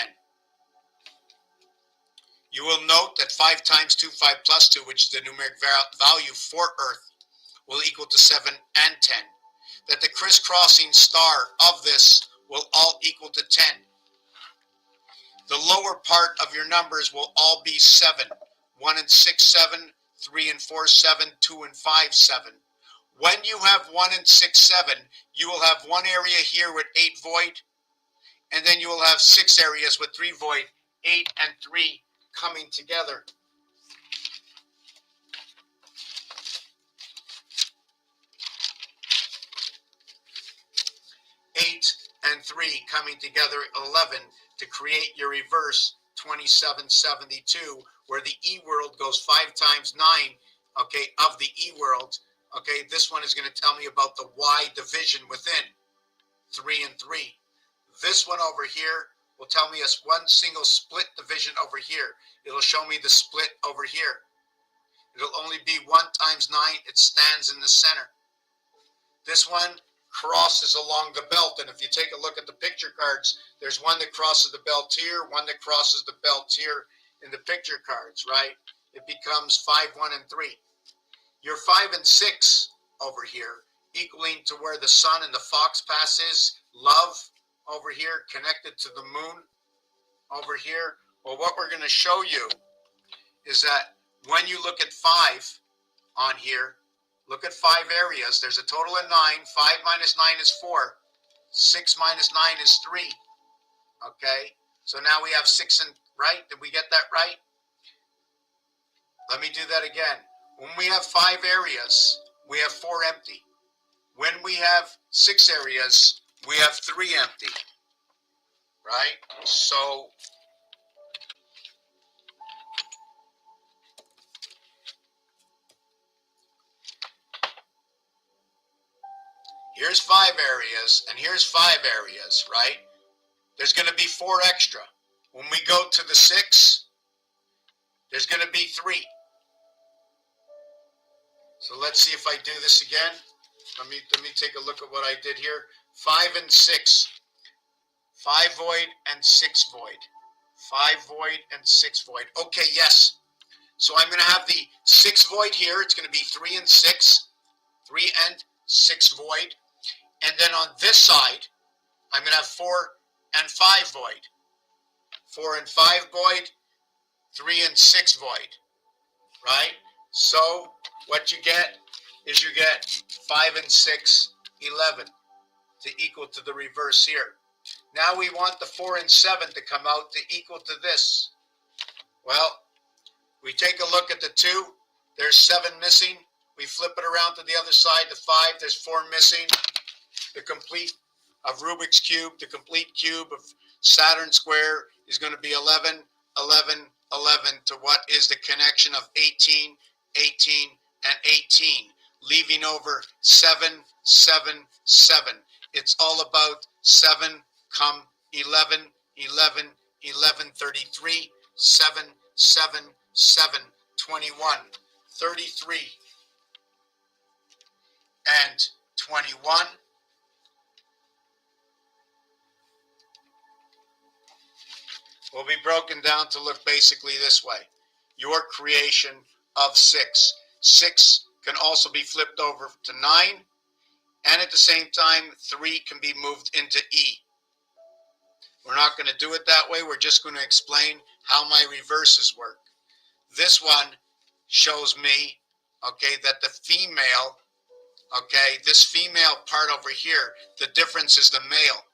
You will note that 5 times 2, 5 plus 2, which is the numeric value for Earth, will equal to 7 and 10. That the crisscrossing star of this will all equal to 10. The lower part of your numbers will all be 7. 1 and 6, 7. 3 and 4, 7. 2 and 5, 7. When you have 1 and 6, 7, you will have one area here with 8 void, and then you will have 6 areas with 3 void, 8 and 3 coming together. 8 and 3 coming together, 11, to create your reverse 2772, where the E world goes 5 times 9, okay, of the E world. Okay, this one is going to tell me about the Y division within 3 and 3. This one over here will tell me as one single split division over here. It'll show me the split over here. It'll only be 1 times 9. It stands in the center. This one crosses along the belt, and if you take a look at the picture cards, there's one that crosses the belt here, one that crosses the belt here in the picture cards, right? It becomes 5, 1, and 3. Your 5 and 6 over here, equaling to where the sun and the fox pass is, love over here, connected to the moon over here. Well, what we're going to show you is that when you look at 5 on here, look at 5 areas. There's a total of 9. 5 minus 9 is 4. 6 minus 9 is 3. Okay? So now we have 6 and, right? Did we get that right? Let me do that again. When we have 5 areas, we have 4 empty. When we have 6 areas, we have 3 empty. Right? So here's 5 areas, and here's 5 areas, right? There's going to be 4 extra. When we go to the 6, there's going to be 3. So let's see if I do this again. Let me take a look at what I did here. 5 and 6. 5 void and 6 void. 5 void and 6 void. Okay, yes. So I'm going to have the 6 void here. It's going to be 3 and 6. 3 and 6 void. And then on this side, I'm going to have 4 and 5 void. 4 and 5 void. 3 and 6 void. Right? So what you get is you get 5 and 6, 11 to equal to the reverse here. Now we want the 4 and 7 to come out to equal to this. Well, we take a look at the 2. There's 7 missing. We flip it around to the other side, the 5. There's 4 missing. The complete of Rubik's Cube, the complete cube of Saturn square is going to be 11, 11, 11 to what is the connection of 18, 18, and 18, leaving over 7, 7, 7. It's all about 7, 11, 11, 11, 33, 7, 7, 7, 21, 33, and 21. Will be broken down to look basically this way. Your creation of 6. 6 can also be flipped over to 9, and at the same time, 3 can be moved into E. We're not going to do it that way. We're just going to explain how my reverses work. This one shows me, okay, that the female, okay, this female part over here, the difference is the male.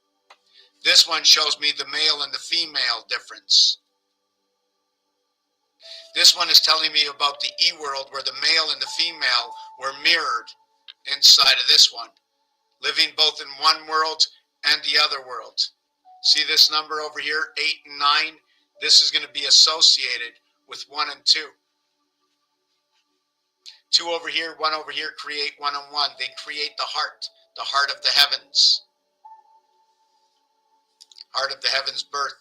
This one shows me the male and the female difference. This one is telling me about the E world where the male and the female were mirrored inside of this one, living both in one world and the other world. See this number over here, 8 and 9? This is going to be associated with 1 and 2. 2 over here, 1 over here create 1 and 1. They create the heart of the heavens. Heart of the heavens birth.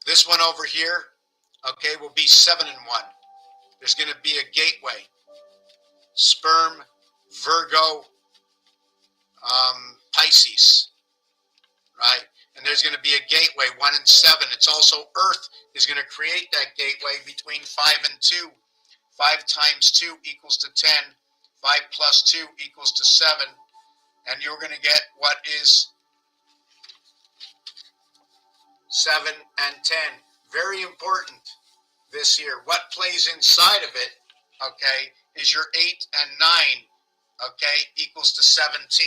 This one over here, okay, will be 7 and 1. There's going to be a gateway. Sperm, Virgo, Pisces, right? And there's going to be a gateway, 1 and 7. It's also Earth is going to create that gateway between 5 and 2. 5 times 2 equals to 10. 5 plus 2 equals to 7. And you're going to get what is 7, and 10. Very important this here. What plays inside of it, okay, is your 8 and 9, okay, equals to 17.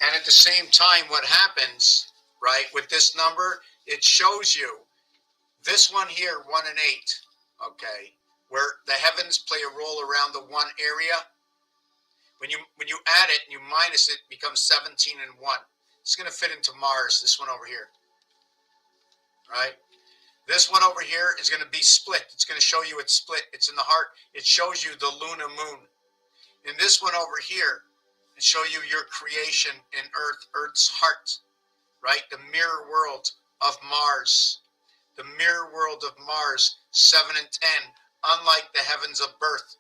And at the same time, what happens, right, with this number, it shows you this one here, 1 and 8, okay, where the heavens play a role around the 1 area. When you add it and you minus it, it becomes 17 and 1. It's going to fit into Mars, this one over here, right? This one over here is going to be split. It's going to show you it's split. It's in the heart. It shows you the Luna moon. In this one over here, it show you your creation in Earth, Earth's heart, right? The mirror world of Mars. The mirror world of Mars, 7 and 10, unlike the heavens of birth.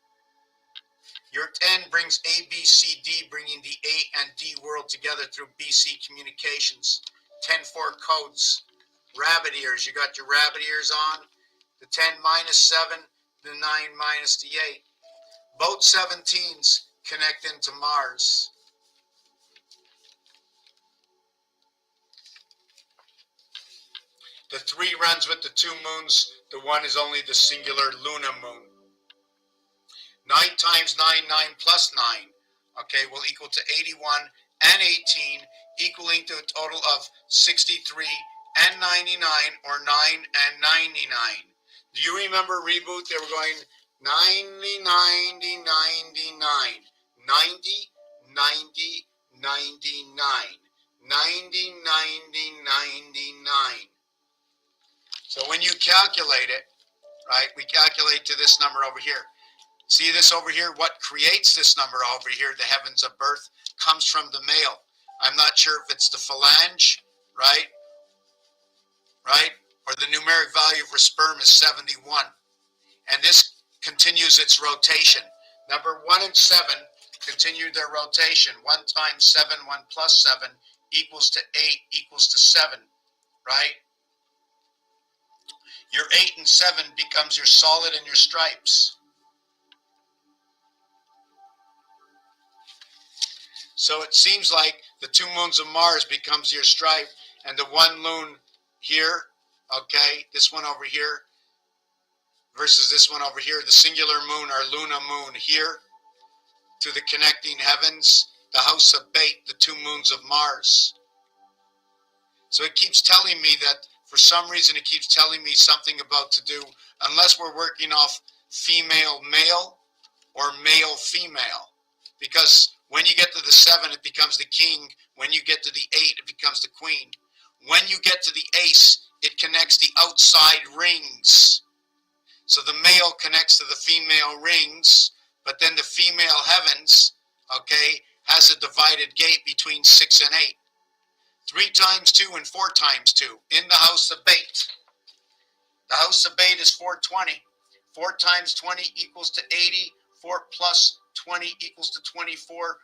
Your 10 brings A, B, C, D, bringing the A and D world together through BC communications. 10-4 codes. Rabbit ears. You got your rabbit ears on. The 10 minus 7, the 9 minus the 8. Both 17s connect into Mars. The 3 runs with the 2 moons. The 1 is only the singular Luna moon. 9 times 9, 9 plus 9, okay, will equal to 81 and 18, equaling to a total of 63 and 99, or 9 and 99. Do you remember Reboot? They were going 90, 90, 99, 90, 90, 99, 90, 90, 99. So when you calculate it, right, we calculate to this number over here. See this over here? What creates this number over here, the heavens of birth, comes from the male. I'm not sure if it's the phalange, right? Right? Or the numeric value for sperm is 71. And this continues its rotation. Number 1 and 7 continue their rotation. 1 times 7, 1 plus 7 equals to 8 equals to 7, right? Your 8 and 7 becomes your solid and your stripes. So it seems like the 2 moons of Mars becomes your stripe, and the 1 moon here, okay, this one over here, versus this one over here, the singular moon, or Luna moon here, to the connecting heavens, the house of Bate, the 2 moons of Mars. So it keeps telling me that, for some reason, it keeps telling me something about to do, unless we're working off female male or male female, because when you get to the 7, it becomes the king. When you get to the 8, it becomes the queen. When you get to the ace, it connects the outside rings. So the male connects to the female rings, but then the female heavens, okay, has a divided gate between 6 and 8. 3 times 2 and 4 times 2 in the house of Bate. The house of Bate is 420. 4 times 20 equals to 80. 4 plus 20 equals to 24.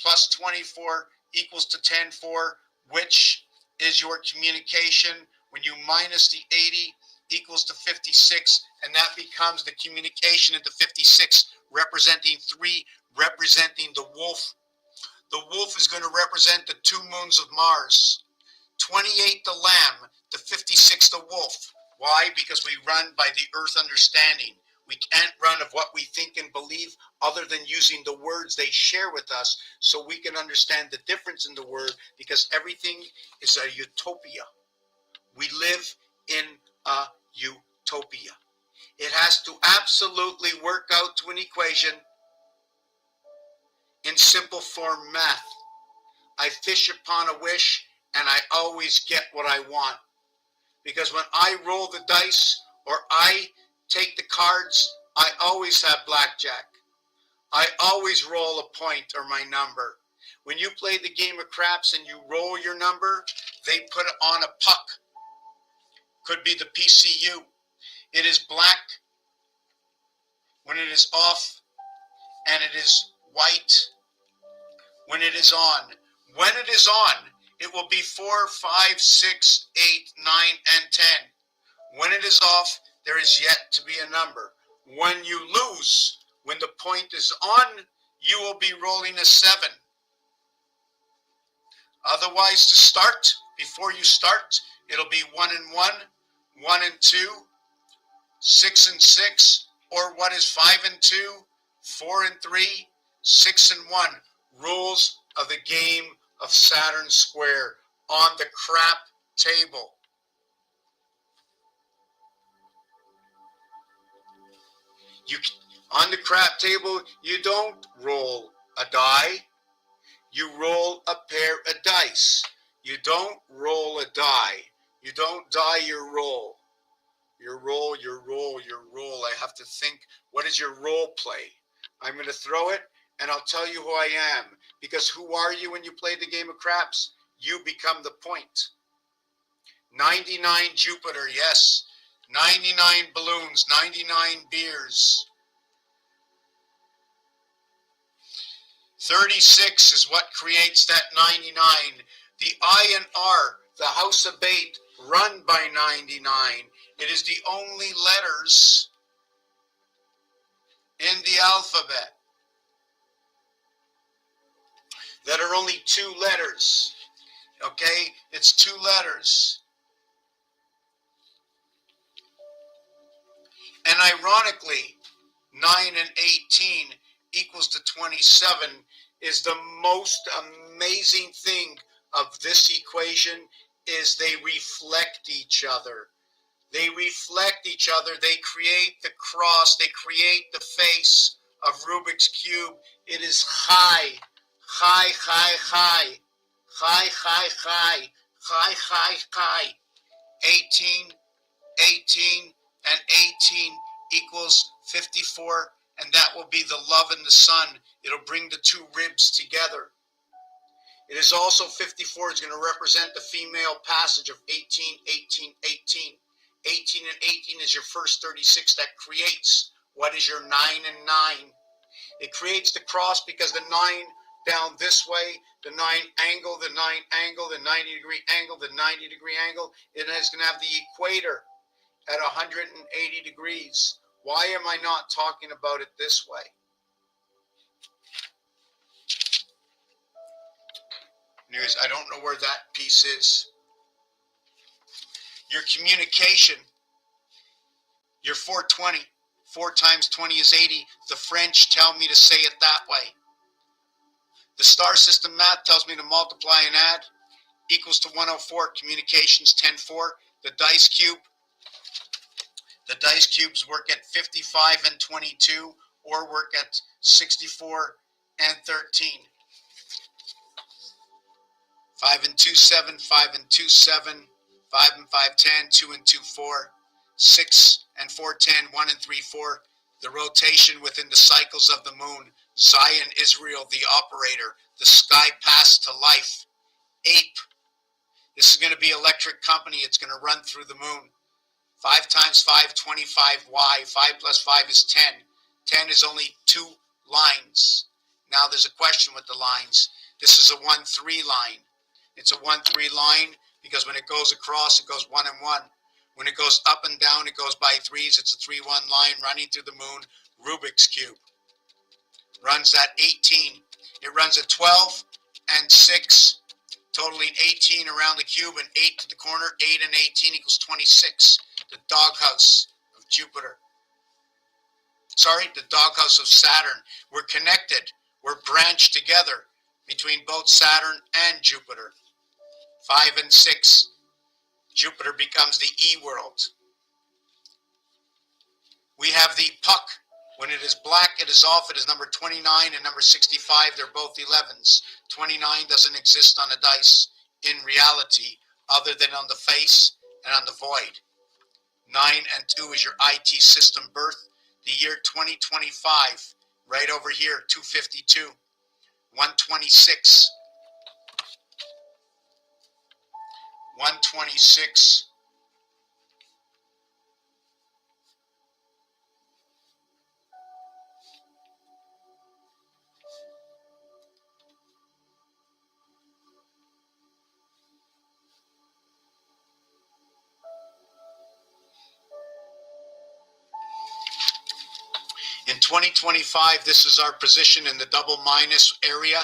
Plus 24 equals to 10-4, which is your communication. When you minus the 80 equals to 56, and that becomes the communication into 56, representing 3, representing the wolf. The wolf is going to represent the 2 moons of Mars. 28 the lamb, the 56 the wolf. Why? Because we run by the earth understanding. We can't run of what we think and believe other than using the words they share with us, so we can understand the difference in the word, because everything is a utopia. We live in a utopia. It has to absolutely work out to an equation in simple form math. I fish upon a wish, and I always get what I want. Because when I roll the dice, or I take the cards, I always have blackjack. I always roll a point or my number. When you play the game of craps and you roll your number, they put it on a puck. Could be the PCU. It is black when it is off, and it is white when it is on. When it is on, it will be 4, 5, 6, 8, 9, and 10. When it is off, there is yet to be a number. When you lose, when the point is on, you will be rolling a 7. Otherwise, to start, before you start, it'll be 1 and 1, 1 and 2, 6 and 6, or what is 5 and 2, 4 and 3, 6 and 1. Rules of the game of Saturn Square on the crap table. On the crap table, you don't roll a die. You roll a pair of dice. You don't roll a die. You don't die your roll. Your roll, your roll, your roll. I have to think, what is your role play? I'm going to throw it, and I'll tell you who I am. Because who are you when you play the game of craps? You become the point. 99 Jupiter, yes. 99 balloons, 99 beers. 36 is what creates that 99. The I and R, the House of Bait, run by 99. It is the only letters in the alphabet that are only 2 letters. Okay? It's 2 letters. And ironically, 9 and 18 equals to 27 is the most amazing thing of this equation is they reflect each other. They reflect each other. They create the cross. They create the face of Rubik's Cube. It is high, high, high, high, high, high, high, high, high, high. 18, 18, and 18 equals 54, and that will be the love and the sun. It'll bring the 2 ribs together. It is also 54 is going to represent the female passage of 18, 18, 18. 18 and 18 is your first 36 that creates what is your 9 and 9. It creates the cross because the 9 down this way, the 9 angle, the 9 angle, the 90-degree angle, the 90-degree angle, it is going to have the equator at 180 degrees. Why am I not talking about it this way? Anyways, I don't know where that piece is. Your communication, your 420. 4 times 20 is 80. The French tell me to say it that way. The star system math tells me to multiply and add equals to 104. Communications 10-4. The dice cubes work at 55 and 22 or work at 64 and 13. 5 and 2, 7, 5 and 2, 7, 5 and 5, 10, 2 and 2, 4, 6 and 4, 10, 1 and 3, 4. The rotation within the cycles of the moon. Zion, Israel, the operator. The sky path to life. Ape. This is going to be electric company. It's going to run through the moon. 5 times 5, 25y. 5 plus 5 is 10. 10 is only 2 lines. Now there's a question with the lines. This is a 1-3 line. It's a 1-3 line because when it goes across, it goes 1 and 1. When it goes up and down, it goes by 3s. It's a 3-1 line running through the moon. Rubik's Cube. Runs at 18. It runs at 12 and 6, totaling 18 around the cube and 8 to the corner. 8 and 18 equals 26. The doghouse of Jupiter. Sorry, the doghouse of Saturn. We're connected. We're branched together between both Saturn and Jupiter. 5 and 6. Jupiter becomes the E world. We have the puck. When it is black, it is off. It is number 29 and number 65. They're both 11s. 29 doesn't exist on a dice in reality other than on the face and on the void. 9 and 2 is your IT system birth. The year 2025, right over here, 252. 126. 126. In 2025, this is our position in the double minus area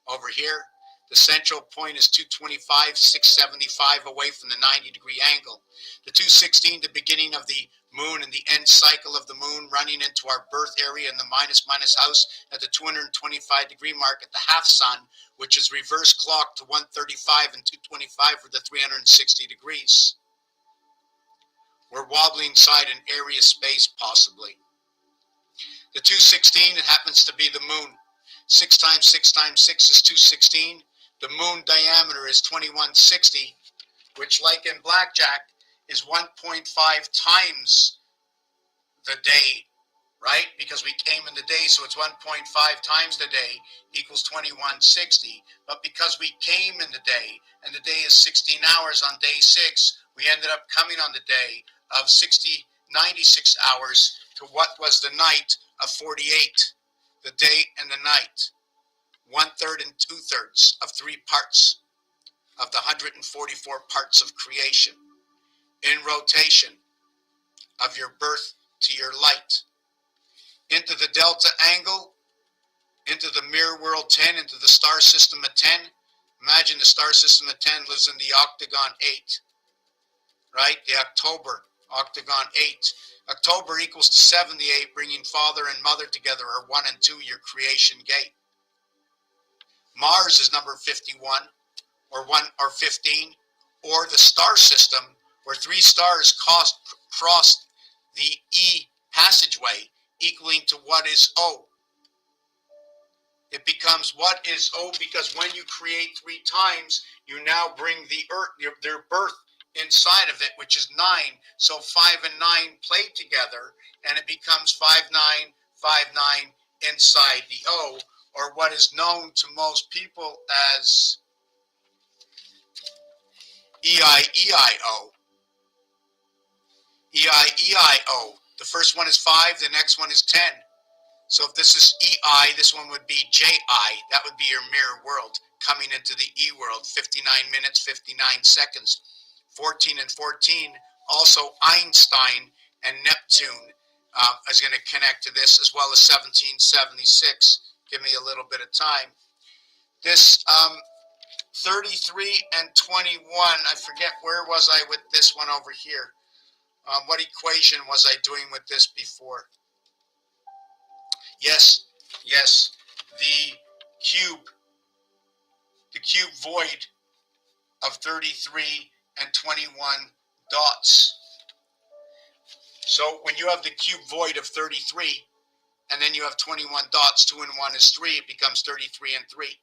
over here. The central point is 225, 675 away from the 90-degree angle. The 216, the beginning of the moon and the end cycle of the moon, running into our birth area in the minus house at the 225-degree mark at the half sun, which is reverse clock to 135 and 225 for the 360 degrees. We're wobbling inside an area space, possibly. The 216, it happens to be the moon. 6 times 6 times 6 is 216. The moon diameter is 2160, which, like in blackjack, is 1.5 times the day, right? Because we came in the day, so it's 1.5 times the day equals 2160. But because we came in the day, and the day is 16 hours on day 6, we ended up coming on the day of 96 hours to what was the night of 48, the day and the night. 1/3 and 2/3 of 3 parts of the 144 parts of creation in rotation of your birth to your light. Into the delta angle, into the mirror world 10, into the star system of 10. Imagine the star system of 10 lives in the octagon 8, right? The October octagon 8. October equals to 78, bringing father and mother together, or 1 and 2, your creation gate. Mars is number 51, or 1 or 15, or the star system, where 3 stars cross the E passageway, equaling to what is O. It becomes what is O, because when you create 3 times, you now bring the earth, their birth inside of it, which is 9. So 5 and 9 play together, and it becomes 5959 inside the O, or what is known to most people as EIEIO. EIEIO. The first one is 5, the next one is 10. So if this is EI, this one would be JI. That would be your mirror world coming into the E world. 59 minutes, 59 seconds. 14 and 14. Also Einstein and Neptune is going to connect to this, as well as 1776. Give me a little bit of time. This 33 and 21, I forget, where was I with this one over here? What equation was I doing with this before? Yes, the cube void of 33 and 21 dots. So when you have the cube void of 33, and then you have 21 dots, 2 and 1 is 3, it becomes 33 and 3.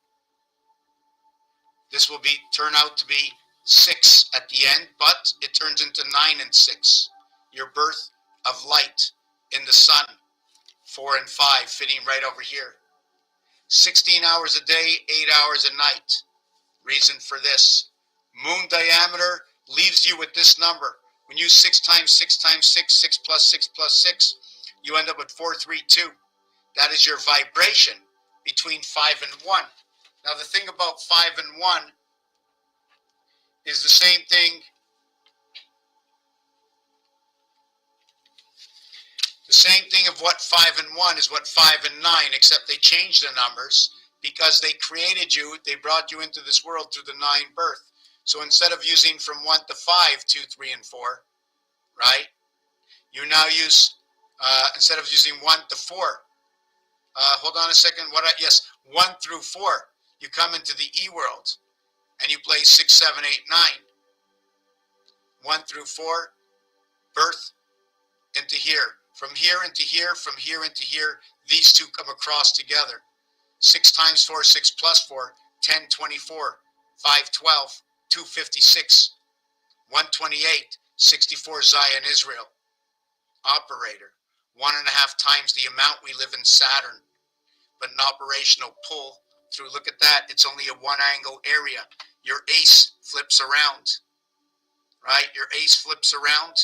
This will turn out to be 6 at the end, but it turns into 9 and 6. Your birth of light in the sun. 4 and 5 fitting right over here. 16 hours a day, 8 hours a night. Reason for this: moon diameter leaves you with this number. When you 6 times 6 times 6, 6 plus 6 plus 6, you end up with 432. That is your vibration between 5 and 1. Now the thing about 5 and 1 is the same thing. The same thing of what 5 and 1 is what 5 and 9, except they changed the numbers because they created you, they brought you into this world through the 9 birth. So instead of using from 1 to 5, 2, 3, and 4, right? You now use, instead of using 1 to 4, hold on a second, 1 through 4, you come into the E world and you play 6, 7, 8, 9. 1 through 4, birth into here. From here into here, from here into here, these two come across together. 6 times 4, 6 plus 4, 10, 24, 5, 12, 256, 128, 64 Zion, Israel. Operator, 1.5 times the amount we live in Saturn, but an operational pull through. Look at that, it's only a 1 angle area. Your ace flips around, right? Your ace flips around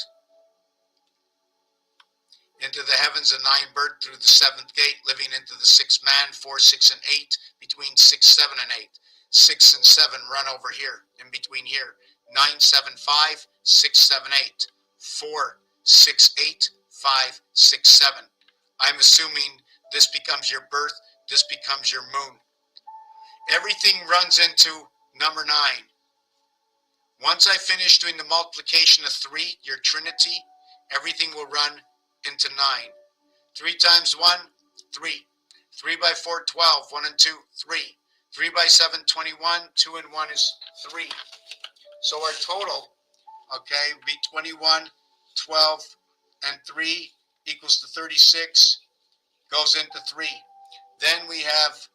into the heavens, a 9 bird through the 7th gate, living into the 6th man, 4, 6, and 8, between 6, 7, and 8. 6 and 7 run over here, in between here. 9, 7, 5, 6, 7, 8. 4, 6, 8, 5, 6, 7. I'm assuming this becomes your birth, this becomes your moon. Everything runs into number 9. Once I finish doing the multiplication of 3, your trinity, everything will run into 9. 3 times 1, 3. 3 by 4, 12. 1 and 2, 3. 3 by 7, 21. 2 and 1 is 3. So our total, okay, would be 21, 12, and 3 equals to 36, goes into 3. Then we have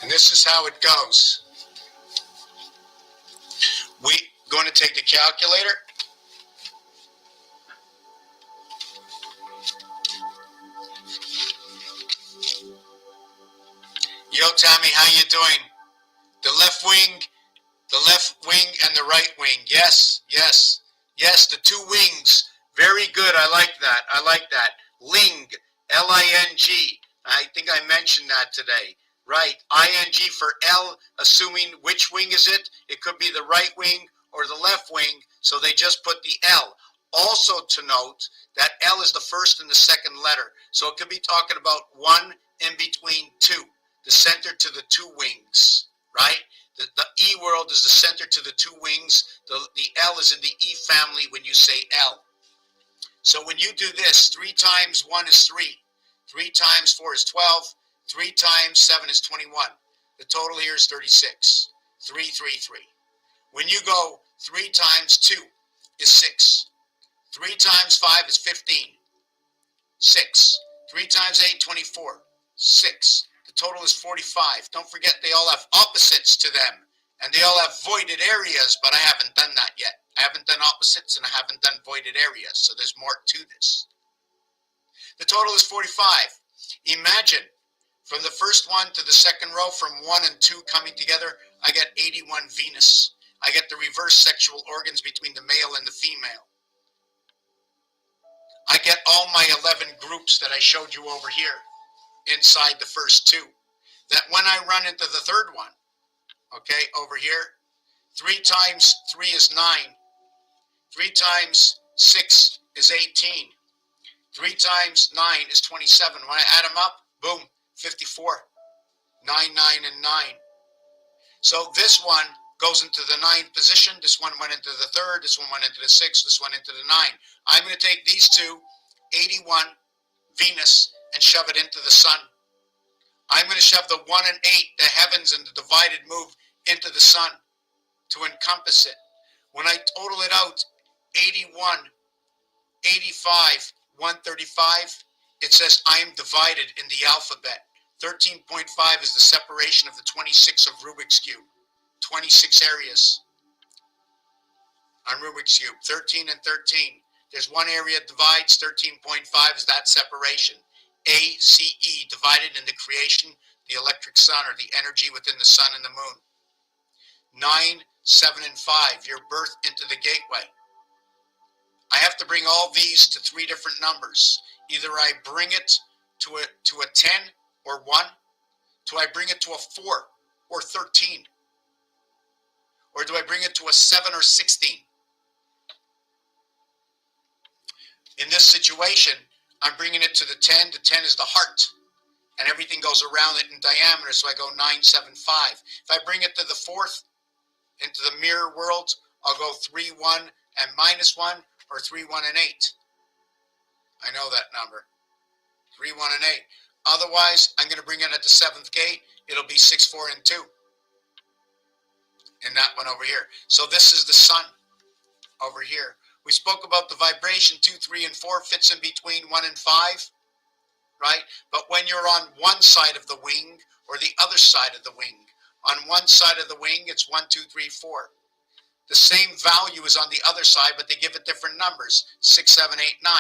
and this is how it goes. We going to take the calculator. Yo, Tommy, how you doing? The left wing and the right wing. Yes, yes, yes, the 2 wings. Very good. I like that. I like that. Ling, L-I-N-G. I think I mentioned that today. Right, I-N-G for L, assuming which wing is it? It could be the right wing or the left wing, so they just put the L. Also to note that L is the first and the second letter, so it could be talking about 1 in between 2, the center to the 2 wings, right? The E world is the center to the 2 wings. The L is in the E family when you say L. So when you do this, 3 times 1 is 3. 3 times 4 is 12. 3 times 7 is 21. The total here is 36. 3, 3, 3. When you go 3 times 2 is 6. 3 times 5 is 15. 6. 3 times 8, 24. 6. The total is 45. Don't forget they all have opposites to them. And they all have voided areas, but I haven't done that yet. I haven't done opposites and I haven't done voided areas, so there's more to this. The total is 45. Imagine from the first one to the second row, from 1 and 2 coming together, I get 81 Venus. I get the reverse sexual organs between the male and the female. I get all my 11 groups that I showed you over here inside the first 2. That when I run into the third one, okay, over here, 3 times 3 is 9. 3 times 6 is 18. 3 times 9 is 27. When I add them up, boom, 54. 9, 9, and 9. So this one goes into the 9th position. This one went into the 3rd. This one went into the 6th. This one into the 9. I'm going to take these 2, 81 Venus, and shove it into the sun. I'm going to shove the 1 and 8, the heavens and the divided move, into the sun to encompass it. When I total it out, 81, 85, 135, it says I am divided in the alphabet. 13.5 is the separation of the 26 of Rubik's Cube. 26 areas on Rubik's Cube. 13 and 13. There's one area divides. 13.5 is that separation. ACE, divided in the creation, the electric sun, or the energy within the sun and the moon. 9, 7, and 5, your birth into the gateway. I have to bring all these to 3 different numbers. Either I bring it to a 10 or 1, do I bring it to a 4 or 13, or do I bring it to a 7 or 16? In this situation, I'm bringing it to the 10. The 10 is the heart, and everything goes around it in diameter, so I go 9, 7, 5. If I bring it to the 4th, into the mirror world, I'll go 3, 1, and minus 1, or 3, 1, and 8. I know that number. 3, 1, and 8. Otherwise, I'm going to bring it at the 7th gate. It'll be 6, 4, and 2. In that one over here. So this is the sun over here. We spoke about the vibration 2, 3, and 4 fits in between 1 and 5, right? But when you're on one side of the wing or the other side of the wing, on one side of the wing, it's 1, 2, 3, 4. The same value is on the other side, but they give it different numbers, 6, 7, 8, 9.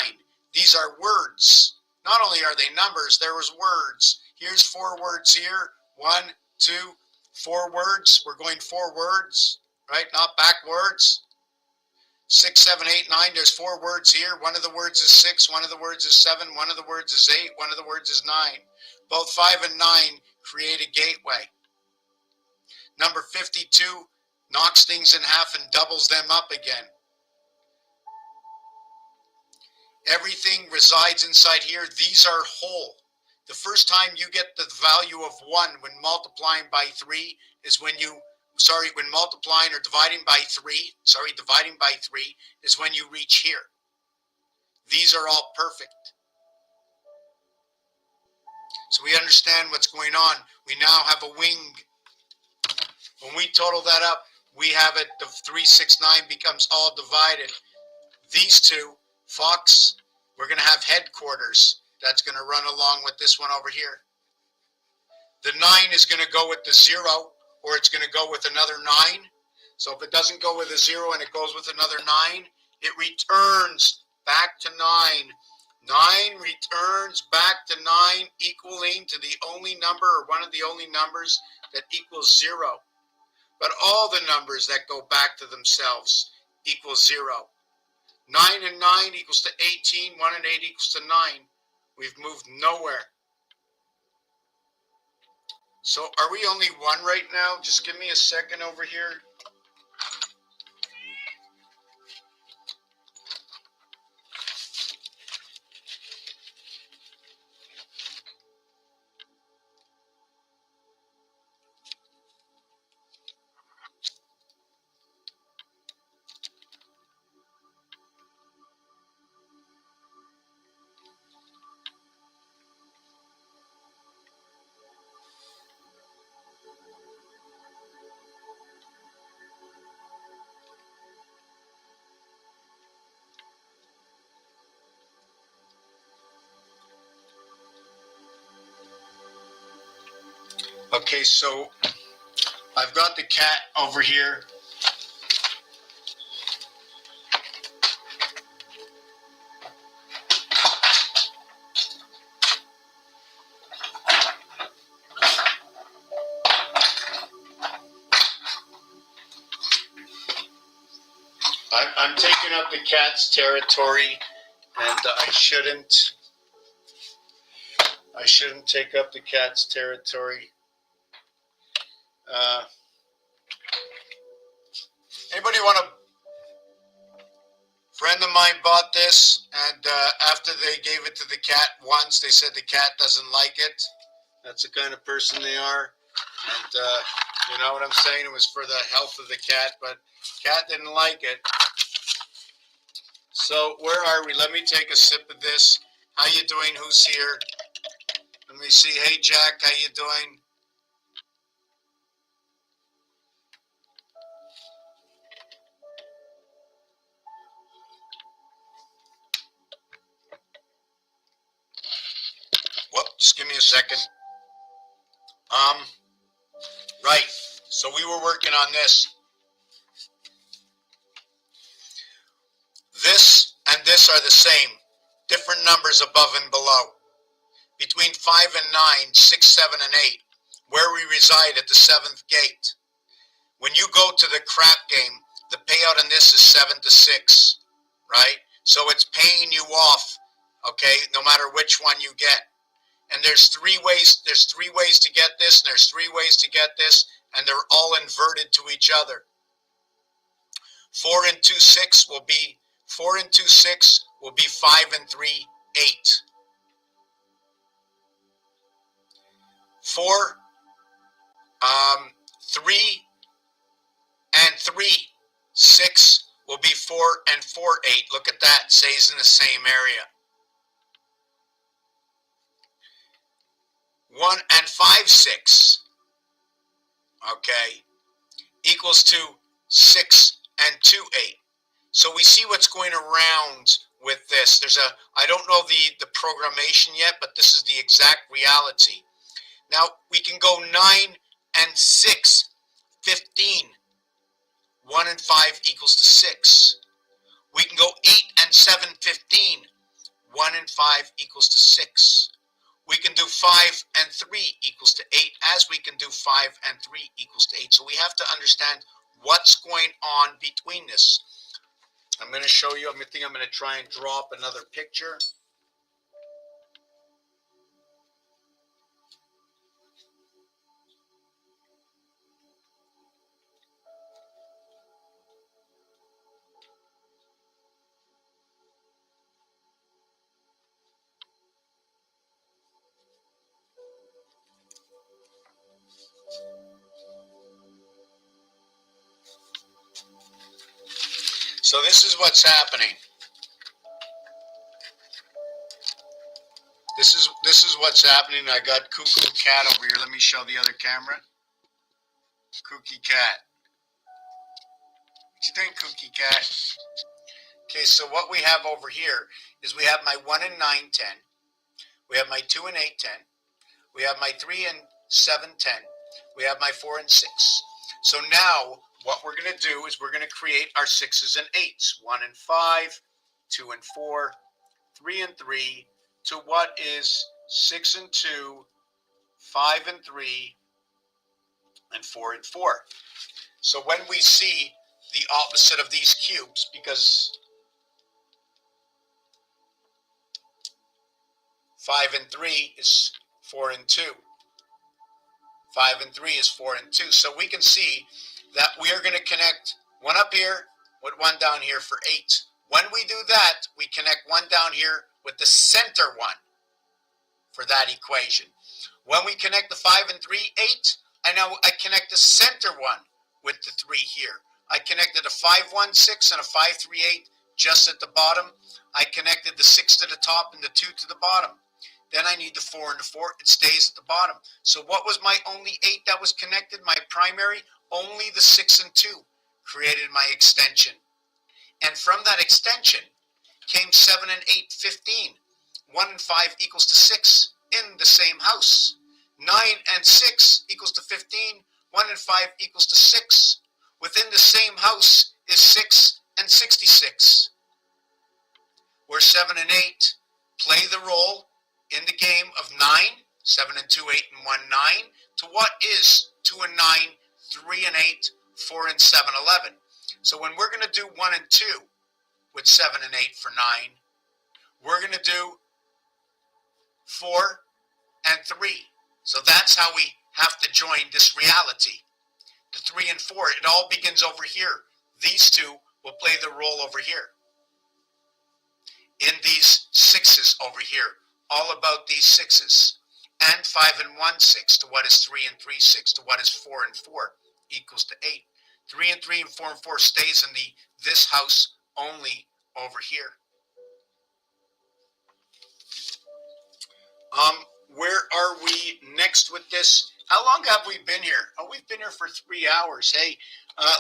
These are words. Not only are they numbers, there was words. Here's 4 words here. 1, 2, 4 words. We're going 4 words, right? Not backwards. 6, 7, 8, 9. There's 4 words here. One of the words is 6. One of the words is 7. One of the words is 8. One of the words is 9. Both 5 and 9 create a gateway. Number 52 knocks things in half and doubles them up again. Everything resides inside here. These are whole. The first time you get the value of 1 when multiplying by 3 is when when multiplying or dividing by 3 is when you reach here. These are all perfect. So we understand what's going on. We now have a wing. When we total that up, we have it, the 369 becomes all divided. These two, Fox, we're going to have headquarters. That's going to run along with this one over here. The 9 is going to go with the 0, or it's going to go with another 9. So if it doesn't go with a 0 and it goes with another 9, it returns back to 9. 9 returns back to 9, equaling to the only number, or one of the only numbers, that equals 0. But all the numbers that go back to themselves equal 0. 9 and 9 equals to 18. 1 and 8 equals to 9. We've moved nowhere. So are we only 1 right now? Just give me a second over here. Okay, so I've got the cat over here. I'm taking up the cat's territory, and I shouldn't take up the cat's territory. Anybody want to? Friend of mine bought this, and after they gave it to the cat once, they said the cat doesn't like it. That's the kind of person they are, and you know what I'm saying? It was for the health of the cat, but cat didn't like it. So where are we? Let me take a sip of this. How you doing? Who's here? Let me see. Hey Jack, how you doing? Whoop, just give me a second. Right. So we were working on this. This and this are the same. Different numbers above and below. Between 5 and 9, 6, 7, and 8, where we reside at the 7th gate. When you go to the crap game, the payout on this is 7 to 6, right? So it's paying you off, okay, no matter which one you get. And there's 3 ways to get this, and there's 3 ways to get this, and they're all inverted to each other. 4 and 2, 6 will be 4 and 2, 6 will be 5 and 3, 8. 4, 3 and 3, 6 will be 4 and 4, 8. Look at that, stays in the same area. 1 and 5, 6, okay, equals to 6 and 2, 8. So we see what's going around with this. I don't know the programmation yet, but this is the exact reality. Now we can go 9 and 6, 15. 1 and 5 equals to 6. We can go 8 and 7, 15. 1 and 5 equals to 6. We can do 5 and 3 equals to 8, as we can do 5 and 3 equals to 8. So we have to understand what's going on between this. I'm going to show you, I think I'm going to try and draw up another picture. So this is what's happening. This is what's happening. I got Cuckoo Cat over here. Let me show the other camera. Cookie Cat. What you think, Cookie Cat? Okay, so what we have over here is we have my 1 and 9, 10. We have my 2 and 8, 10. We have my 3 and 7, 10. We have my 4 and 6. So now what we're going to do is we're going to create our 6s and 8s. 1 and 5, 2 and 4, 3 and 3, to what is 6 and 2, 5 and 3, and 4 and 4. So when we see the opposite of these cubes, because 5 and 3 is 4 and 2. 5 and 3 is 4 and 2. So we can see that we are going to connect one up here with one down here for 8. When we do that, we connect one down here with the center one for that equation. When we connect the 5 and 3, 8, I connect the center one with the 3 here. I connected a 5, 1, 6 and a 5, 3, 8 just at the bottom. I connected the 6 to the top and the 2 to the bottom. Then I need the 4 and the 4. It stays at the bottom. So what was my only 8 that was connected? My primary? Only the 6 and 2 created my extension. And from that extension came 7 and 8, 15. 1 and 5 equals to 6 in the same house. 9 and 6 equals to 15. 1 and 5 equals to 6. Within the same house is 6 and 66. Where 7 and 8 play the role in the game of 9, 7 and 2, 8 and 1, 9, to what is 2 and 9, 3 and 8, 4 and 7, 11. So when we're going to do 1 and 2 with 7 and 8 for 9, we're going to do 4 and 3. So that's how we have to join this reality. The 3 and 4, it all begins over here. These two will play the role over here. In these 6s over here, all about these 6s. And 5 and 1, 6 to what is 3 and 3, 6 to what is 4 and 4 equals to 8. 3 and 3 and 4 and 4 stays in this house only over here. Where are we next with this? How long have we been here? Oh, we've been here for 3 hours. Hey,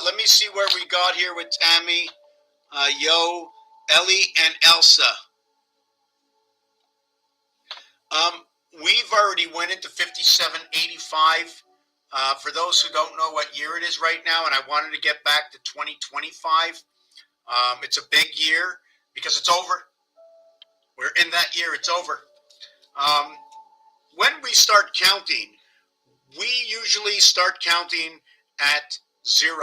let me see where we got here with Tammy, Yo, Ellie, and Elsa. We've already went into 5785. For those who don't know what year it is right now, and I wanted to get back to 2025. It's a big year because it's over. We're in that year, it's over. When we start counting, we usually start counting at 0.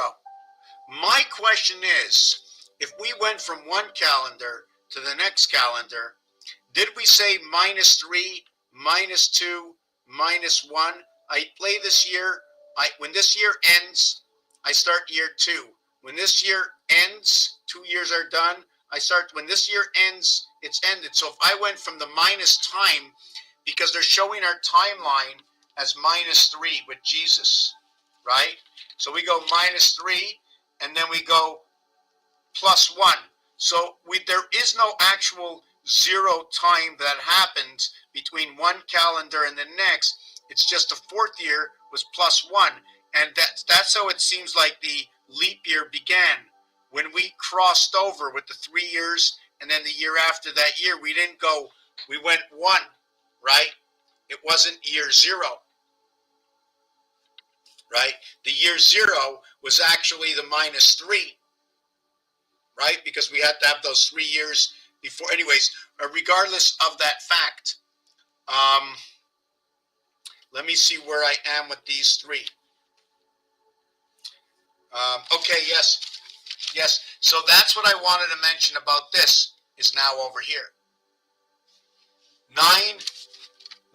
My question is, if we went from one calendar to the next calendar, did we say -3, -2, -1? I play this year. When this year ends, I start year 2. When this year ends, 2 years are done. When this year ends, it's ended. So if I went from the minus time, because they're showing our timeline as -3 with Jesus, right? So we go -3, and then we go +1. So there is no actual 0 time that happens between one calendar and the next. It's just the 4th year was +1. And that's how it seems like the leap year began. When we crossed over with the 3 years, and then the year after that year, we went 1, right? It wasn't year 0, right? The year 0 was actually the -3, right? Because we had to have those 3 years before, anyways, regardless of that fact, let me see where I am with these three. Okay, yes. So that's what I wanted to mention about this, is now over here. 9,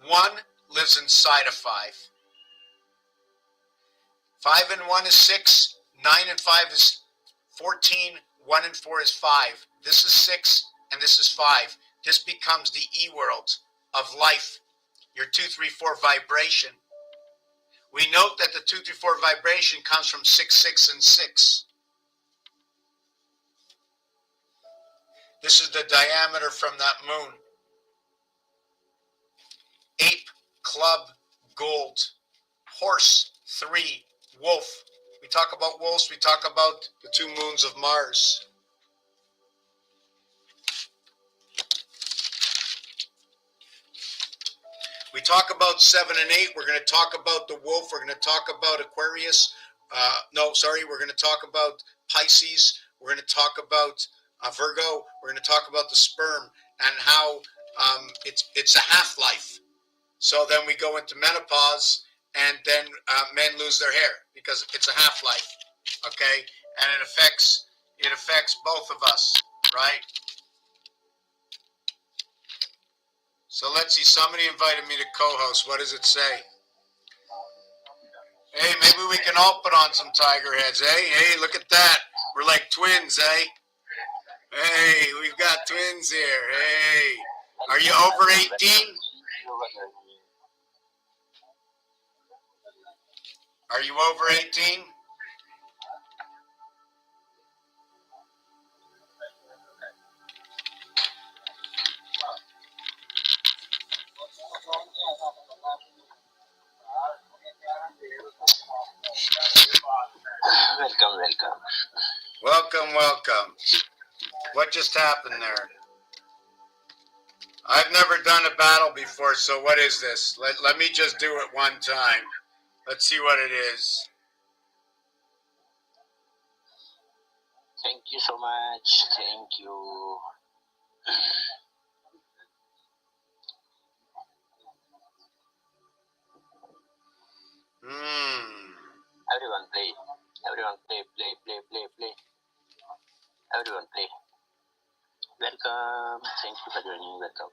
1 lives inside of 5. 5 and 1 is 6. 9 and 5 is 14. 1 and 4 is 5. This is 6 and this is 5. This becomes the E world of life, your 2, 3, 4 vibration. We note that the 2, 3, 4 vibration comes from 6, 6, and 6. This is the diameter from that moon. Ape, club, gold. Horse, 3, wolf. We talk about wolves, we talk about the 2 moons of Mars. We talk about 7 and 8. We're going to talk about the wolf. We're going to talk about Aquarius. We're going to talk about Pisces. We're going to talk about Virgo. We're going to talk about the sperm and how it's a half-life. So then we go into menopause, and then men lose their hair because it's a half-life. Okay, and it affects both of us, right? So let's see, somebody invited me to co-host. What does it say? Hey, maybe we can all put on some tiger heads, eh? Hey, look at that. We're like twins, eh? Hey, we've got twins here. Hey, are you over 18? Are you over 18? Welcome. What just happened there? I've never done a battle before, so what is this? Let me just do it one time. Let's see what it is. Thank you so much. Thank you. Everyone play. Everyone play. Everyone play. Welcome. Thank you for joining. Welcome.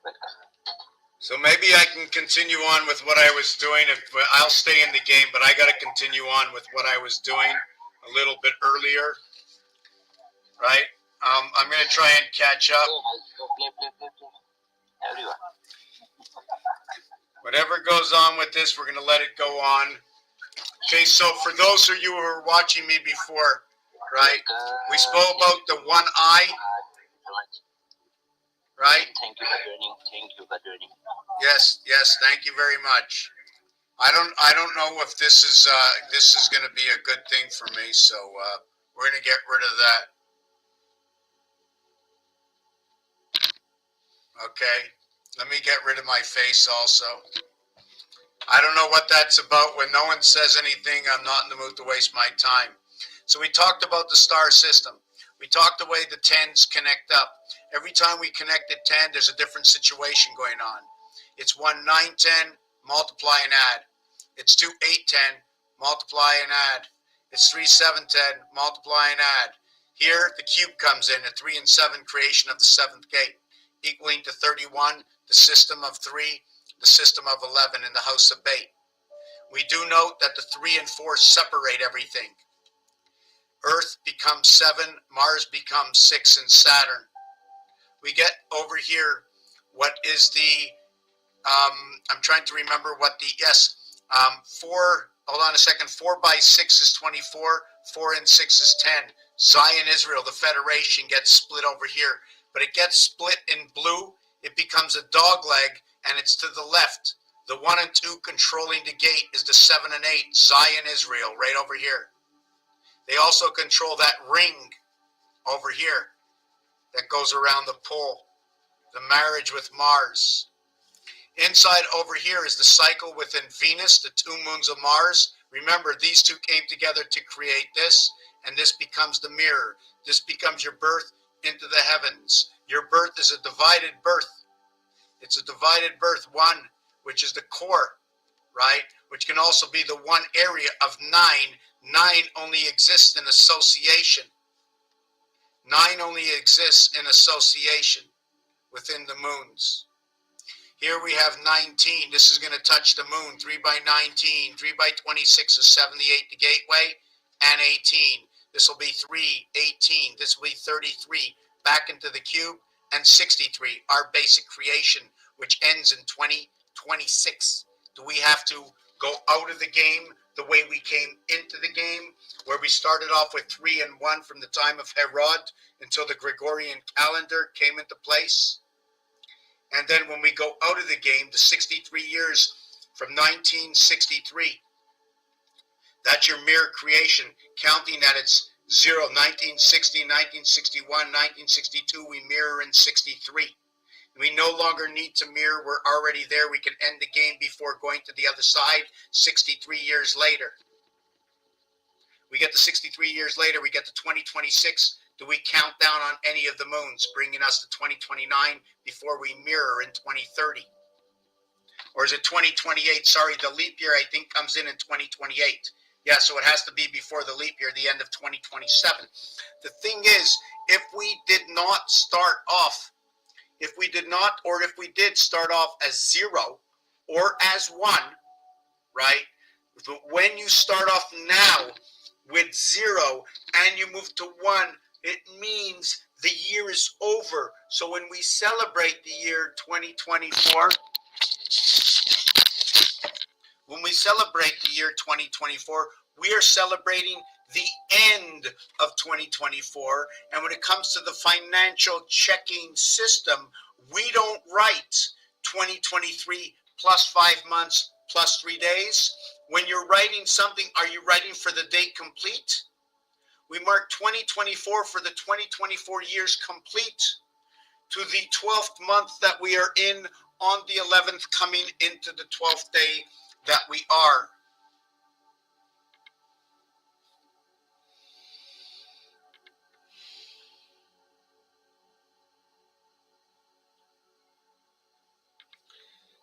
So maybe I can continue on with what I was doing. I'll stay in the game, but I got to continue on with what I was doing a little bit earlier, right? I'm going to try and catch up. Play. Everyone. Whatever goes on with this, we're going to let it go on. Okay, so for those of you who were watching me before, right, we spoke about the one eye, right? Thank you for joining. Yes, thank you very much. I don't know if this is going to be a good thing for me, so we're going to get rid of that. Okay, let me get rid of my face also. I don't know what that's about. When no one says anything, I'm not in the mood to waste my time. So we talked about the star system. We talked the way the 10s connect up. Every time we connect at 10, there's a different situation going on. It's 1, 9, 10, multiply and add. It's 2, 8, 10, multiply and add. It's 3, 7, 10, multiply and add. Here, the cube comes in, a 3 and 7 creation of the 7th gate, equaling to 31, the system of 3, the system of 11 in the house of Bate. We do note that the 3 and 4 separate everything. Earth becomes 7, Mars becomes 6, and Saturn. We get over here what is the, I'm trying to remember what the, 4, hold on a second, 4 by 6 is 24, 4 and 6 is 10. Zion, Israel, the Federation gets split over here, but it gets split in blue. It becomes a dog leg, and it's to the left. The 1 and 2 controlling the gate is the 7 and 8, Zion, Israel, right over here. They also control that ring over here that goes around the pole, the marriage with Mars. Inside over here is the cycle within Venus, the 2 moons of Mars. Remember, these 2 came together to create this, and this becomes the mirror. This becomes your birth, into the heavens. Your birth is a divided birth. It's a divided birth, one, which is the core, right? Which can also be the one area of nine. Nine only exists in association. Nine only exists in association within the moons. Here we have 19. This is going to touch the moon. 3 by 19. 3 by 26 is 78, the gateway, and 18. This will be 3, 18. This will be 33, back into the cube, and 63, our basic creation, which ends in 2026. Do we have to go out of the game the way we came into the game, where we started off with 3 and 1 from the time of Herod until the Gregorian calendar came into place? And then when we go out of the game, the 63 years from 1963, that's your mirror creation, counting that it's 0, 1960, 1961, 1962, we mirror in 63. We no longer need to mirror, we're already there. We can end the game before going to the other side 63 years later. We get to 63 years later, we get to 2026. Do we count down on any of the moons, bringing us to 2029 before we mirror in 2030? Or is it 2028? Sorry, the leap year, I think, comes in 2028. Yeah, so it has to be before the leap year, the end of 2027. The thing is, if we did not start off, if we did not, or if we did start off as 0 or as 1, right? But when you start off now with 0 and you move to 1, it means the year is over. So when we celebrate the year 2024, when we celebrate the year 2024, we are celebrating the end of 2024. And when it comes to the financial checking system, we don't write 2023 plus 5 months plus 3 days. When you're writing something, are you writing for the date complete? We mark 2024 for the 2024 years complete to the 12th month that we are in, on the 11th, coming into the 12th day that we are.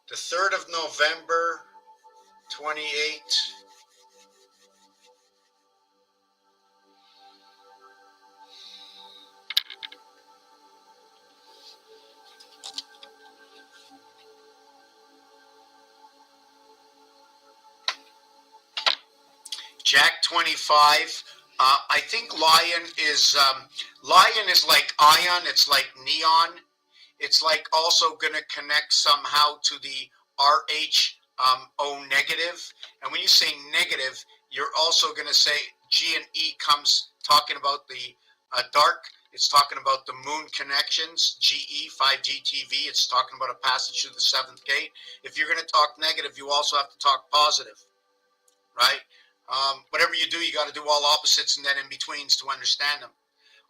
The 3rd of November, 28. Jack 25. I think Lion is like ion. It's like neon. It's like also going to connect somehow to the RH O negative. And when you say negative, you're also going to say G and E comes talking about the dark. It's talking about the moon connections, GE, 5G TV. It's talking about a passage through the 7th gate. If you're going to talk negative, you also have to talk positive, right? Whatever you do, you got to do all opposites and then in betweens to understand them.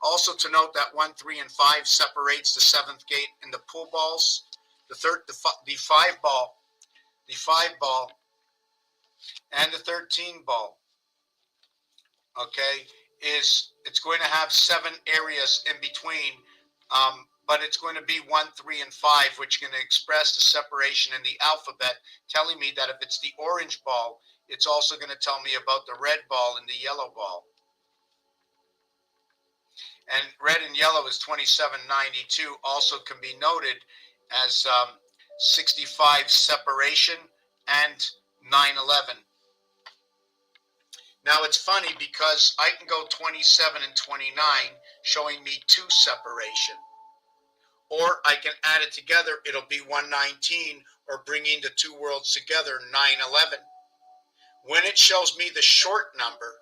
Also to note that 1, 3, and 5 separates the 7th gate in the pool balls. The 5 ball, and the 13 ball, okay, it's going to have 7 areas in between, but it's going to be 1, 3, and 5, which can express the separation in the alphabet, telling me that if it's the orange ball, it's also going to tell me about the red ball and the yellow ball. And red and yellow is 2792, also can be noted as 65 separation and 9/11. Now it's funny because I can go 27 and 29 showing me 2 separation. Or I can add it together, it'll be 119, or bringing the 2 worlds together, 9/11. When it shows me the short number,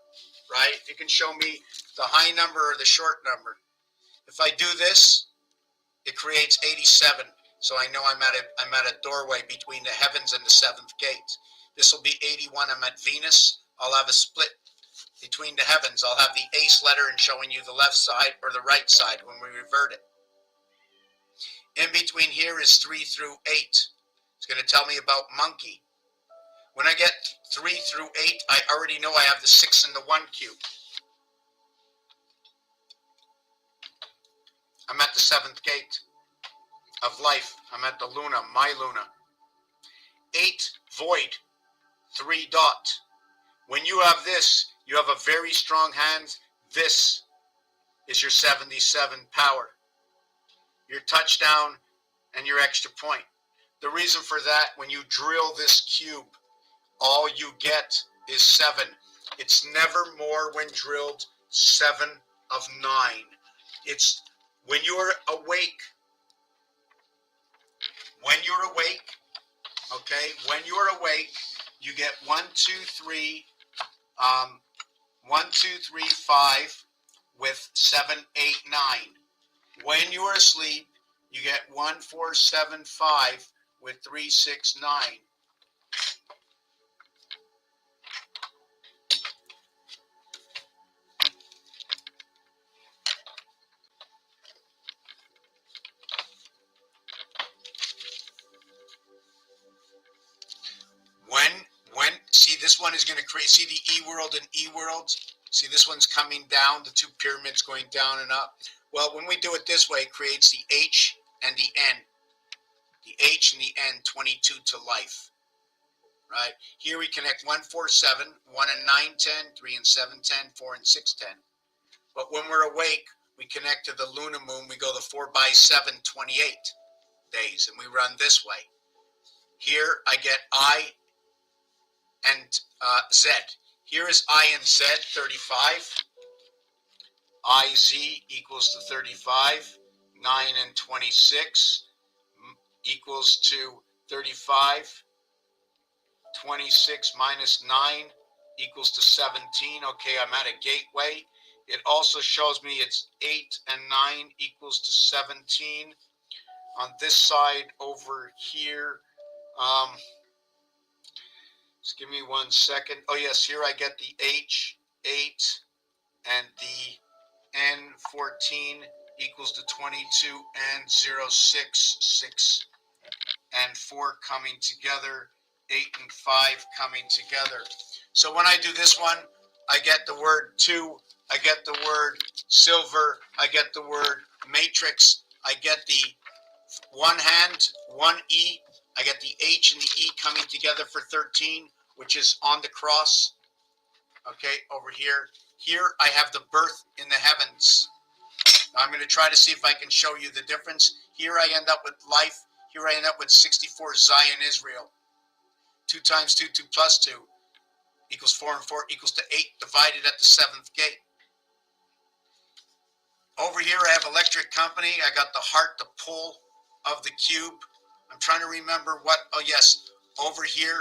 right, it can show me the high number or the short number. If I do this, it creates 87. So I know I'm at a doorway between the heavens and the 7th gate. This will be 81. I'm at Venus. I'll have a split between the heavens. I'll have the ace letter and showing you the left side or the right side when we revert it. In between here is 3 through 8. It's going to tell me about monkey. When I get 3 through 8, I already know I have the 6 and the 1 cube. I'm at the 7th gate of life. I'm at the Luna, my Luna. 8, void, 3 dot. When you have this, you have a very strong hand. This is your 77 power, your touchdown, and your extra point. The reason for that, when you drill this cube, all you get is 7. It's never more when drilled 7 of 9. It's when you're awake. When you're awake, okay, when you're awake, you get 1, 2, 3, 1, 2, 3, 5 with 7, 8, 9. When you are asleep, you get 1, 4, 7, 5 with 3, 6, 9. See, this one is going to create, see the E world and E world? See, this one's coming down, the 2 pyramids going down and up. Well, when we do it this way, it creates the H and the N. The H and the N, 22 to life. Right? Here we connect 1, 4, 7, 1 and 9, 10, 3 and 7, 10, 4 and 6, 10. But when we're awake, we connect to the lunar moon, we go the 4 by 7, 28 days, and we run this way. Here I get I and Z. Here is I and Z, 35. IZ equals to 35. 9 and 26 equals to 35. 26 minus 9 equals to 17. Okay, I'm at a gateway. It also shows me it's 8 and 9 equals to 17. On this side over here, just give me 1 second. Oh yes, here I get the H, 8, and the N, 14 equals to 22, and 0, 6, 6, and 4 coming together, 8 and 5 coming together. So when I do this one, I get the word 2, I get the word silver, I get the word matrix, I get the 1 hand, 1 E, I get the H and the E coming together for 13, which is on the cross. Okay, over here. Here I have the birth in the heavens. I'm going to try to see if I can show you the difference. Here I end up with life. Here I end up with 64 Zion Israel. 2 times 2, 2 plus 2 equals 4, and 4 equals to 8 divided at the 7th gate. Over here I have electric company. I got the heart, the pull of the cube. I'm trying to remember what, oh yes, over here,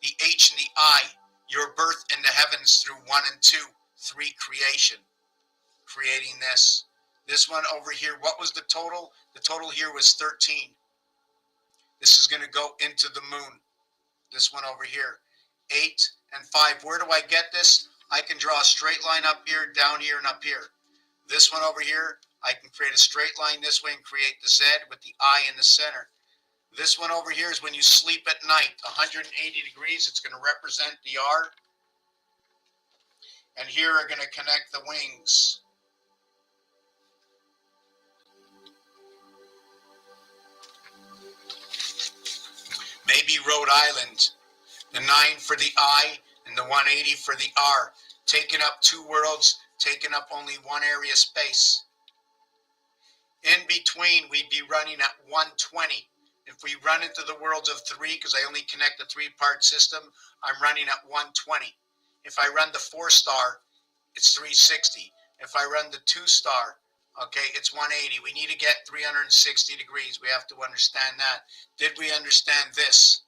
the H and the I, your birth in the heavens through 1 and 2, 3 creation, creating this. This one over here, what was the total? The total here was 13. This is going to go into the moon. This one over here, 8 and 5. Where do I get this? I can draw a straight line up here, down here, and up here. This one over here, I can create a straight line this way and create the Z with the I in the center. This one over here is when you sleep at night, 180 degrees. It's going to represent the R. And here are going to connect the wings. Maybe Rhode Island. The 9 for the I and the 180 for the R. Taking up 2 worlds, taking up only 1 area space. In between, we'd be running at 120. If we run into the worlds of 3, because I only connect a 3-part system, I'm running at 120. If I run the 4-star, it's 360. If I run the 2-star, okay, it's 180. We need to get 360 degrees. We have to understand that. Did we understand this?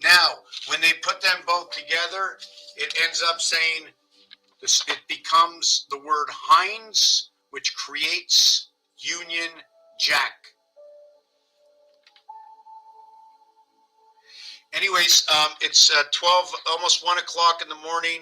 Now, when they put them both together, it ends up saying, this, it becomes the word Heinz, which creates Union Jack. Anyways, it's 12, almost 1 o'clock in the morning.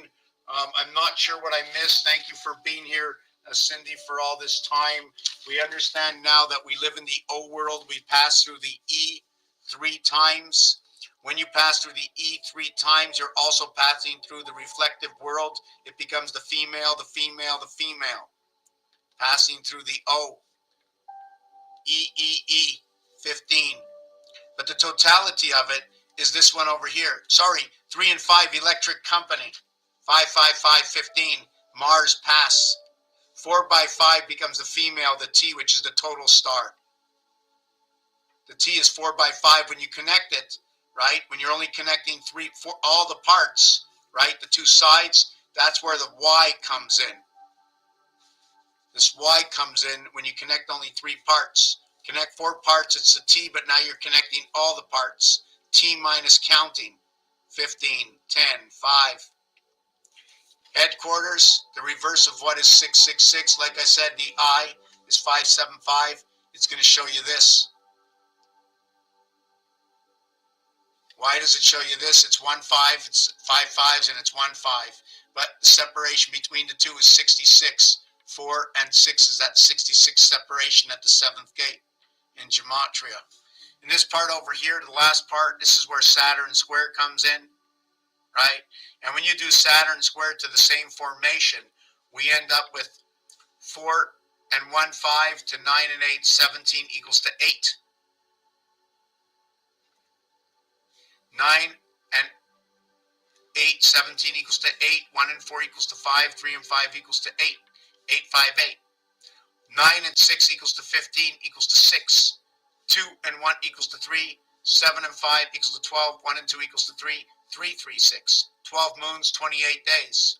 I'm not sure what I missed. Thank you for being here, Cindy, for all this time. We understand now that we live in the O world. We pass through the E 3 times. When you pass through the E 3 times, you're also passing through the reflective world. It becomes the female, the female, the female. passing through the O, E, 15. But the totality of it is this one over here. Sorry, 3 and 5 electric company. 5, 15. Mars pass. 4 by 5 becomes the female, the T, which is the total star. The T is 4 by 5 when you connect it, right? When you're only connecting 3, 4, all the parts, right? The two sides, that's where the Y comes in. This Y comes in when you connect only 3 parts. Connect 4 parts, it's a T, but now you're connecting all the parts. T minus counting. 15, 10, 5. Headquarters, the reverse of what is 666. Like I said, the I is 575. It's going to show you this. Why does it show you this? It's 1 5, it's 5 5s, and it's 1 5. But the separation between the two is 66. 4 and 6 is that 66 separation at the 7th gate in gematria. In this part over here, the last part, this is where Saturn square comes in, right? And when you do Saturn square to the same formation, we end up with 4 and 1 5 to 9 and 8, 17 equals to 8. 9 and 8, 17 equals to 8. 1 and 4 equals to 5. 3 and 5 equals to 8. 8, 5, 8. 9 and 6 equals to 15 equals to 6. 2 and 1 equals to 3. 7 and 5 equals to 12. 1 and 2 equals to 3. 3, 3, 6. 12 moons, 28 days.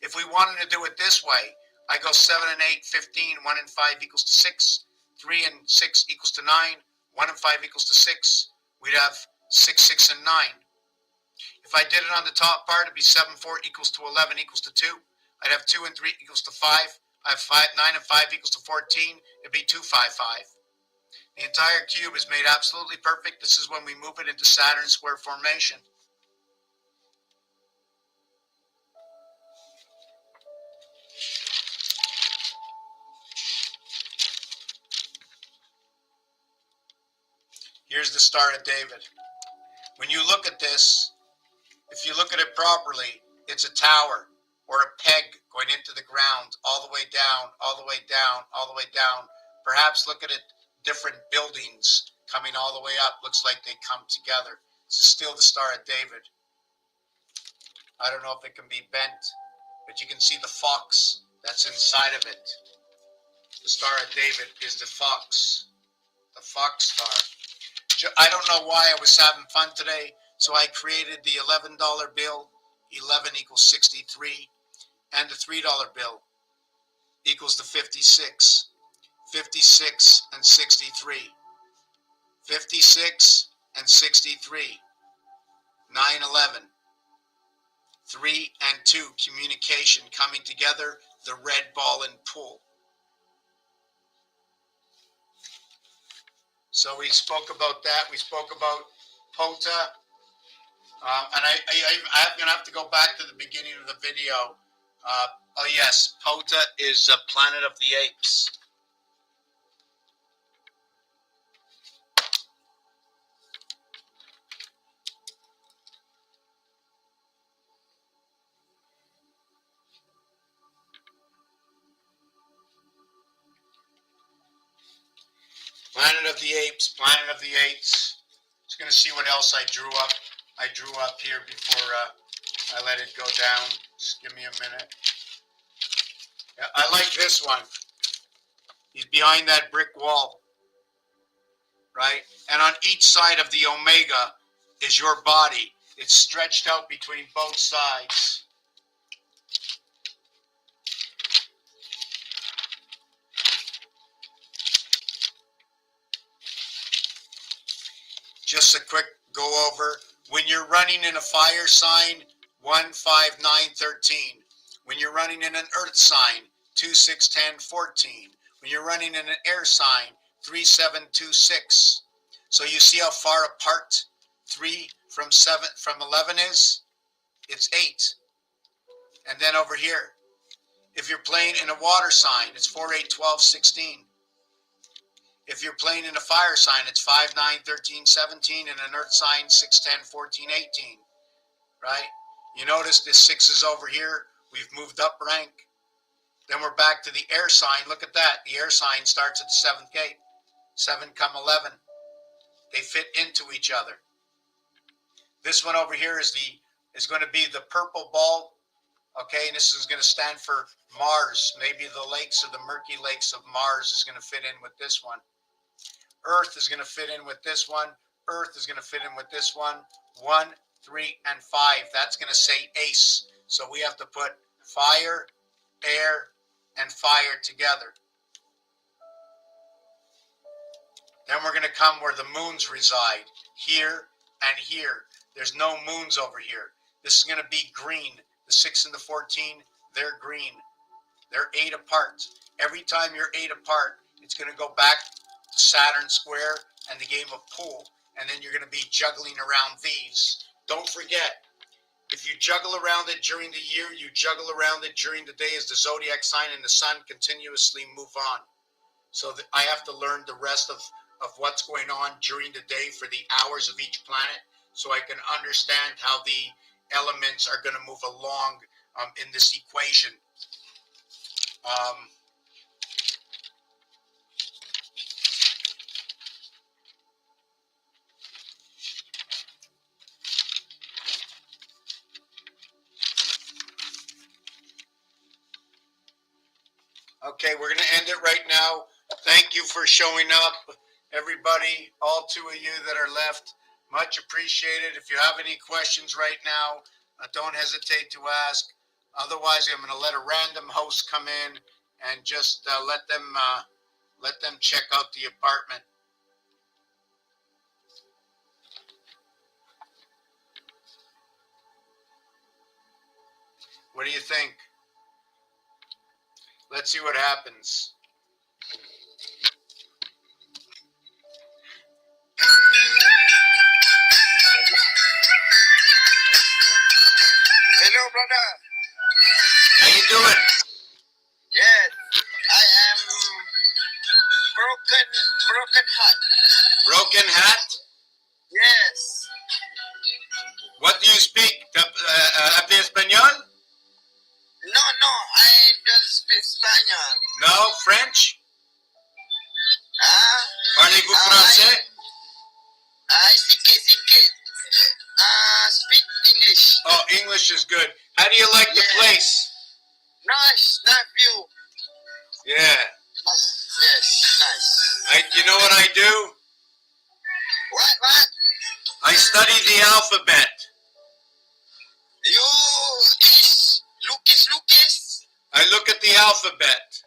If we wanted to do it this way, I go 7 and 8, 15. 1 and 5 equals to 6. 3 and 6 equals to 9. 1 and 5 equals to 6. We'd have 6, 6, and 9. If I did it on the top part, it'd be 7, 4 equals to 11 equals to 2. I'd have 2 and 3 equals to 5. I have 5, 9 and 5 equals to 14. It'd be 2, 5, 5. The entire cube is made absolutely perfect. This is when we move it into Saturn square formation. Here's the Star of David. When you look at this, if you look at it properly, it's a tower or a peg going into the ground, all the way down, all the way down, all the way down. Perhaps look at it, different buildings coming all the way up. Looks like they come together. This is still the Star of David. I don't know if it can be bent, but you can see the fox that's inside of it. The Star of David is the fox star. I don't know why I was having fun today, so I created the $11 bill, 11 equals 63, and the $3 bill equals to 56, 56 and 63, 56 and 63, 9/11, 3 and 2, communication coming together, the red ball and pull. So we spoke about that. We spoke about POTA. And I'm going to have to go back to the beginning of the video. Oh yes, POTA is Planet of the Apes. Planet of the Apes, Planet of the Apes. Just going to see what else I drew up. I drew up here before I let it go down. Just give me a minute. Yeah, I like this one. He's behind that brick wall, right? And on each side of the omega is your body. It's stretched out between both sides. Just a quick go over. When you're running in a fire sign, 1, 5, 9, 13. When you're running in an earth sign, 2, 6, 10, 14. When you're running in an air sign, 3, 7, 2, 6. So you see how far apart 3 from 11 is? It's 8. And then over here, if you're playing in a water sign, it's 4, 8, 12, 16. If you're playing in a fire sign, it's 5, 9, 13, 17, and an earth sign, 6, 10, 14, 18, right? You notice this 6 is over here. We've moved up rank. Then we're back to the air sign. Look at that. The air sign starts at the 7th gate. 7 come 11. They fit into each other. This one over here is going to be the purple ball. Okay, and this is going to stand for Mars. Maybe the lakes or the murky lakes of Mars is going to fit in with this one. Earth is going to fit in with this one. Earth is going to fit in with this one. 1, 3, and 5. That's going to say ace. So we have to put fire, air, and fire together. Then we're going to come where the moons reside. Here and here. There's no moons over here. This is going to be green. The 6 and the 14, they're green. They're 8 apart. Every time you're 8 apart, it's going to go back to Saturn Square and the game of pool. And then you're going to be juggling around these. Don't forget, if you juggle around it during the year, you juggle around it during the day as the zodiac sign and the sun continuously move on. So that I have to learn the rest of what's going on during the day for the hours of each planet, so I can understand how the elements are going to move along in this equation. Okay, we're going to end it right now. Thank you for showing up, everybody, all 2 of you that are left. Much appreciated. If you have any questions right now, don't hesitate to ask. Otherwise, I'm going to let a random host come in and just let them check out the apartment. What do you think? Let's see what happens. Hello, brother. How you doing? Yes, I am broken heart. Broken hat? Yes. What do you speak? ¿Habla español? No, I don't speak Spanish. No? French? Parlez-vous I français? speak English. Oh, English is good. How do you like the Yeah. place? Nice view. Yeah. Yes, nice. You know what I do? What? I study the alphabet. You is Lucas? I look at the alphabet.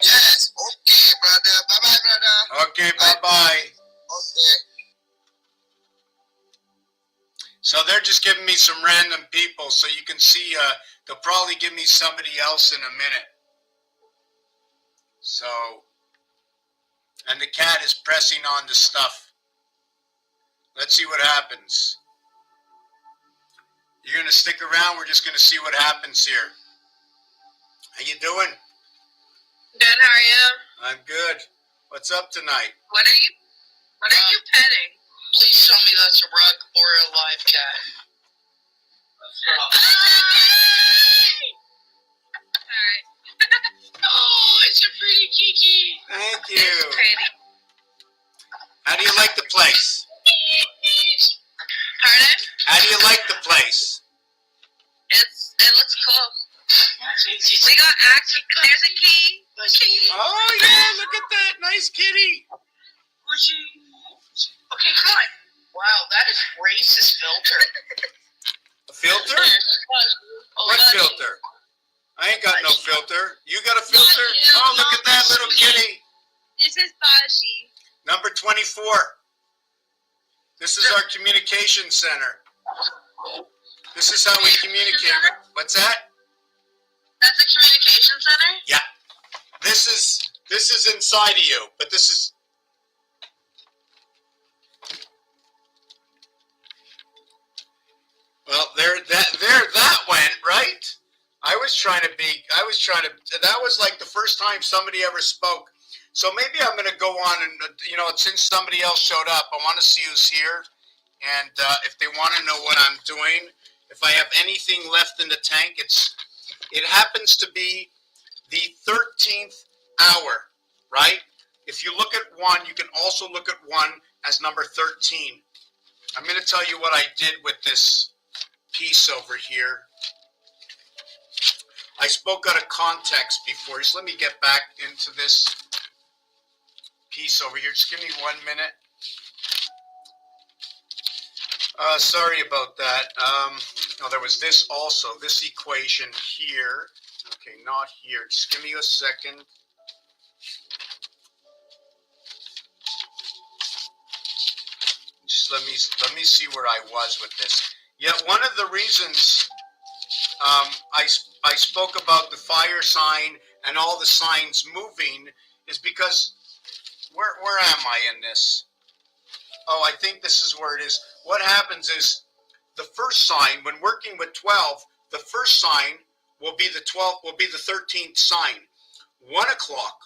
Yes, okay, brother. Bye-bye, brother. Okay, bye-bye. Okay. So they're just giving me some random people, so you can see they'll probably give me somebody else in a minute. So, and the cat is pressing on the stuff. Let's see what happens. You're going to stick around. We're just going to see what happens here. How you doing? Good, how are you? I'm good. What's up tonight? What are you petting? Please tell me that's a rug or a live cat. Alright. Oh, it's a pretty Kiki. Thank It's you. pretty. How do you like the place? Pardon? How do you like the place? It looks cool. We got actually, there's a key. Oh yeah, look at that. Nice kitty. Okay, come on. Wow, that is racist filter. A filter? What filter? I ain't got no filter. You got a filter? Oh, look at that little kitty. This is Baji. Number 24. This is our communication center. This is how we communicate. What's that? That's a communication center? Yeah. This is inside of you, but this is. Well, there that went, right? That was like the first time somebody ever spoke. So maybe I'm going to go on and, since somebody else showed up, I want to see who's here. And if they want to know what I'm doing, if I have anything left in the tank, it happens to be the 13th hour, right? If you look at 1, you can also look at 1 as number 13. I'm going to tell you what I did with this piece over here. I spoke out of context before. Just let me get back into this piece over here. Just give me 1 minute. Sorry about that. No, there was this also, this equation here. Okay, not here. Just give me a second. Just let me see where I was with this. Yeah, one of the reasons I spoke about the fire sign and all the signs moving is because where am I in this? Oh, I think this is where it is. What happens is the first sign, when working with 12, the first sign will be the 12th, will be the 13th sign. 1 o'clock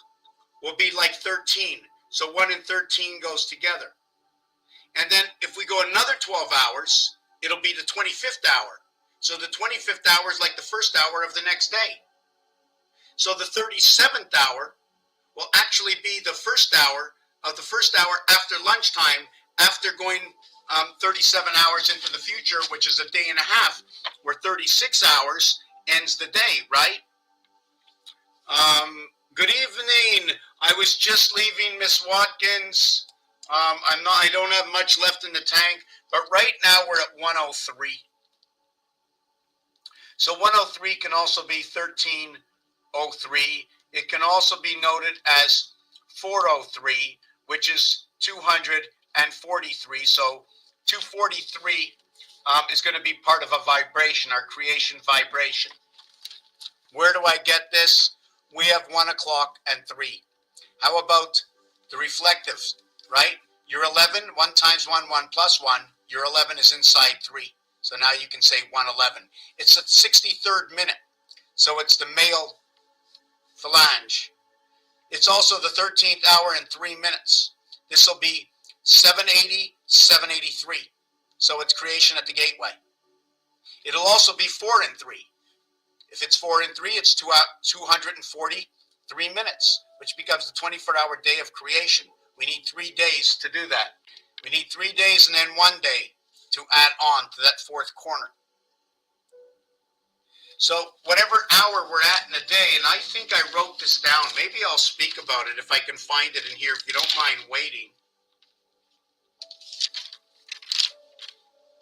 will be like 13. So 1 and 13 goes together. And then if we go another 12 hours, it'll be the 25th hour. So the 25th hour is like the first hour of the next day. So the 37th hour will actually be the first hour of the first hour after lunchtime, after going 37 hours into the future, which is a day and a half, where 36 hours ends the day, right? Good evening. I was just leaving, Miss Watkins. I don't have much left in the tank, but right now we're at 103. So 103 can also be 1303. It can also be noted as 403, which is 243. So 243 is going to be part of a vibration, our creation vibration. Where do I get this? We have 1 o'clock and 3. How about the reflective, right? You're 11, 1 times 1, 1 plus 1. Your 11 is inside 3. So now you can say 111. It's the 63rd minute. So it's the male phalange. It's also the 13th hour and 3 minutes. This will be 780, 783. So it's creation at the gateway. It'll also be 4 and 3. If it's 4 and 3, it's 243 minutes, which becomes the 24-hour day of creation. We need 3 days to do that. We need 3 days and then 1 day to add on to that 4th corner. So whatever hour we're at in a day, and I think I wrote this down. Maybe I'll speak about it if I can find it in here, if you don't mind waiting.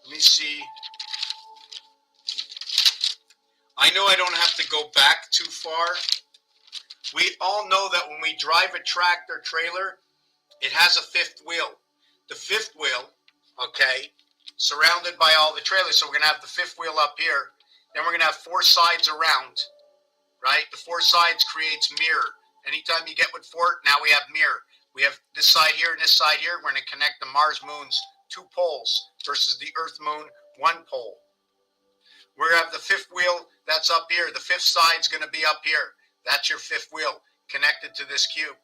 Let me see. I know I don't have to go back too far. We all know that when we drive a tractor trailer, it has a 5th wheel. The 5th wheel, okay, surrounded by all the trailers. So we're going to have the 5th wheel up here. Then we're going to have 4 sides around, right? The 4 sides creates mirror. Anytime you get with 4, now we have mirror. We have this side here and this side here. We're going to connect the Mars moons 2 poles versus the Earth moon 1 pole. We have the 5th wheel that's up here. The 5th side's going to be up here. That's your 5th wheel connected to this cube.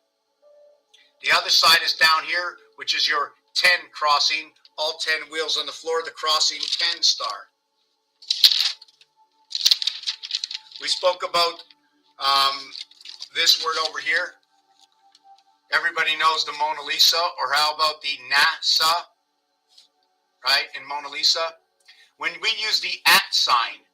The other side is down here, which is your 10 crossing, all 10 wheels on the floor, the crossing 10 star. We spoke about this word over here. Everybody knows the Mona Lisa, or how about the NASA, right, in Mona Lisa? When we use the @ sign,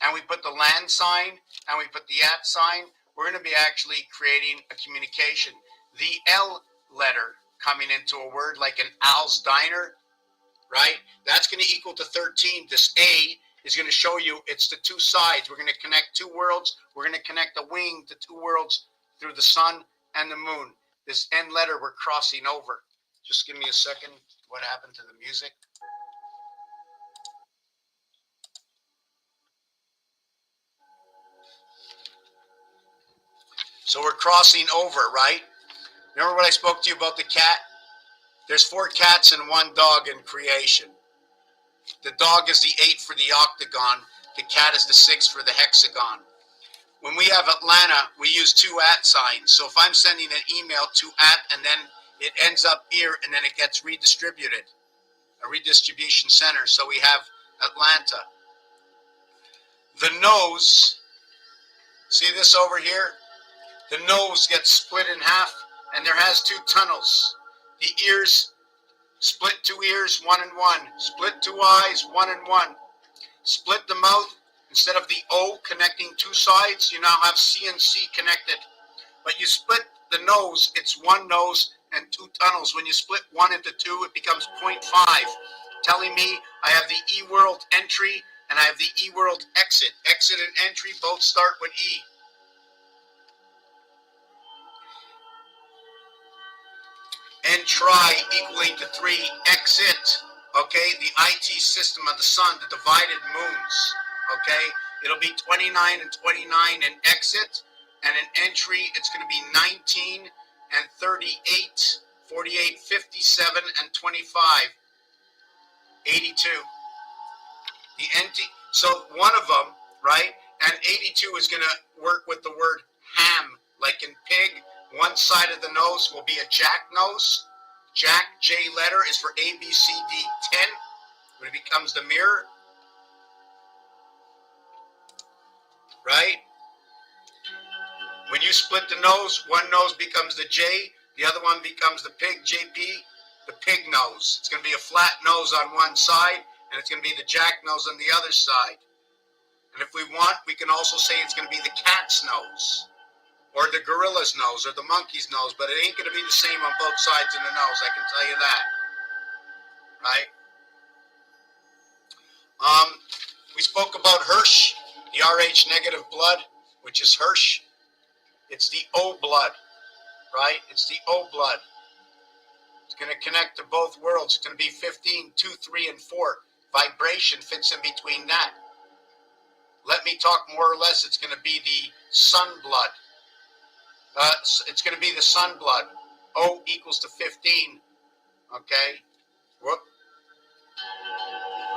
and we put the land sign, and we put the @ sign, we're going to be actually creating a communication. The L letter coming into a word like an Al's Diner, right? That's going to equal to 13. This A is going to show you it's the 2 sides. We're going to connect 2 worlds. We're going to connect a wing to 2 worlds through the sun and the moon. This N letter we're crossing over. Just give me a second. What happened to the music? So we're crossing over, right? Remember what I spoke to you about the cat? There's 4 cats and 1 dog in creation. The dog is the 8 for the octagon. The cat is the 6 for the hexagon. When we have Atlanta, we use 2 @ signs. So if I'm sending an email to @ and then it ends up here and then it gets redistributed, a redistribution center. So we have Atlanta. The nose, see this over here? the nose gets split in half, and there has two tunnels. The ears, split two ears, 1 and 1. Split two eyes, 1 and 1. Split the mouth, instead of the O connecting two sides, you now have C and C connected. But you split the nose, it's one nose and two tunnels. When you split 1 into 2, it becomes 0.5, telling me I have the E-world entry and I have the E-world exit. Exit and entry both start with E. Entry equaling to 3, exit, okay, the IT system of the sun, the divided moons, okay, it'll be 29 and 29 in exit, and in entry, it's going to be 19 and 38, 48, 57, and 25, 82. The so one of them, right, and 82 is going to work with the word ham, like in pig. One side of the nose will be a jack nose. Jack, J letter, is for A, B, C, D, 10, when it becomes the mirror. Right? When you split the nose, one nose becomes the J, the other one becomes the pig, JP, the pig nose. It's going to be a flat nose on one side, and it's going to be the jack nose on the other side. And if we want, we can also say it's going to be the cat's nose, or the gorilla's nose, or the monkey's nose, but it ain't going to be the same on both sides of the nose, I can tell you that. Right? We spoke about Hirsch, the Rh negative blood, which is Hirsch. It's the O blood, right? It's the O blood. It's going to connect to both worlds. It's going to be 15, 2, 3, and 4. Vibration fits in between that. Let me talk more or less. It's going to be the sun blood. It's going to be the sun blood. O equals to 15. Okay. Whoop.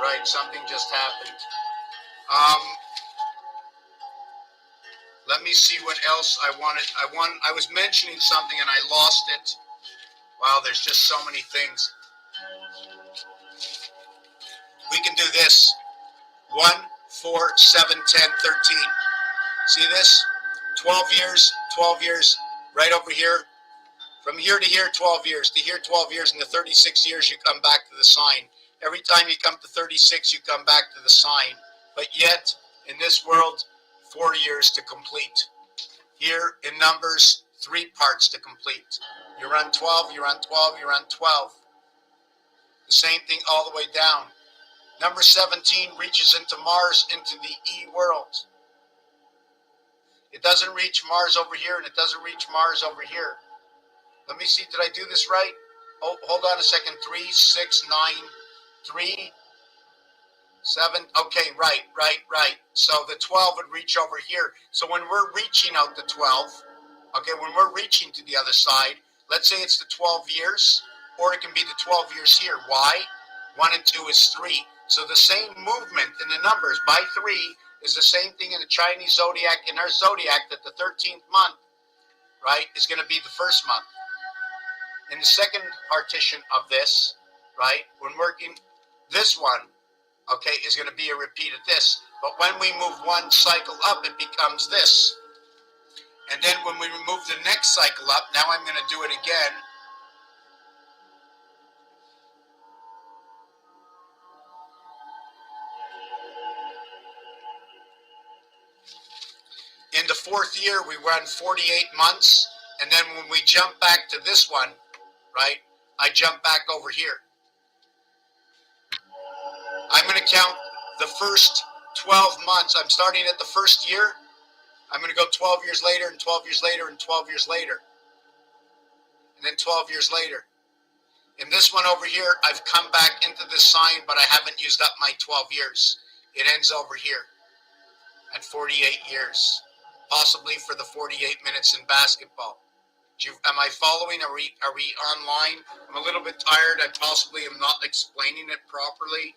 Right. Something just happened. Let me see what else I wanted. I was mentioning something and I lost it. Wow, there's just so many things. We can do this. 1, 4, 7, 10, 13. See this? 12 years, 12 years, right over here. From here to here, 12 years. To here, 12 years. And the 36 years, you come back to the sign. Every time you come to 36, you come back to the sign. But yet, in this world, 4 years to complete. Here, in numbers, 3 parts to complete. You run 12, you run 12, you run 12. The same thing all the way down. Number 17 reaches into Mars, into the E world. It doesn't reach Mars over here, and it doesn't reach Mars over here. Let me see, did I do this right? Oh, hold on a second. 3, 6, 9, 3, 7. Okay, right. So the 12 would reach over here. So when we're reaching out the 12, okay, when we're reaching to the other side, let's say it's the 12 years, or it can be the 12 years here. Why? 1 and 2 is 3. So the same movement in the numbers by 3 is the same thing in the Chinese zodiac, in our zodiac, that the 13th month, right, is going to be the first month. In the second partition of this, right, when working, this one, okay, is going to be a repeat of this. But when we move one cycle up, it becomes this. And then when we move the next cycle up, now I'm going to do it again. In the 4th year, we run 48 months. And then when we jump back to this one, right, I jump back over here. I'm going to count the first 12 months. I'm starting at the first year. I'm going to go 12 years later, and 12 years later, and 12 years later. And then 12 years later. In this one over here, I've come back into this sign, but I haven't used up my 12 years. It ends over here at 48 years, possibly for the 48 minutes in basketball. Am I following? Are we online? I'm a little bit tired. I possibly am not explaining it properly.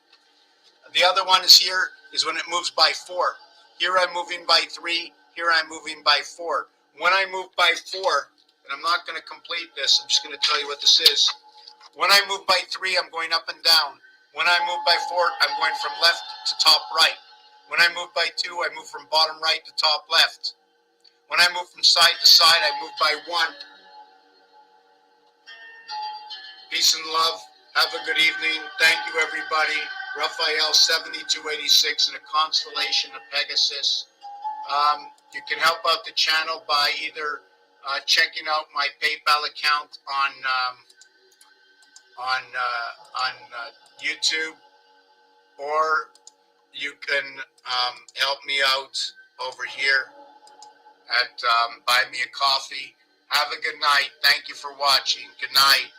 The other one is here, is when it moves by 4. Here I'm moving by 3. Here I'm moving by 4. When I move by 4, and I'm not going to complete this, I'm just going to tell you what this is. When I move by 3, I'm going up and down. When I move by 4, I'm going from left to top right. When I move by 2, I move from bottom right to top left. When I move from side to side, I move by one. Peace and love. Have a good evening. Thank you, everybody. Raphael 7286 in a constellation of Pegasus. You can help out the channel by either checking out my PayPal account on YouTube, or you can help me out over here at Buy Me a Coffee. Have a good night. Thank you for watching. Good night.